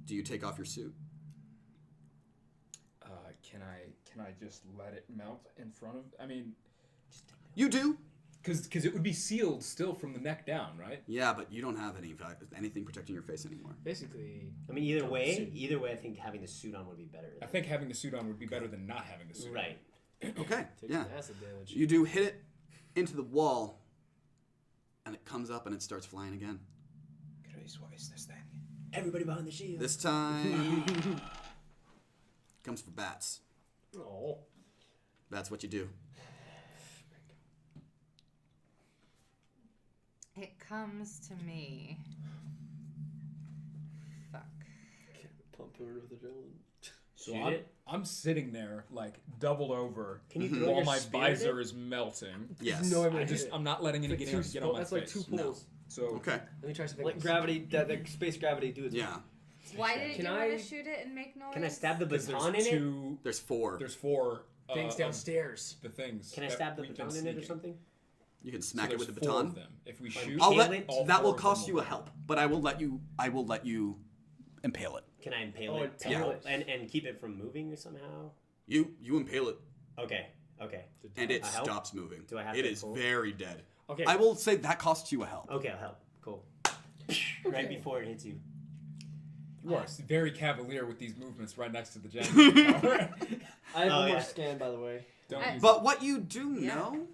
Do you take off your suit? Can I just let it melt in front of? I mean, You do. because it would be sealed still from the neck down, right? Yeah, but you don't have anything protecting your face anymore. Basically. I mean, either Don't way, suit. I think having the suit on would be better. I think having the suit on would be better than not having the suit. Right. Okay. Take Yeah. some acid damage. You do hit it into the wall, and it comes up and it starts flying again. Grace, what is this thing? Everybody behind the shield. This time comes for bats. Oh. That's what you do. It comes to me. Fuck. Pump her with adrenaline. So Shoot I'm sitting there like doubled over Can you throw while your my spear at visor it? is melting. Yes. No, I'm I'm not letting any It's like get on my that's face. like two No. pulls. So Okay. Let me try something. Like else. gravity, that space gravity, do it. Yeah. Why didn't Can you I- want to shoot it and make noise? Can I stab the 'cause baton in there's it? two. There's four. There's four. Things of downstairs. The things. Can I that stab the we've been baton in it or sneaking. something? You can So smack it with the there's four baton. of them. If we Like, shoot, I'll Impale let it? all that four will of them cost you will a go. help, but I will let you impale it. Can I impale Oh, it? impale it. And keep it from moving somehow? You impale it, Okay. and it A help? stops moving. Do I have It to is pull? very dead. Okay. I will say that costs you a help. Okay, I'll help. Cool. Right before it hits you. You are very cavalier with these movements right next to the gen. I have Oh, one more yeah. scan, by the way. Don't I- use But what you do Yeah. know,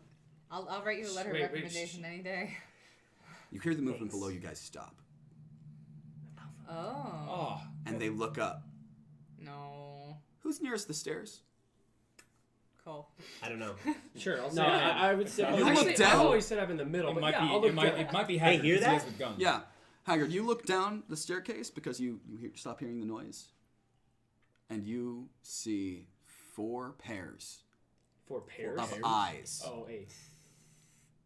I'll write you a letter of Wait, recommendation any day. you hear the movement Thanks. below you guys stop, Oh. Oh, and they look up. No. Who's nearest the stairs? Cool. I don't know. Sure, I'll say No, I would say. You Actually, look down. I've always said I'm in the middle, it but might yeah, be. I'll look It might. down. It might be Hey, Haggard hear 'cause he has that? the gun. Yeah, Haggard, you look down the staircase because you stop hearing the noise, and you see 4 pairs 4 pairs. of eyes Oh, 8.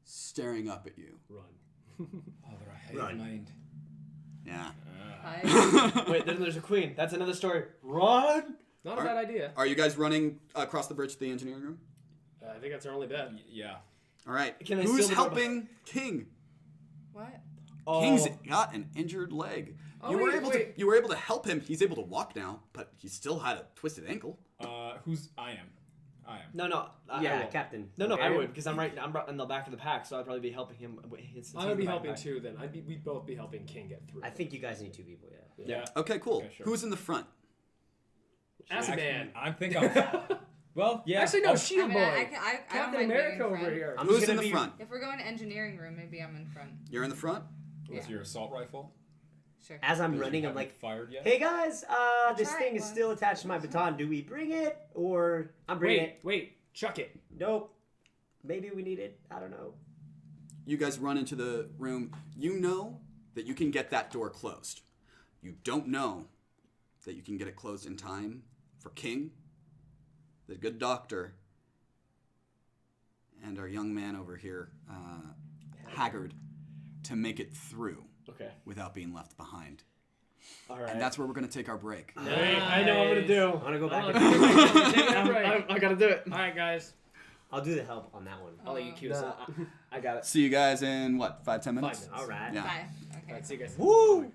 staring up at you. Run. Oh, they're a hive Run. mind. Yeah. Hi. Wait, then there's a queen. That's another story. Run! Not a bad idea. Are you guys running across the bridge to the engineering room? I think that's our only bet. Yeah. All right. Can I Who's seal the door helping King? What? Oh, King's got an injured leg. Oh, you were wait, able wait. to you were able to help him. He's able to walk now, but he still had a twisted ankle. Who's I am. I am. No. I Yeah, will. Captain. No, I Aaron? would because I'm right in the back of the pack, so I'd probably be helping him. I would be helping too. Then we'd both be helping King get through. I think you guys need 2 people. Yeah. Yeah. Okay, cool. Okay, sure. Who's in the front? Acid Man. I think I'm. Well, yeah. Actually, no, I'll- Shield I Boy. mean, I don't Captain mind America being in over front. here. I'm Who's just in gonna the be- front? If we're going to engineering room, maybe I'm in front. You're in the front? With your assault rifle. Sure. As I'm Because running, you I'm haven't like, fired yet. hey guys, this tried thing is once. still attached to my baton. Do we bring it or I'm bringing it? Wait, chuck it. Nope. Maybe we need it. I don't know. You guys run into the room. You know that you can get that door closed. You don't know that you can get it closed in time for King, the good doctor, and our young man over here, Haggard, to make it through Okay. without being left behind. All right. And that's where we're going to take our break. Hey, I know what I'm gonna do. I'm gonna go back. Oh, and take a break. I gotta do it. All right, guys. I'll do the help on that one. I'll let you cue us. No. I got it. See you guys in, what, 5-10 minutes? 5 minutes. All right. Yeah. 5. All Okay. right, see you guys. Woo!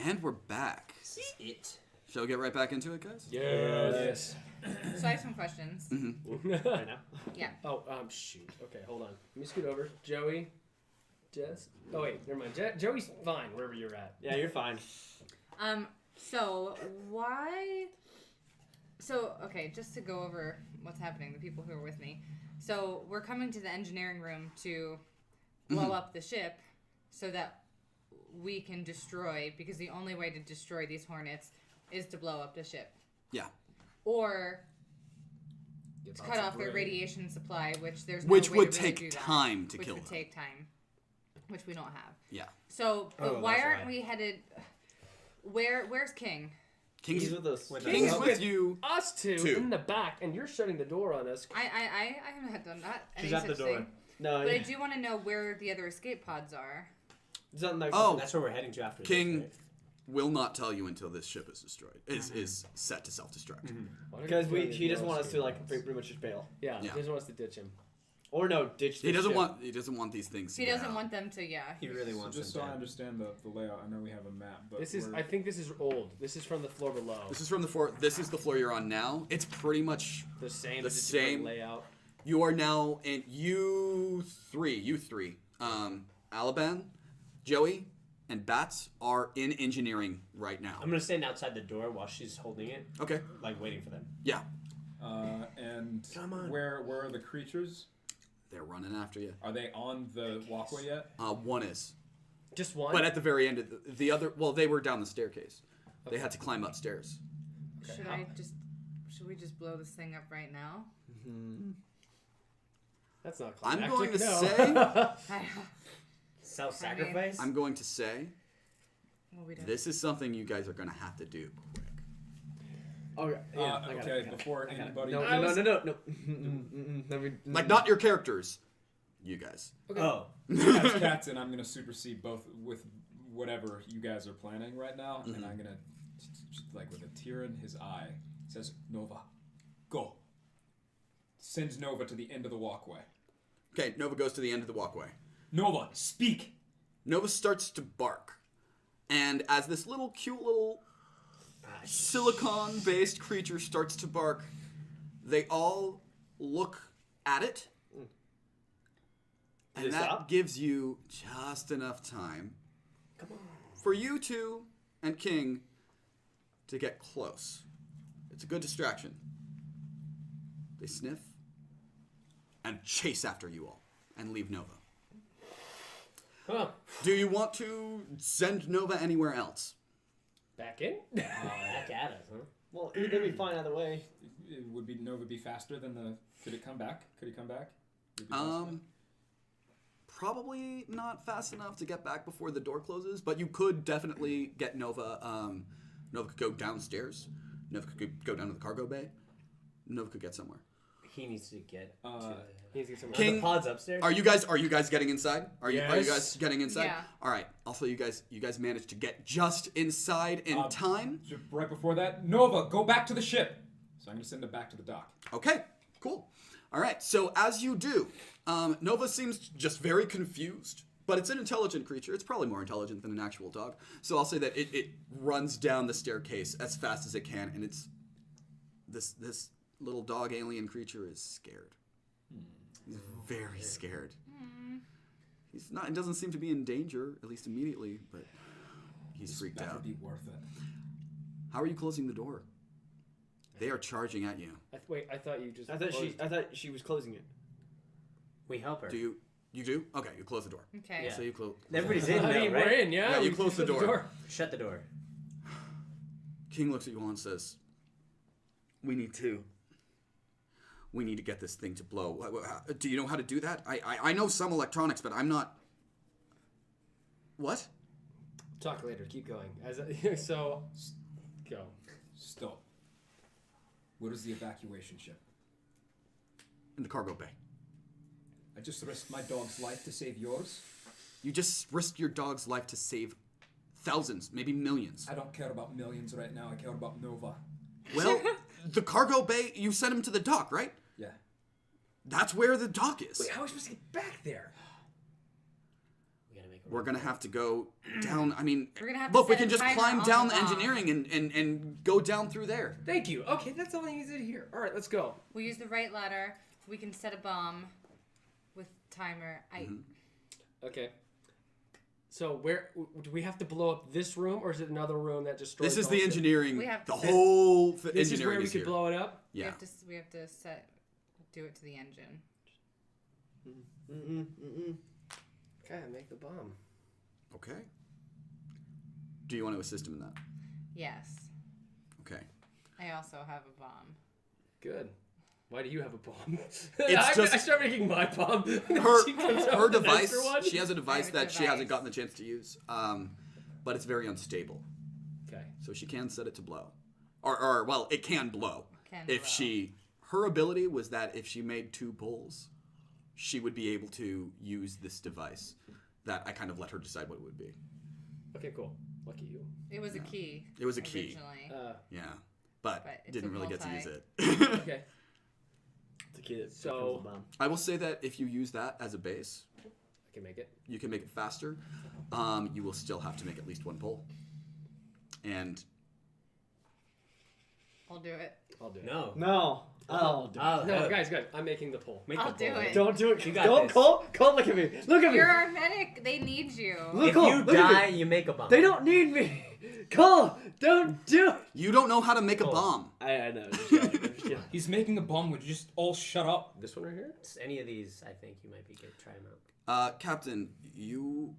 And we're back. It. Shall we get right back into it, guys? Yes. So I have some questions. Right now. Yeah. Oh, shoot. Okay, hold on. Let me scoot over. Joey. Jess. Oh, wait. Never mind. Joey's fine wherever you're at. Yeah, you're fine. So why? So okay, just to go over what's happening, the people who are with me. So we're coming to the engineering room to blow up the ship, so that we can destroy. Because the only way to destroy these hornets is to blow up the ship, Yeah. or Get to lots cut of off their bread. radiation supply, which there's no Which way would to really take do that, time to which kill would them. take time, which we don't have. Yeah. So, but Oh, why that's aren't why. we headed? Where's King? King's He's with us. King's with you. Us two in the back, and you're shutting the door on us. I haven't done that. She's any at the such door. thing. No, But I do want to know where the other escape pods are. it's not like Oh. That's where we're heading to after King this, will not tell you until this ship is destroyed. Is set to self-destruct. because he doesn't want us to like pretty much just bail, Yeah, Yeah. he doesn't want us to ditch him. or no, ditch. He the doesn't ship. want these things. To He get doesn't out. want them to. Yeah. He really So wants just them so I dead. understand the layout, I know we have a map, but This is. we're- I think this is old. This is from the floor below. This is from the floor. This is the floor you're on now. It's pretty much the same. the just different same. layout. you are now in U3. Alaban, Joey, and Bats are in engineering right now. I'm gonna stand outside the door while she's holding it, Okay. like waiting for them. Yeah. and Come on. where are the creatures? They're running after you. Are they on the walkway yet? One is. Just one. But at the very end of the other, well, they were down the staircase. They had to climb upstairs. Should we just blow this thing up right now? That's not. I'm climactic, going to no. say, Self-sacrifice. I'm going to say, Well, we don't. this is something you guys are going to have to do quick. Oh, yeah, I got it, Okay, I got it. before I got it. anybody. No, I no, was- no, no, no. Let me- Like, not your characters, you guys. Oh, As captain, I'm gonna supersede both with whatever you guys are planning right now, and I'm gonna, just like with a tear in his eye, says Nova, go. Sends Nova to the end of the walkway. Okay, Nova goes to the end of the walkway. Nova, speak. Nova starts to bark. And as this little cute little silicon-based creature starts to bark, they all look at it. And it that stop? gives you just enough time for you two and King to get close. It's a good distraction. They sniff and chase after you all and leave Nova. Huh. Do you want to send Nova anywhere else? Back in. back at us, huh? Well, it'd be fine either way. Would be Nova be faster than the? Could it come back? Could he come back? Would it be faster? Probably not fast enough to get back before the door closes, but you could definitely get Nova. Nova could go downstairs. Nova could go down to the cargo bay. Nova could get somewhere. He needs to get. He needs to get some. King- the pods upstairs. Are you guys getting inside? Are you Yes. guys getting inside? Yeah. All right. Also, you guys managed to get just inside in time. Just right before that, Nova, go back to the ship. So I'm gonna send him back to the dock. Okay, cool. All right, so as you do, Nova seems just very confused, but it's an intelligent creature. It's probably more intelligent than an actual dog. So I'll say that it runs down the staircase as fast as it can, and it's this little dog alien creature is scared. He's very scared. He's not. It doesn't seem to be in danger, at least immediately, but he's freaked That out. would be worth it. How are you closing the door? They are charging at you. Wait, I thought you just. I thought closed- she was closing it. We help her. Do you? You do? Okay, you close the door. Okay. Yeah. So you close. Everybody's in I now, mean, right? we're in, yeah. Yeah, you we close the shut door. Shut the door. King looks at you all and says, We need to get this thing to blow. Do you know how to do that? I know some electronics, but I'm not... What? Talk later. Keep going. So, go. Stop. Where is the evacuation ship? In the cargo bay. I just risked my dog's life to save yours. You just risked your dog's life to save thousands, maybe millions. I don't care about millions right now. I care about Nova. Well, the cargo bay, you sent him to the dock, right? Yeah. That's where the dock is. Wait, how are we supposed to get back there? We gotta make we're gonna have to go down. I mean, We're gonna have to look, we set a can just timer climb on down the the bomb. engineering and go down through there. Thank you. Okay, that's all I needed to hear. All right, let's go. We use the right ladder. We can set a bomb with timer. Okay. So where do we have to blow up this room, or is it another room that destroys? This is all the shit? engineering. We have The to- whole This is engineering where we is could here. blow it up. Yeah. We have to do it to the engine. Okay, make the bomb. Okay. Do you want to assist him in that? Yes. Okay. I also have a bomb. Good. Why do you have a bomb? It's I start making my bomb. She comes out Her with an device. extra one. She has a device a that she hasn't device. gotten the chance to use, but it's very unstable. Okay. So she can set it to blow, or well, it can blow. If blow. she, her ability was that if she made 2 pulls, she would be able to use this device. That I kind of let her decide what it would be. Okay, cool. Lucky you. It was a key. It was a key. Originally. Yeah, but But it didn't took really get to multi. use it. Okay. The kid that So- becomes a bomb. I will say that if you use that as a base, I can make it. you can make it faster. You will still have to make at least 1 pull. And I'll do it. I'll do it. No. No. Oh, No, guys, I'm making the pull. Make I'll the do pull. it. don't do it. You got Don't, this. Cole, look at me. Look at me. You're our medic. They need you. Look, If Cole, you look at die, me. you make a bomb. They don't need me. Cole, don't do it. you don't know how to make a Cool. bomb. I know. Just kidding, just kidding. He's making a bomb. Would you just all shut up? This one right here? Any of these, I think you might be good. Try them out. Captain, you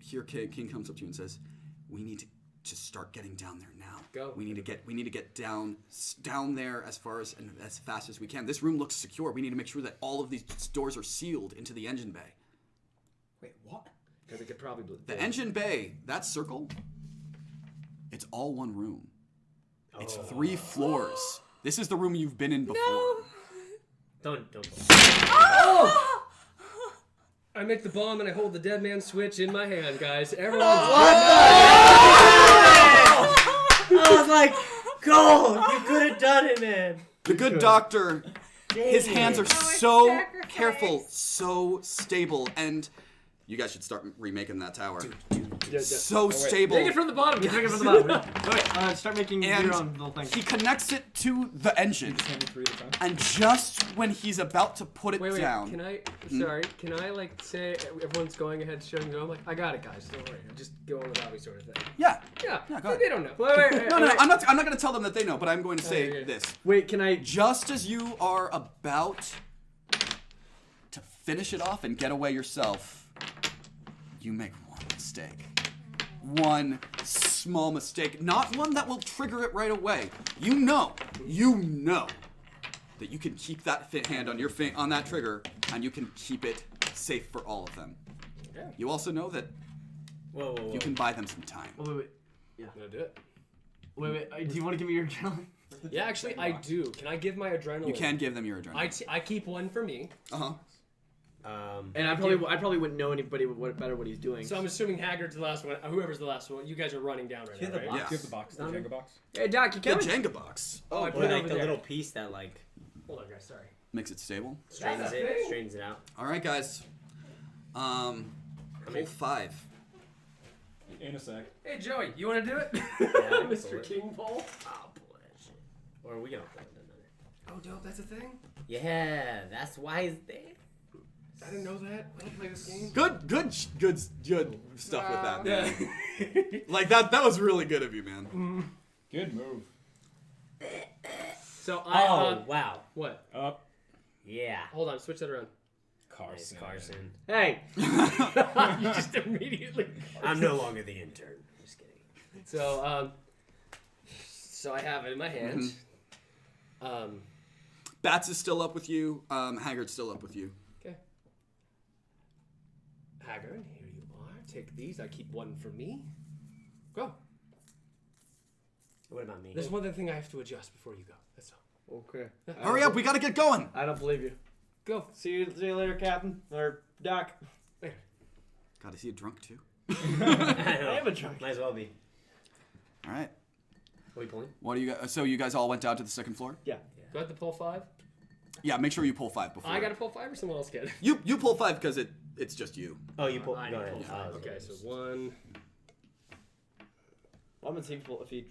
hear King comes up to you and says, "We need to just start getting down there now. Go. We need to get down there as far as and as fast as we can. This room looks secure. We need to make sure that all of these doors are sealed into the engine bay. Wait, what? Because we could probably blow The engine bay, that circle, it's all one room. It's 3 floors. This is the room you've been in before. Don't. I make the bomb and I hold the dead man switch in my hand, guys. Everyone's I was like, Cole, you could have done it, man. The good doctor, his Dang hands it. are it's so sacrifice. careful, so stable, and you guys should start remaking that tower. So stable. Take it from the bottom. Take it from the bottom. Wait, start making And your own little thing. he connects it to the engine, Just hand me 3 at a time. and just when he's about to put it Wait, down, can I, sorry, can I, like, say everyone's going ahead, shutting go? I'm like, I got it, guys, don't worry. Just go on without me sort of thing. yeah. Yeah, Yeah, go ahead. they don't know. Wait. No, I'm not going to tell them that they know, but I'm going to say yeah. this. Wait, can I? Just as you are about to finish it off and get away yourself, you make one mistake. One small mistake, not one that will trigger it right away. You know that you can keep that hand on your on that trigger, and you can keep it safe for all of them. Yeah. You also know that Whoa. you can buy them some time. Wait. Gonna do it. Wait. Do you want to give me your adrenaline? Yeah, actually, I do. Can I give my adrenaline? You can give them your adrenaline. I keep one for me. Uh-huh. And I probably wouldn't know anybody better what he's doing. So I'm assuming Haggard's the last one. Whoever's the last one. You guys are running down right Do you now, have the right? box? Do you have the box? The Jenga box? Hey, Doc, you The coming? Jenga box Oh, I Or put it like over the there. little piece that like Hold on, guys. Sorry. makes it stable. straightens thing? it out. All right, guys. Pull 5. In a sec. Hey, Joey, you want to do it? Yeah, I can pull Mr. it. King Pole. I'll pull that shit. Or are we gonna pull it? Oh, dope. That's a thing. Yeah, that's why it's there. I didn't know that. I don't play this game. Good stuff with that, Wow. man. Yeah. Like that was really good of you, man. Good move. So I. Oh, wow. What? Up. Yeah. Hold on. Switch that around. Nice, Carson. Carson. Hey. You just immediately. I'm no longer the intern. Just kidding. So so I have it in my hand. Bats is still up with you. Haggard's still up with you. Okay. Haggard, here you are. Take these. I keep one for me. Go. What about me? There's one other thing I have to adjust before you go. That's all. Okay. Hurry up, we gotta get going. I don't believe you. Go. See you later, Captain or Doc. Later. God, is he a drunk too? I I am a drunk. Might as well be. All right. What are you pulling? What do you guys? So you guys all went down to the 2nd floor? Yeah. Go ahead to pull 5. Yeah. Make sure you pull 5 before. I got to pull 5 or someone else can? You pull 5 because it's just you. Oh, you pull. I Go need ahead. to pull five. Okay, so 1. I'm gonna see if he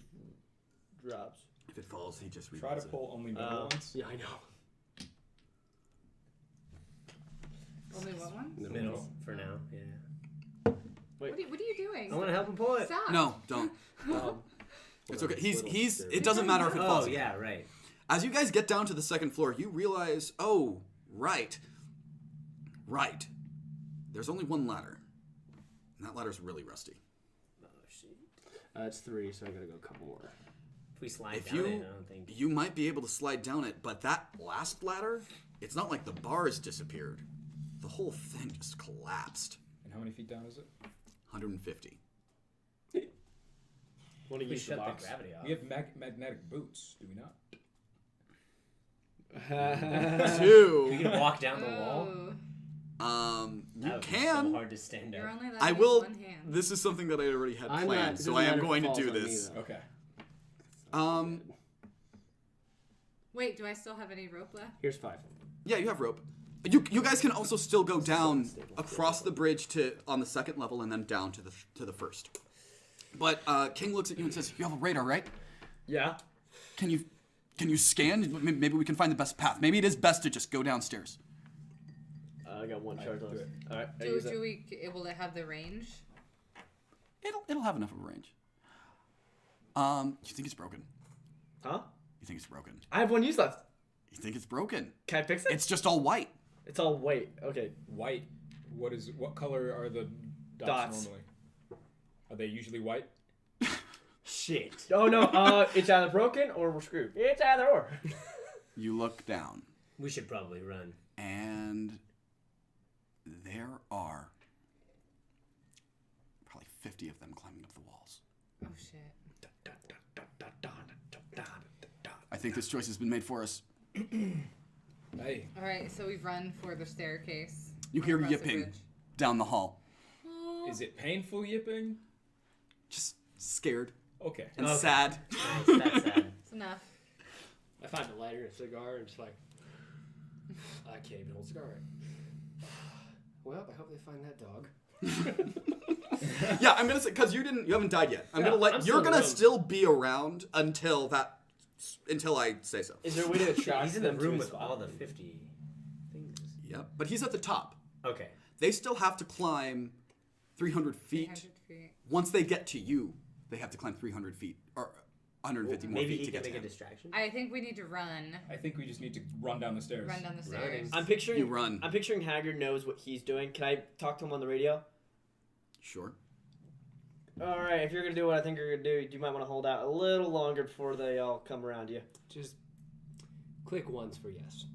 drops. If it falls, he just Try reads to it. pull only middle ones. Yeah, I know. Only what one? In the Middle for now. Yeah. What are you doing? I want to help him pull it. Stop. No, don't. It's okay. He's. It doesn't matter if it Oh falls. yeah, right. As you guys get down to the second floor, you realize, oh, right. There's only one ladder, and that ladder's really rusty. Oh shit. It's 3, so I gotta go a couple more. If we slide If down you it, I don't think. you might be able to slide down it, but that last ladder, it's not like the bars disappeared. The whole thing just collapsed. And how many feet down is it? 150. Want to We use the shut the box? gravity off. We have magnetic boots, do we not? Two. We can walk down the wall. Oh, You That would be can. so hard to stand you're up. only allowed I to use will. one hand. This is something that I already had I'm planned, not- so doesn't I am matter if going it to falls do on me, this. though. Okay. Wait, do I still have any rope left? Here's 5. Yeah, you have rope. You guys can also still go down across the bridge to on the second level and then down to the first. But King looks at you and says, "You have a radar, right? Yeah. Can you scan? Maybe we can find the best path. Maybe it is best to just go downstairs." I got 1 charge do left. it. All right. I use it. Will it have the range? It'll have enough of a range. You think it's broken? Huh? You think it's broken? I have 1 use left. You think it's broken? Can I fix it? It's just all white. It's all white. Okay. White. What color are the Dots. normally? Are they usually white? Shit. Oh no. It's either broken or we're screwed. It's either or. You look down, We should probably run. and there are probably 50 of them climbing up the walls. Oh shit. I think this choice has been made for us. Hey. All right, so we've run for the staircase. You hear across the yipping bridge. down the hall. Oh. Is it painful yipping? Just scared Okay. and Okay. sad. Nice, that's sad. It's enough. I find a lighter and a cigar and just like, I can't even hold a cigar right. Well, I hope they find that dog. Yeah, I'm gonna say because you haven't died yet. I'm gonna let I'm you're still in the gonna room. still be around until I say so. Is there a way to attract He's in the them to room his with spot? all the 50 things. Yep, but he's at the top. Okay. They still have to climb 300 feet. 300 feet. Once they get to you, they have to climb 300 feet or 150 more Maybe feet he to can get to make a him. distraction. I think we need to run. I think we just need to run down the stairs. Run down the stairs. Running. I'm picturing. You run. I'm picturing Haggard knows what he's doing. Can I talk to him on the radio? Sure. All right. If you're gonna do what I think you're gonna do, you might want to hold out a little longer before they all come around you. Just click once for yes.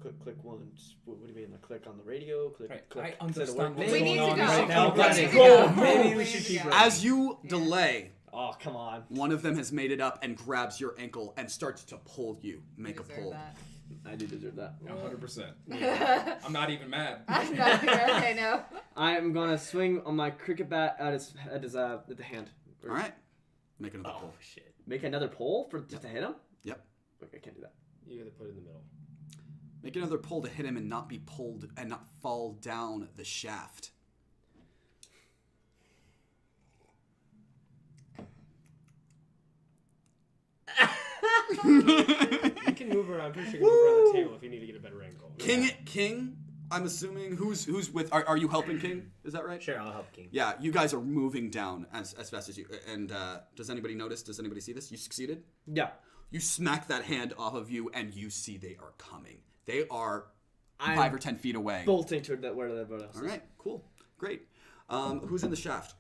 Click once. What do you mean? Like click on the radio? Click. Right. click. I Is that a understand word? what's We going need to on go. right now. We Let's need to go. go. Maybe we We should need to keep go. running. As you delay, Oh come on. one of them has made it up and grabs your ankle and starts to pull you. Make a Deserve pull. that. I do deserve that. 100%. I'm not even mad. I'm not here. Okay, no. I am gonna swing on my cricket bat at the hand. All right. Make another Oh pull. shit. Make another pull for just to hit him. Yep. Okay, I can't do that. You gotta put it in the middle. Make another pull to hit him and not be pulled and not fall down the shaft. You can move around. I'm pretty sure you can move around the table if you need to get a better angle. King, I'm assuming who's with? Are you helping King? Is that right? Sure, I'll help King. Yeah, you guys are moving down as fast as you. And does anybody notice? Does anybody see this? You succeeded. Yeah. You smack that hand off of you, and you see they are coming. They are I'm 5 or 10 feet away. bolting to that where the boat house is. All right, cool, great. Who's in the shaft?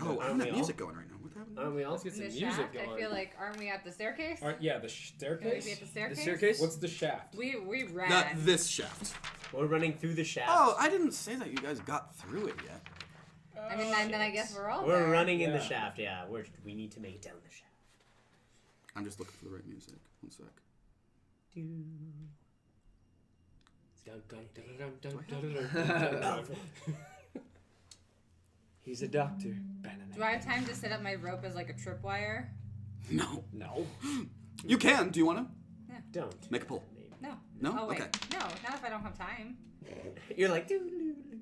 Oh, I Aren't don't we have all? music going right now. What happened? Aren't we all? Let's get In some the music shaft, going. I feel like, aren't we at the staircase? All right, yeah, the Can we staircase. be at the staircase? The staircase. What's the shaft? We ran. This shaft. We're running through the shaft. Oh, I didn't say that you guys got through it yet. I mean, then I guess we're all We're there. running in the Yeah. shaft. Yeah, we need to make it down the shaft. I'm just looking for the right music. One sec. Dun, dun, dun, dun, dun, dun, dun, dun, dun. He's a doctor. Do I have time to set up my rope as like a tripwire? No. No. You can. Do you want to? Don't. Make a pull. No. No? Oh, wait. Okay. No, not if I don't have time. You're like, doo, doo, doo.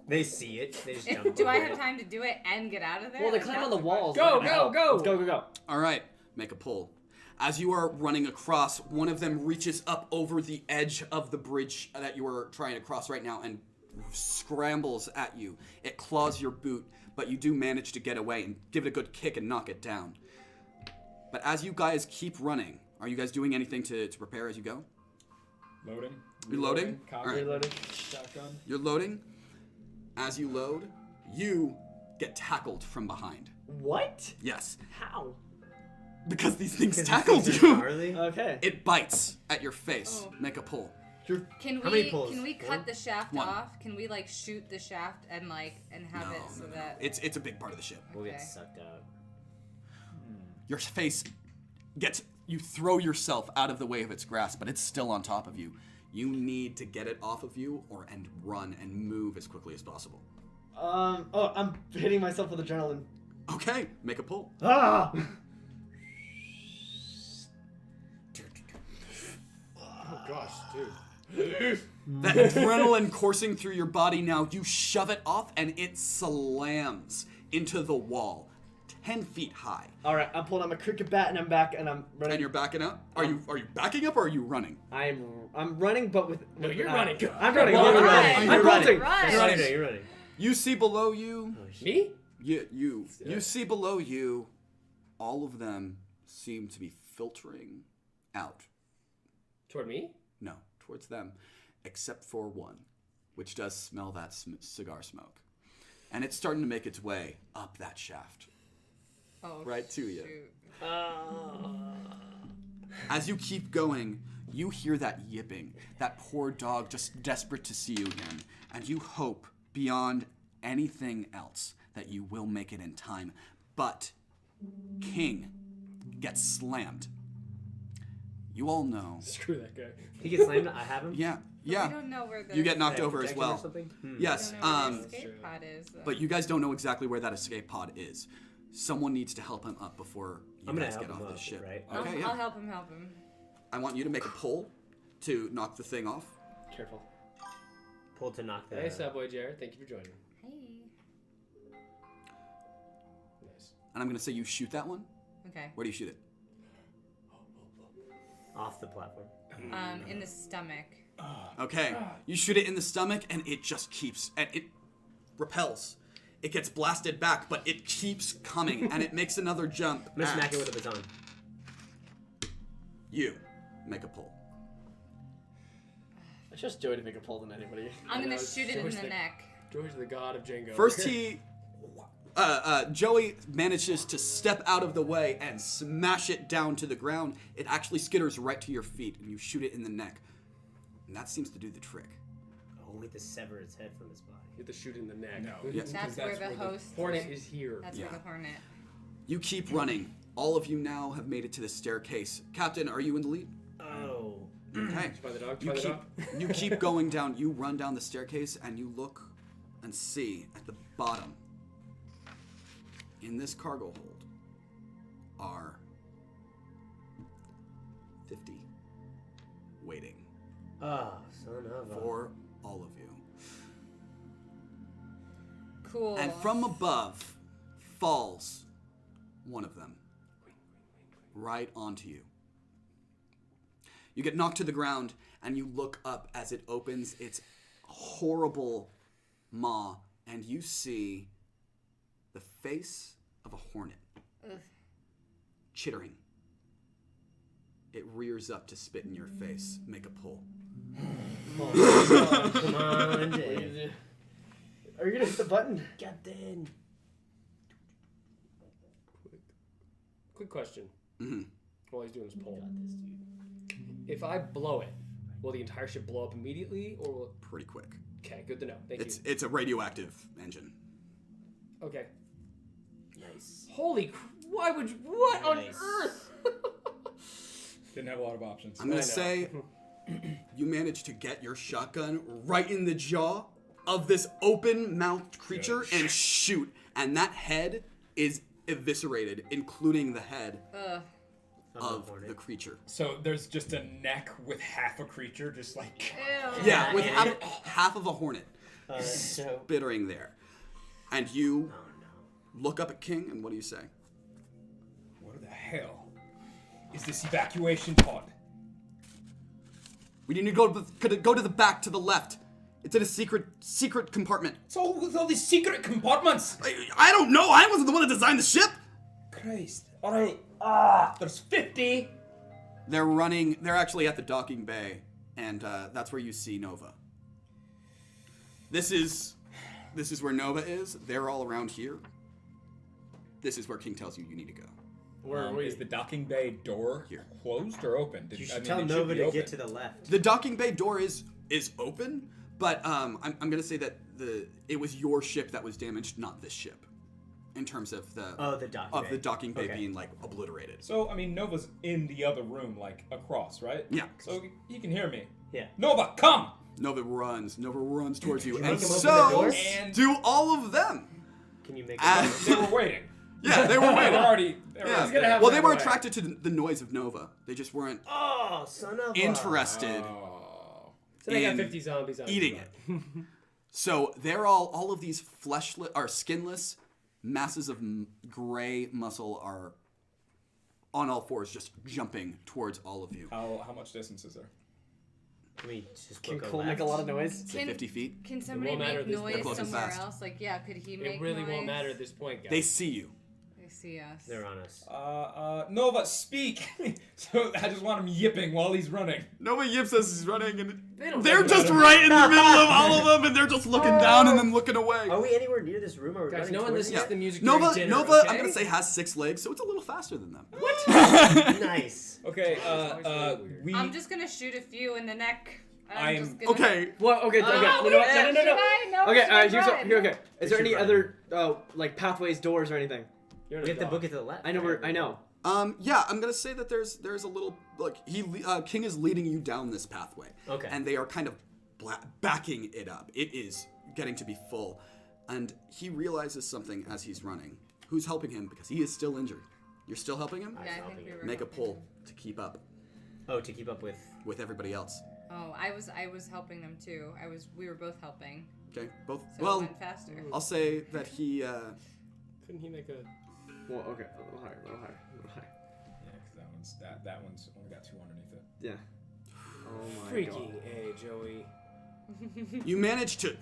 They see it. They just jump. Do I over have it. time to do it and get out of there? Well, they Like, climb on that's the walls. Go, Let's go, go! go. All right, make a pull. As you are running across, one of them reaches up over the edge of the bridge that you are trying to cross right now and scrambles at you. It claws your boot, but you do manage to get away and give it a good kick and knock it down. But as you guys keep running, are you guys doing anything to prepare as you go? Loading. You're loading? Cock All right. Reloading. Shotgun. You're loading. As you load, you get tackled from behind. What? Yes, How? because these things Because tackled these things are you. gnarly. Okay. It bites at your face. Oh. Make a pull. Can How many we pulls? can we cut One? the shaft One. off? Can we like shoot the shaft and have it so that It's a big part of the ship. We'll get Okay. sucked out. Your face gets, you throw yourself out of the way of its grasp, but it's still on top of you. You need to get it off of you and run and move as quickly as possible. Oh, I'm hitting myself with adrenaline. Okay, make a pull. Ah! Oh gosh, dude. That adrenaline coursing through your body now, you shove it off and it slams into the wall, 10 feet high. All right, I'm pulling out my cricket bat and I'm back and I'm running. And you're backing up? Are you backing up or are you running? I'm running, but with. No, you're running. I'm running. Well, I'm run. running. I'm You're bolting. Run. You're running. You're running. You see below you, Me? you see below you, all of them seem to be filtering out. Toward me? No, towards them, except for one, which does smell that cigar smoke. And it's starting to make its way up that shaft, oh right to you. shoot. As you keep going, you hear that yipping, that poor dog just desperate to see you again, and you hope beyond anything else that you will make it in time. But King gets slammed. You all know. Screw that guy. He gets slammed. I have him. We Yeah. don't know where the You get knocked Like, over as protect him or well. something? Yes. we don't know where the True. escape pod is. Though. But you guys don't know exactly where that escape pod is. Someone needs to help him up before you I'm gonna guys help get him off up, the ship. right? Okay, I'll yeah. help him. I want you to make a pull to knock the thing off. Careful. Pull to knock the. Hey, Subway Jared. Thank you for joining. Hey. Nice. And I'm gonna say you shoot that one. Okay. Where do you shoot it? Off the platform. In the stomach. Okay. You shoot it in the stomach and it just keeps, and it repels. It gets blasted back, but it keeps coming and it makes another jump. I'm gonna smack at it with a baton. you. Make a pull. I trust Joey to make a pull than anybody. I'm gonna know, shoot it in George the the- neck. George the god of Django. First Joey manages to step out of the way and smash it down to the ground. It actually skitters right to your feet and you shoot it in the neck. And that seems to do the trick. Oh, we have to sever its head from its body. You have to shoot in the neck. No. Yes. That's where the host. Hornet is here. That's Yeah. where the hornet. You keep running. All of you now have made it to the staircase. Captain, are you in the lead? Oh. Okay. Try the dog. You Try the keep, dog. you keep going down. You run down the staircase and you look and see at the bottom in this cargo hold are 50 waiting Oh, son of a. for all of you. Cool. And from above falls one of them right onto you. You get knocked to the ground and you look up as it opens its horrible maw and you see the face of a hornet chittering. It rears up to spit in your face. Make a pull. Oh, come on, Jay. Are you gonna hit the button? Captain. Quick question. Mhm. While he's doing his poll. Got this, dude. If I blow it, will the entire ship blow up immediately, or will it... Pretty quick. Okay, good to know. Thank It's a radioactive engine. you. Okay. Nice. Holy why would you... What on Nice. earth? Didn't have a lot of options. I'm gonna I know. say you managed to get your shotgun right in the jaw of this open-mouthed creature and shoot, and that head is eviscerated, including the head Ugh. of the creature. So there's just a neck with half a creature, just like. Ew. Yeah, with half of a hornet. So. spittering there. And you Oh no. look up at King, and what do you say? What the hell is this evacuation pod? We need to go to the back, to the left. It's in a secret compartment. So with all these secret compartments. I don't know. I wasn't the one that designed the ship. Christ. All right. There's 50. They're actually at the docking bay, and that's where you see Nova. This is where Nova is. They're all around here. This is where King tells you need to go. Where Is the docking bay door Here. closed or open? You should tell Nova to get to the left. The docking bay door is open, but I'm gonna say that it was your ship that was damaged, not this ship, in terms of the docking bay Okay. being like obliterated. So, I mean, Nova's in the other room, like across, right? Yeah. So he can hear me. Yeah. Nova, come! Nova runs towards you, Can and you make him open the so doors? And do all of them. Can you make And- they were waiting. Yeah, they were They were waiting. already. They were Yeah. already there. Well, they were way. attracted to the noise of Nova. They just weren't Oh, son of a... interested Oh. So they got in 50 zombies out eating it. So they're all of these fleshless or skinless masses of gray muscle are on all fours, just jumping towards all of you. How much distance is there? Can we just Can go Cole left? make a lot of noise? Say 50 feet. Can somebody won't matter make this point. noise They're close and somewhere fast. else? Like, yeah, could he make It really noise? won't matter at this point, guys. They see you. They see us. They're on us. Nova, speak! So I just want him yipping while he's running. Nova yips as he's running, and don't they're think just about it. right in the middle of all of them, and they're just looking down and then looking away. Are we anywhere near this room? Are we Guys, running no one towards listens it? to the music Nova, during dinner, Nova, okay? I'm gonna say has 6 legs, so it's a little faster than them. Nice. Okay, always really weird. we. I'm just gonna shoot a few in the neck. I'm- Just gonna... Okay, Well, okay, okay. Oh, You know what? should No. I? No, Okay, should I here's run? here. Okay, is there should any run. other like pathways, doors, or anything? You're We an have to adult. book it to the left. I know where. I know. yeah, I'm gonna say that there's a little like King is leading you down this pathway. Okay. And they are kind of backing it up. It is getting to be full, and he realizes something as he's running. Who's helping him because he is still injured? You're still helping him? Yeah, I think helping we you. were Make a helping pull him. to keep up Oh, to keep up with. with everybody else. Oh, I was helping them too. We were both helping. Okay, both. So it Well, went faster. I'll say that he. Couldn't he make a... Well, okay, a little higher, a little higher, a little higher. Yeah, because that one's only got 2 underneath it. Yeah. Oh my Freaking god. A, Joey. You manage to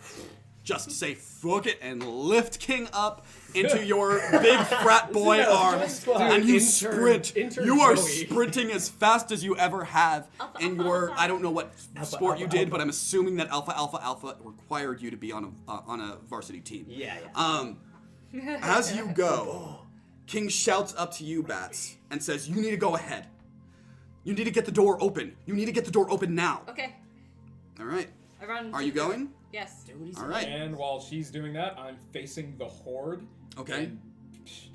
just say fuck it and lift King up into your big frat boy arms, and you sprint. intern You are Joey. sprinting as fast as you ever have Alpha, in alpha, your. alpha. I don't know what sport you alpha, did, alpha. but I'm assuming that Alpha required you to be on a varsity team. Yeah. As you go, King shouts up to you, Bats, and says, "You need to go ahead. You need to get the door open. You need to get the door open now." Okay. All right. I run. Are you going? Yes. All right. And while she's doing that, I'm facing the horde. Okay. And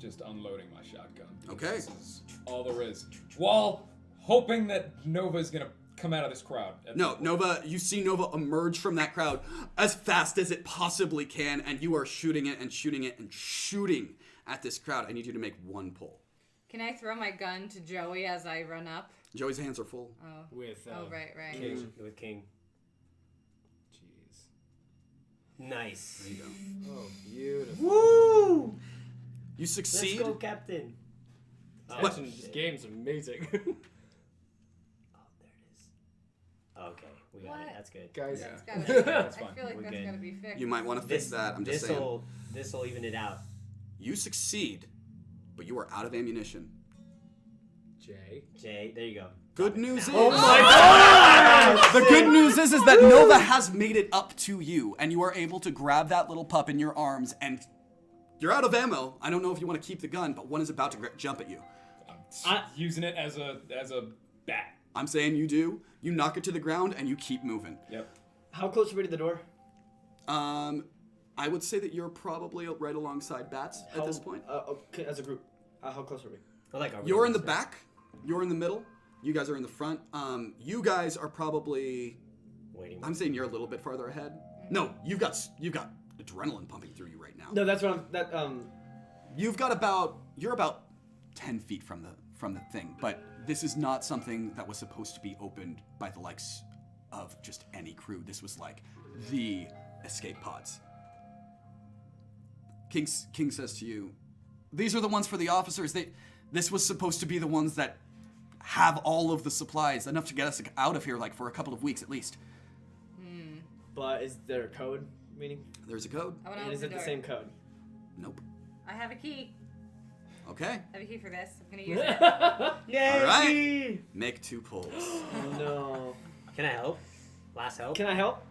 just unloading my shotgun. Okay. This is all there is. While hoping that Nova's gonna come out of this crowd. No, Nova, you see Nova emerge from that crowd as fast as it possibly can, and you are shooting it and shooting it and shooting at this crowd. I need you to make one pull. Can I throw my gun to Joey as I run up? Joey's hands are full. Oh. With, Oh, right. King, with King. Jeez. Nice. There you go. Oh, beautiful. Woo! You Let's succeed. go, Captain. This game's amazing. Oh, there it is. Okay, we got it. What? That's good. Guys, Yeah. That's gotta be, That's I fine. feel like We're that's good. gotta be fixed. You might want to fix that. I'm just saying. This'll even it out. You succeed, but you are out of ammunition. Jay, there you go. Good news is. Oh my god! The good news is that Nova has made it up to you, and you are able to grab that little pup in your arms, and you're out of ammo. I don't know if you want to keep the gun, but one is about to jump at you. I'm using it as a bat. I'm saying you do. You knock it to the ground, and you keep moving. Yep. How close are we to the door? I would say that you're probably right alongside Bats at this point. Okay, as a group, how close are we? I like our You're in the back. You're in the middle. You guys are in the front. You guys are probably. waiting. I'm saying you're a little bit farther ahead. No, you've got adrenaline pumping through you right now. No, that's what I'm. You've got you're about 10 feet from the thing, but this is not something that was supposed to be opened by the likes of just any crew. This was like the escape pods. King says to you, "These are the ones for the officers. This was supposed to be the ones that have all of the supplies, enough to get us out of here, like for a couple of weeks at least." But is there a code? Meaning? There's a code. I want to And open is the it the door. same code? Nope. I have a key. Okay. I have a key for this. I'm gonna use it. Yay! All right. Make 2 pulls. Oh no. Can I help? Last help? Can I help?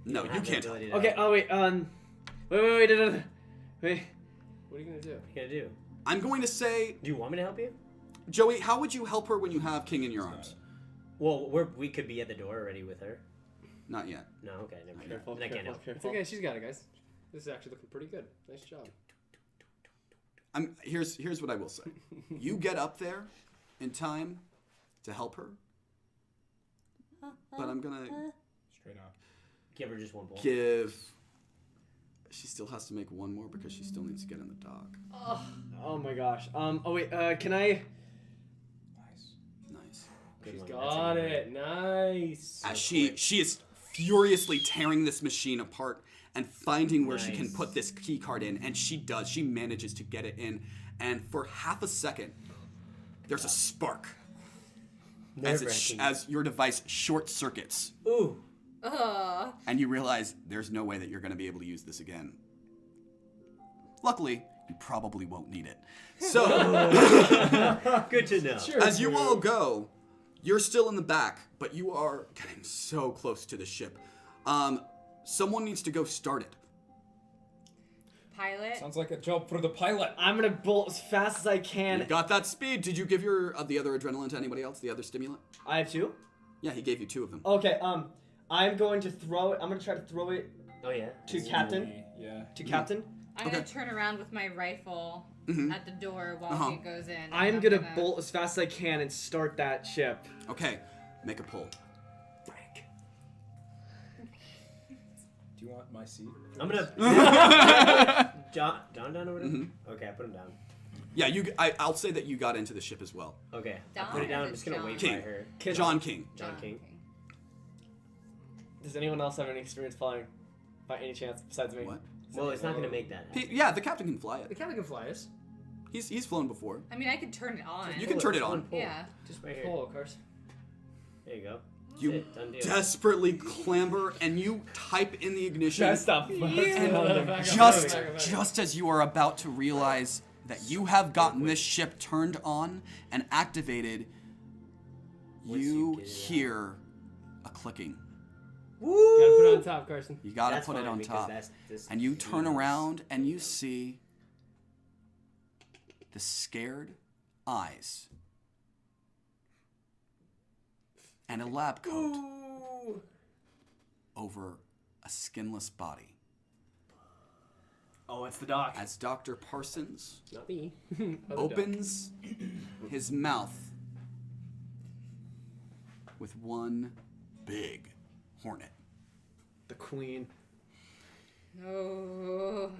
No, don't you have the can't. ability to Okay. help. Oh wait. Wait. No. Wait. What are you gonna do? What are you gonna do? I'm going to say, Do you want me to help you? Joey, how would you help her when you have King in your arms? Well, we could be at the door already with her. Not yet. No, okay, never mind. Careful. Then I can't Careful. help. It's Careful. okay. She's got it, guys. This is actually looking pretty good. Nice job. Here's what I will say. You get up there in time to help her, but I'm gonna Straight up. Give her just one ball. give. She still has to make 1 more because she still needs to get in the dock. Oh my gosh. Oh wait. Can I? Nice. Nice. Good She's one. got That's a it. Nice. As she is furiously tearing this machine apart and finding where she can Nice. put this key card in, and she does. She manages to get it in, and for half a second, there's a spark Nerve-wracking. as your device short circuits, Ooh. Ugh. and you realize there's no way that you're going to be able to use this again. Luckily, you probably won't need it. So, Good to know. Sure. as you all go, you're still in the back, but you are getting so close to the ship. Someone needs to go start it. Pilot. Sounds like a job for the pilot. I'm gonna bolt as fast as I can. You got that speed. Did you give your the other adrenaline to anybody else? The other stimulant? I have 2. Yeah, he gave you 2 of them. Okay. I'm going to throw it. I'm gonna try to throw it Oh yeah. to Captain. Yeah. To Captain. I'm gonna Okay. turn around with my rifle Mhm. at the door while Uh-huh. he goes in. and I'm gonna bolt as fast as I can and start that ship. Okay, make a pull. Do you want my seat? I'm gonna. John down over there. Mm-hmm. Okay, I put him down. Yeah, I'll say that you got into the ship as well. Okay, I Don put it down. or I'm just gonna John? wait King. by her. John King. John King. Does anyone else have any experience flying, by any chance, besides me? What? Well, it's not gonna make that happen. Yeah, the captain can fly The it. captain can fly us. He's flown before. I mean, I could turn it on. You can turn it Just one on. pull. Yeah. Just right here. Pull, of course. There you go. You That's it. Done deal. desperately clamber and you type in the ignition. Shut up. Just as you are about to realize that you have gotten this ship turned on and activated, Once you you get it out. hear a clicking. Gotta put it on top, Carson. You gotta That's put it fine, on because top. that's- this And you turn is- around and you see the scared eyes and a lab coat over a skinless body. Oh, it's the doc. As Dr. Parsons Not me. Other dog. opens his mouth with one big hornet. The queen. Oh.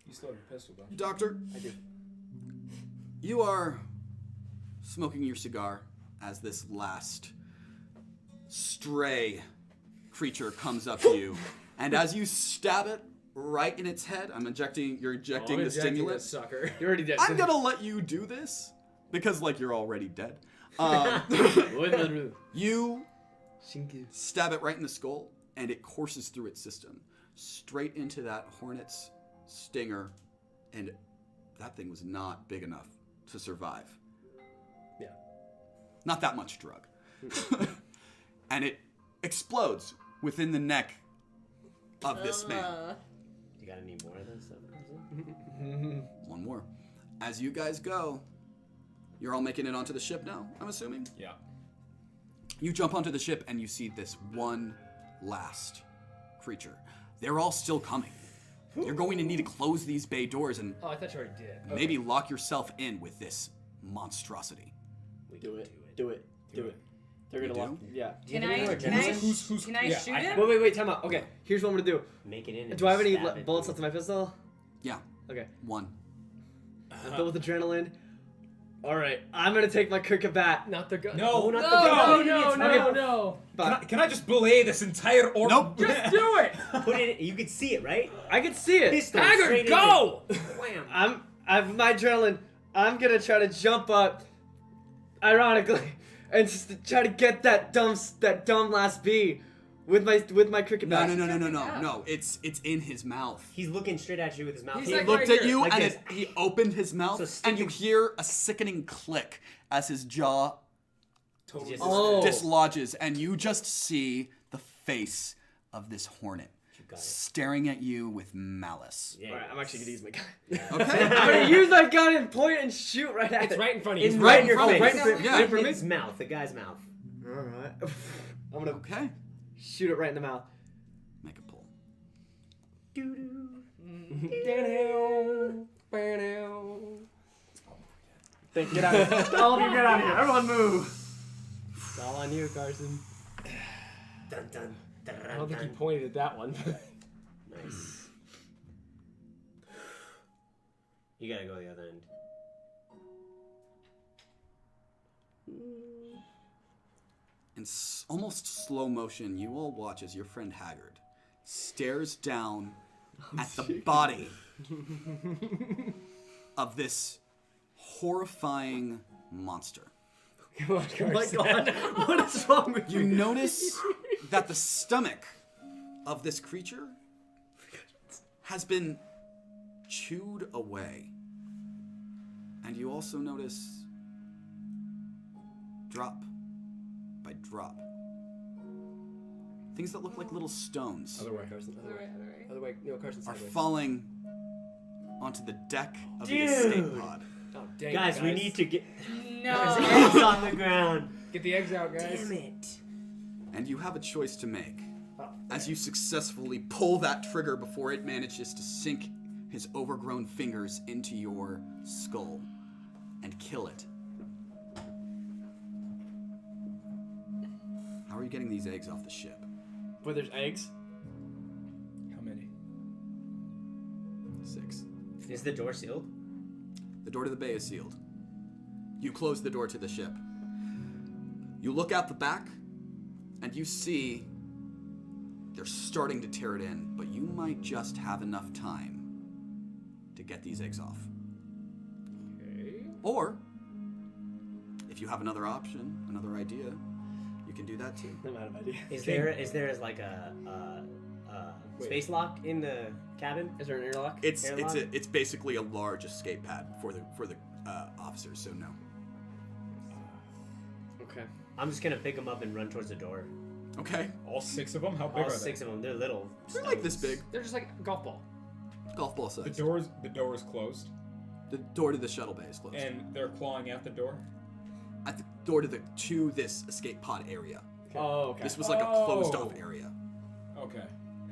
You still have your pistol, don't you? Doctor, I do. you are smoking your cigar as this last stray creature comes up to you. And as you stab it right in its head, you're injecting I'm the injecting stimulant. this sucker. You're already dead. I'm gonna let you do this because, like, you're already dead. You stab it right in the skull, and it courses through its system, straight into that hornet's stinger, and that thing was not big enough to survive. Yeah. Not that much drug. And it explodes within the neck of this man. You gotta need more of this stuff, Carson? One more. As you guys go, you're all making it onto the ship now, I'm assuming? Yeah. You jump onto the ship and you see this one last creature. They're all still coming. You're going to need to close these bay doors and Oh, I thought you already did. Okay. maybe lock yourself in with this monstrosity. We Do can it. Do it. Do it. They're You gonna lock. do? Yeah. Can have any I? more Can I? adrenaline? Who's- Can I yeah, shoot I- him? Wait, time out. Okay, here's what I'm gonna do. Make it in. And Do I have any stab it bullets through. left in my pistol? Yeah, Okay. one. I'm filled with adrenaline. All right, I'm gonna take my cricket bat. Not the gun. No, Oh, no, not the gun. no, No, no. Can I just belay this entire orb? Nope. Just do it. Put it. You could see it, right? I can see it. Pistol Haggard, straight go! Wham. I've my adrenaline. I'm gonna try to jump up, ironically, and just try to get that dumb last bee with my cricket No, bat. no. It's in his mouth. He's looking straight at you with his mouth. He's He like looked right at here, you like and this. he opened his mouth, So stick and you your- hear a sickening click as his jaw Totally. Just- Oh. dislodges, and you just see the face of this hornet got it. staring at you with malice. Yeah. All right, I'm actually gonna use my gun. Okay. I'm gonna use my gun and point and shoot right at It's it. right in front of you. It's He's right in your front of face. you. Right in Yeah. right in front of His me. mouth, the guy's mouth. All right. I'm gonna Okay. shoot it right in the mouth. Make a pull. Think, get out of here. All of you get out of here. Everyone move. It's all on you, Carson. Dun, dun, dun, I don't think he dun. pointed at that one. Nice. You gotta go the other end. In almost slow motion, you all watch as your friend Haggard stares down at the body of this horrifying monster. Come on, Oh my Carson. god. What is wrong with You you? notice that the stomach of this creature has been chewed away. And you also notice, drop by drop, things that look like little stones Other way, Carson. Other way. Other way. No, Carson. are Sideways. falling onto the deck of the Dude. escape pod. Oh, dang Guys, it, we need to get No. eggs on the ground. get the eggs out, guys. Damn it. And you have a choice to make. As you successfully pull that trigger before it manages to sink his overgrown fingers into your skull and kill it. How are you getting these eggs off the ship? Where there's eggs? How many? 6. Is the door sealed? The door to the bay is sealed. You close the door to the ship. You look out the back, and you see they're starting to tear it in, but you might just have enough time to get these eggs off. Okay. Or, if you have another option, another idea, you can do that too. I'm out of idea. Is there like a space lock in the cabin? Is there an airlock? It's basically a large escape pad for the officers. So no. Okay. I'm just gonna pick them up and run towards the door. Okay. All 6 of them? How big All are 6 of them. They're little. They're like this big, They're just like a golf ball. golf ball size. they? The door is closed, The door to the shuttle bay is closed. and they're clawing at the door. At the door to this escape pod area. Oh, okay. This was like a closed off area. Okay.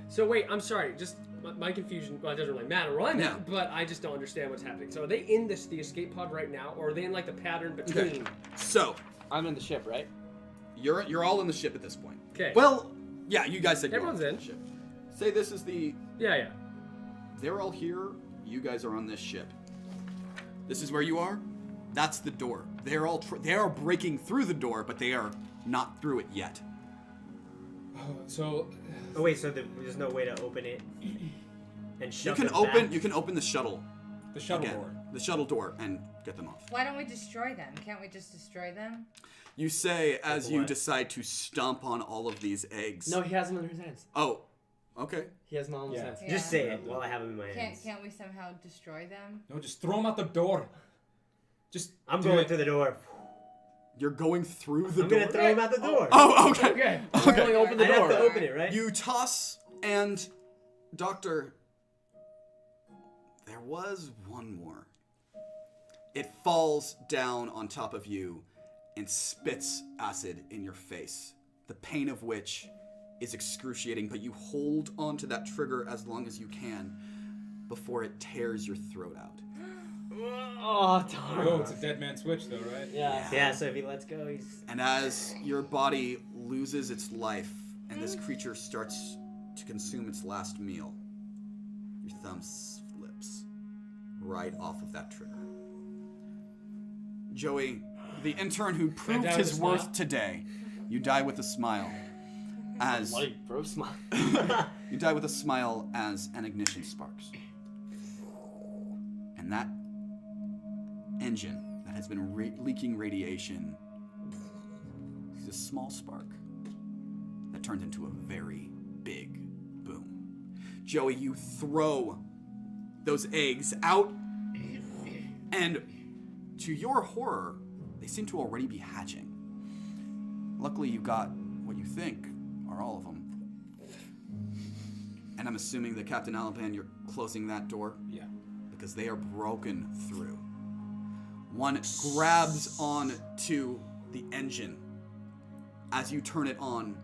So wait, I'm sorry. Just my confusion. Well, it doesn't really matter what I meant, Yeah. but I just don't understand what's happening. So are they in the escape pod right now, or are they in like the pattern between? Okay. So I'm in the ship, right? you're all in the ship at this point. Okay. Well, yeah, you guys said you're all Everyone's the in. ship. Say this is the. Yeah. They're all here. You guys are on this ship. This is where you are. That's the door. They're all they are breaking through the door, but they are not through it yet. So, Oh wait, so there's no way to open it and You shove can them open. back? You can open the shuttle. the shuttle again, door. the shuttle door, and get them off. Why don't we destroy them? Can't we just destroy them? You say as you what? decide to stomp on all of these eggs. No, he has them in his hands. Oh, okay. He has them all in his Yeah. hands. Yeah. Just say it while I have them in my hands. Can't we somehow destroy them? No, just throw them out the door. Just I'm do going it. through the door. You're going through the I'm door. gonna throw them out the door. Oh, okay. Okay. Only open the I have door. to open it, right? You toss, and Doctor, there was one more. It falls down on top of you and spits acid in your face, the pain of which is excruciating, but you hold onto that trigger as long as you can before it tears your throat out. Oh, darn. Oh, it's a dead man switch, though, right? Yeah. Yeah, so if he lets go, he's. And as your body loses its life and this creature starts to consume its last meal, your thumb slips right off of that trigger. Joey, the intern who proved die with his a worth smile? today, you die with a smile. As Bloody bro smile. you die with a smile as an ignition sparks. And that engine that has been leaking radiation is a small spark that turns into a very big boom. Joey, you throw those eggs out, and to your horror, they seem to already be hatching. Luckily, you got what you think are all of them. And I'm assuming that Captain Alapan, you're closing that door? Yeah. Because they are broken through. One grabs on to the engine as you turn it on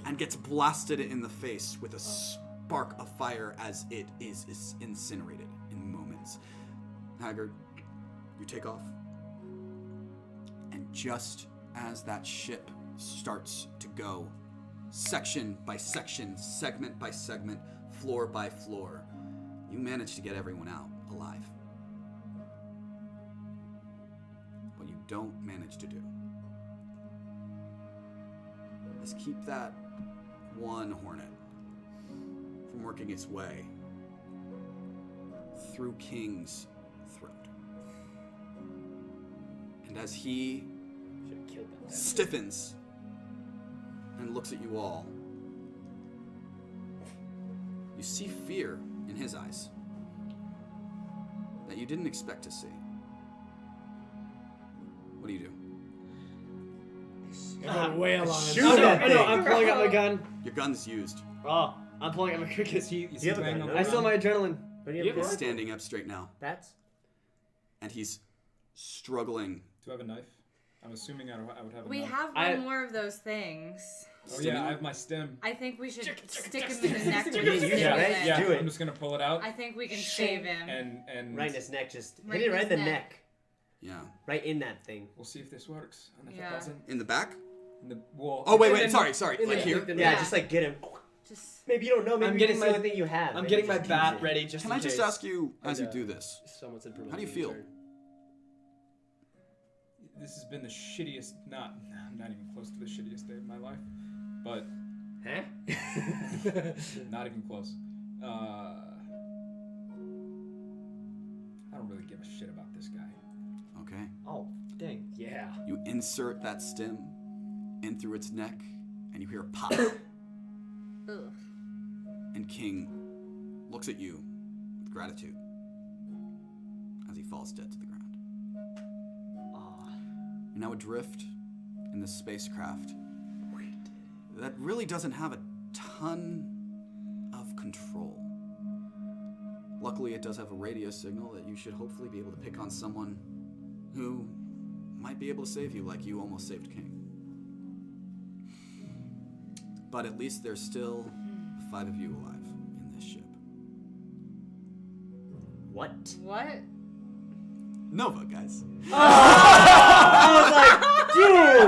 and gets blasted in the face with a spark of fire as it is incinerated in moments. Haggard, you take off. And just as that ship starts to go, section by section, segment by segment, floor by floor, you manage to get everyone out alive. What you don't manage to do is keep that one hornet from working its way through King's throat. And as he Should've killed that. stiffens and looks at you all, you see fear in his eyes that you didn't expect to see. What do you do? Wail on him. Shoot Oh, no, that I know, thing. I'm pulling out my gun. Your gun's used. Oh, I'm pulling out my cricket. Is he You have a banging gun, on no? I the still ground? have my adrenaline. What do you Yep. have? He's Bats? standing up straight now, Bats? and he's struggling. Do I have a knife? I'm assuming I would have a We knife. have one more of those things. Oh yeah, I have my stem. I think we should stick him in the neck. Yeah, you should, Yeah, right? yeah. Do it. I'm just gonna pull it out I think we can save him. and Right in his neck, just Right hit it in right in the his neck. neck. Yeah. Right in that thing. we'll see if this works. And if Yeah. it doesn't, In the back? well. Oh, wait, And wait, then- sorry. and Like then- here? then- Yeah, Yeah. just like get him. Just Maybe you don't know. Maybe I'm it's getting the my- only thing you have. I'm Maybe getting my just use bat it. ready just Can in I just case. ask you, as you And, do this, Someone's improving. how do you the feel? turn. This has been the shittiest, not even close to the shittiest day of my life, but Huh? not even close. I don't really give a shit about this guy. Okay. Oh, dang. Yeah. You insert that stem in through its neck, and you hear a pop. ugh. And King looks at you with gratitude as he falls dead to the ground. You're now adrift in this spacecraft that really doesn't have a ton of control. Luckily, it does have a radio signal that you should hopefully be able to pick on someone who might be able to save you like you almost saved King. But at least there's still the 5 of you alive in this ship. What? What? Nova, guys. I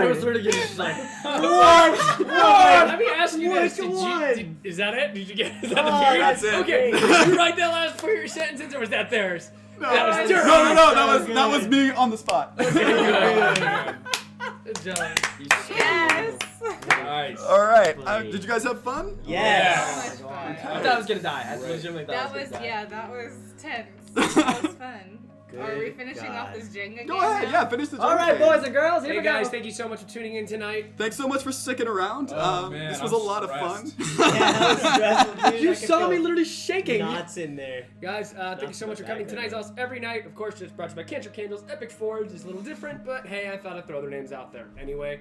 was literally getting just like, Let me ask you this. What? Is that it? Did you get? Is that the Oh, period? that's it. Okay. Did you write that last 4 of your sentences, or was that theirs? That was no, that was me on the spot. Good job. Yes. Nice. All right. Funny. Did you guys have fun? Yes. So much fun. I thought I was gonna die. I legitimately thought That I was was gonna die. that was tense. That was fun. Are we Good finishing God. off this Jenga Go game ahead. now? Yeah, finish the All joke right, game. boys and girls, here Hey we guys, go. thank you so much for tuning in tonight. Thanks so much for sticking around. Oh, man, this was I'm a lot of fun. stressed. Yeah, that was stressful, dude. You I could saw feel me literally shaking. knots in there. Guys, thank you so much for coming. Tonight's us every night. Of course, just brought to you by Cantrip Candles. Epic Forge is a little different, but hey, I thought I'd throw their names out there. Anyway,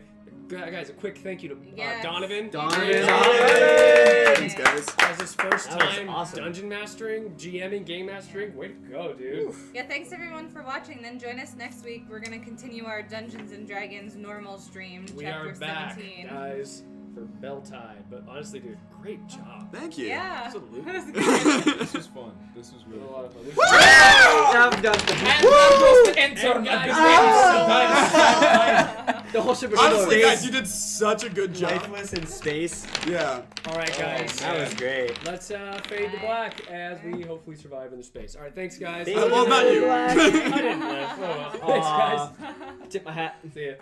guys, a quick thank you to Yes. Donovan. Thanks, guys. As his first That was time awesome. dungeon mastering, GMing, game mastering. Way to go, dude. Yeah, thanks everyone for watching. Then join us next week. We're gonna continue our Dungeons and Dragons normal stream, We chapter are back, 17. guys, for Belltide. But honestly, dude, great job. Thank you. Yeah. Absolutely. That was good. This was fun. This was really A fun. lot of fun. I'm done. And that goes to enter And at guys, the thank you so same time. much. The whole ship Honestly, explodes. guys, you did such a good job. Lifeless in space. Yeah. All right, guys. That was great. Let's fade to black as we hopefully survive in the space. All right, thanks, guys. Fade Well, not you. I didn't live. Oh, well. Thanks, guys. Tip my hat. See ya.